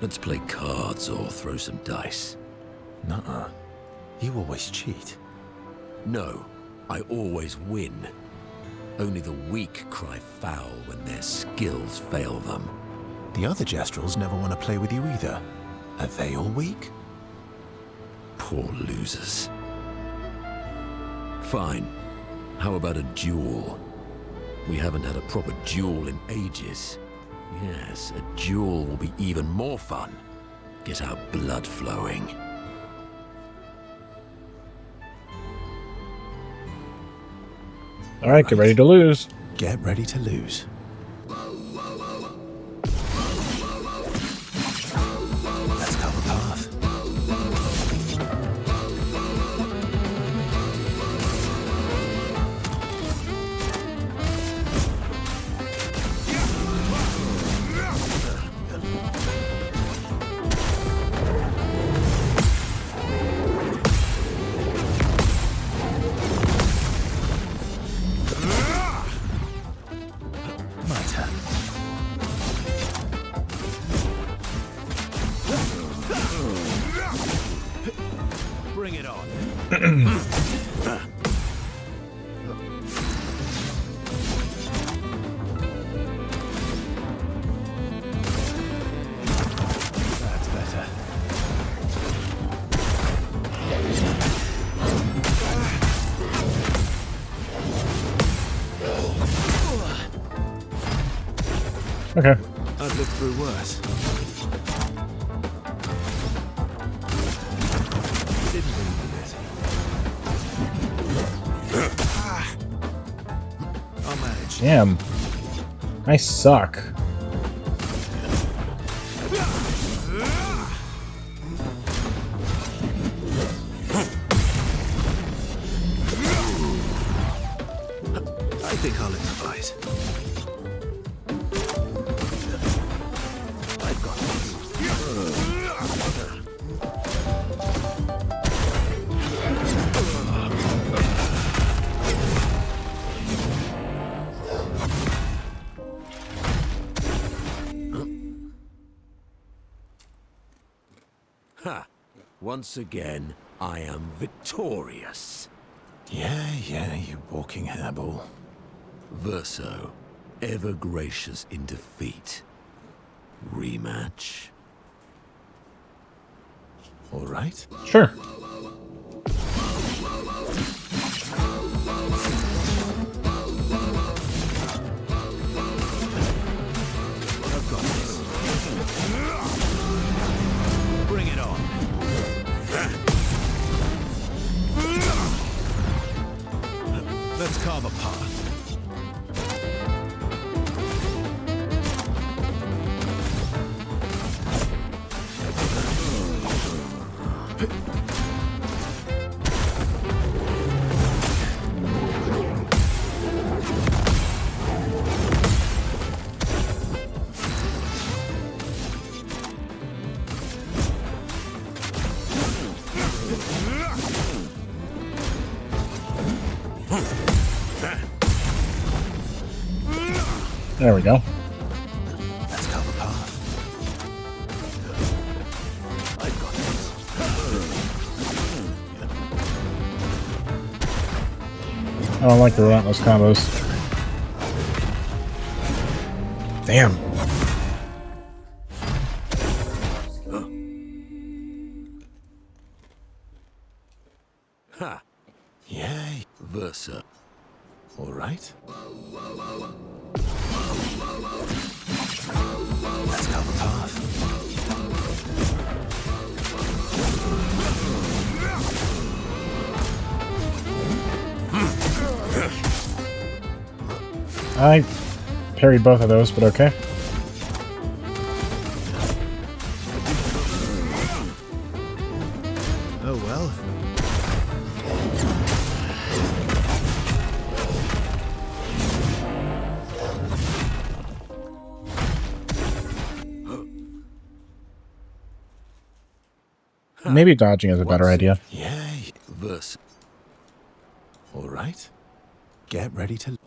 Let's play cards or throw some dice. Nuh-uh. You always cheat. No, I always win. Only the weak cry foul when their skills fail them. The other Jestrels never want to play with you either. Are they all weak? Poor losers. Fine. How about a duel? We haven't had a proper duel in ages. Yes, a duel will be even more fun. Get our blood flowing. Alright, get ready to lose. Get ready to lose. Let's cover path. Bring it on. That's better. Okay. I've lived through worse. Didn't really do it. I'll manage. Damn. I suck. think I'll improvise. I've got this. Ha! Once again, I am victorious. Yeah, you walking hairball. Verso, ever gracious in defeat. Rematch. All right. Sure. I've got this. Bring it on. Let's carve a path. There we go. Let's carve a path. I've got this. I don't like the relentless combos. Damn. Ha! Yay. Versa. All right. Let's carve a path. I parried both of those, but okay. Oh well. Maybe dodging is a better idea. Yay. Versa. All right. Get ready to...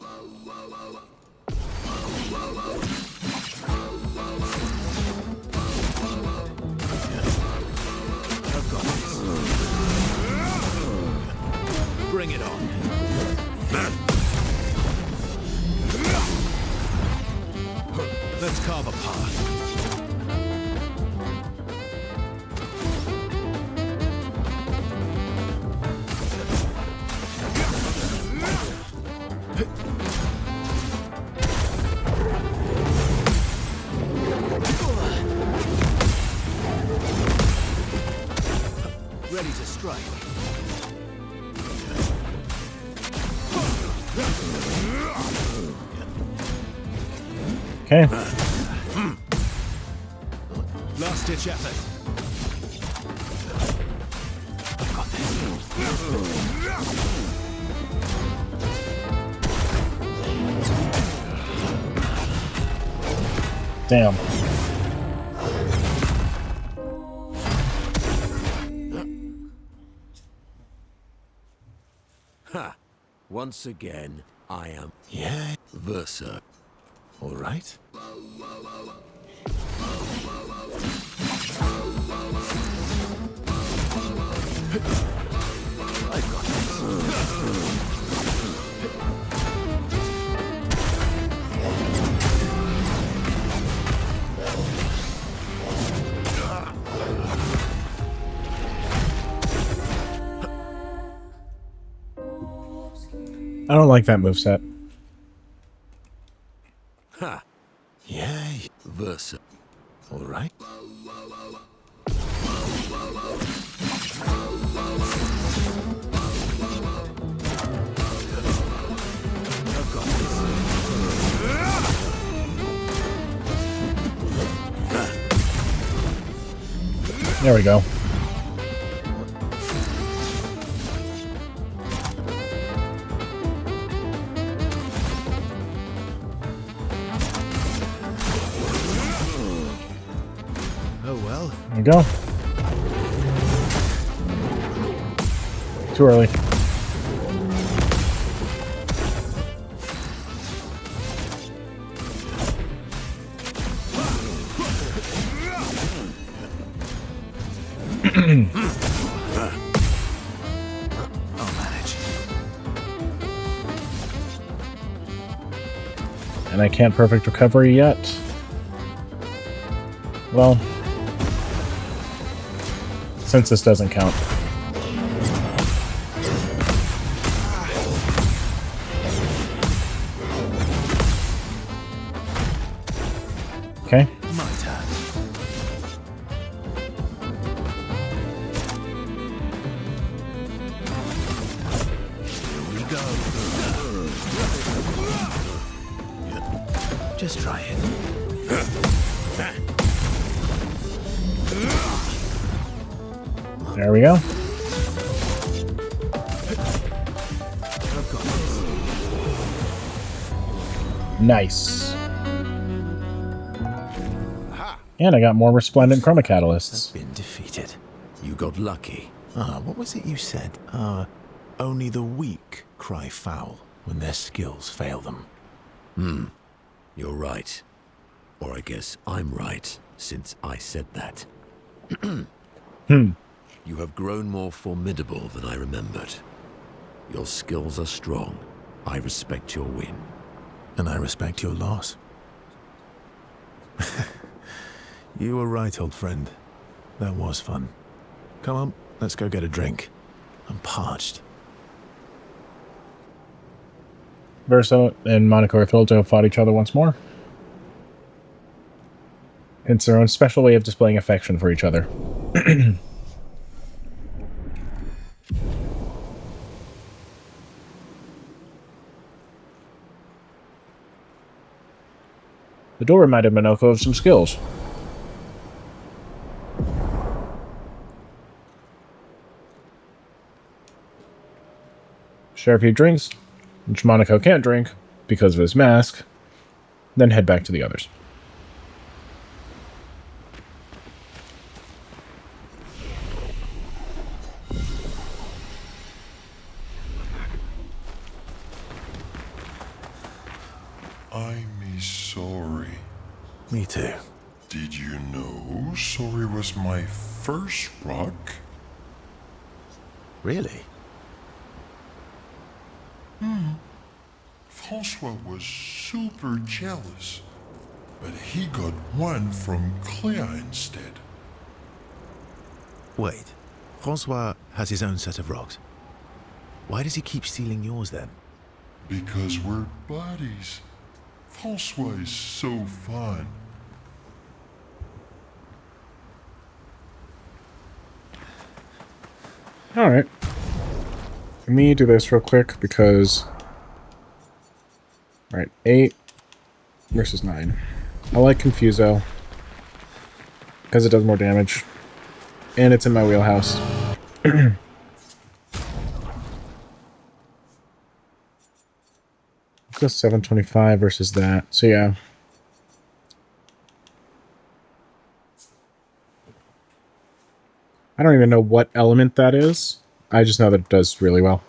I've got this. Bring it on. Let's carve a path. Ready to strike. Okay. Last ditch effort. I've got this. Damn. Ha! Once again, I am Yeah. Versa. All right. I've got this. I don't like that moveset. Ha! Yay. Versa. All right. I've got this. There we go. There we go. Too early. I'll manage. And I can't perfect recovery yet. Well, since this doesn't count. Okay. My turn. Here we go. Just try it. There we go. I've got this. Nice. And I got more resplendent chroma catalysts. Been defeated. You got lucky. What was it you said? Only the weak cry foul when their skills fail them. You're right. Or I guess I'm right, since I said that. You have grown more formidable than I remembered. Your skills are strong. I respect your win. And I respect your loss. You were right, old friend. That was fun. Come on, let's go get a drink. I'm parched. Versa and Monaco are thrilled to have fought each other once more. It's their own special way of displaying affection for each other. The door reminded Minoko of some skills. Share a few drinks, which Monaco can't drink because of his mask, then head back to the others. I'm sorry. Me too. Did you know sorry was my first rock? Really? Francois was super jealous, but he got one from Clair instead. Wait. Francois has his own set of rocks. Why does he keep stealing yours then? Because we're buddies. Francois is so fun. Alright. Let me do this real quick because... Alright, 8 versus 9. I like Confuso because it does more damage. And it's in my wheelhouse. Go 725 versus that. So yeah. I don't even know what element that is. I just know that it does really well.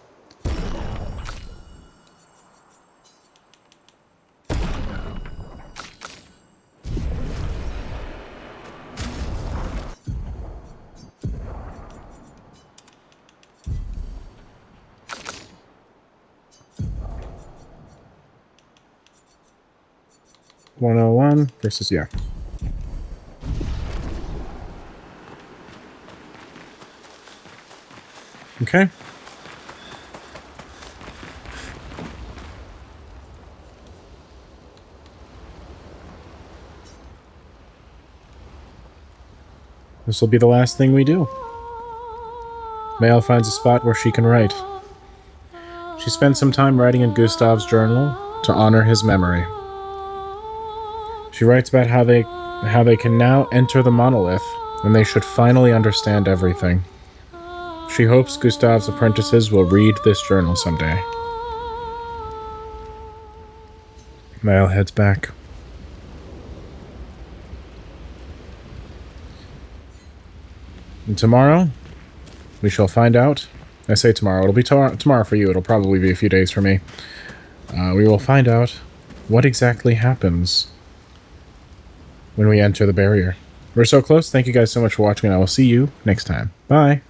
$101 versus yeah. Okay. This will be the last thing we do. Mael finds a spot where she can write. She spends some time writing in Gustav's journal to honor his memory. She writes about how they can now enter the monolith and they should finally understand everything. She hopes Gustav's apprentices will read this journal someday. Mael heads back. And tomorrow, we shall find out. I say tomorrow. It'll be tomorrow for you. It'll probably be a few days for me. We will find out what exactly happens when we enter the barrier. We're so close. Thank you guys so much for watching, and I will see you next time. Bye.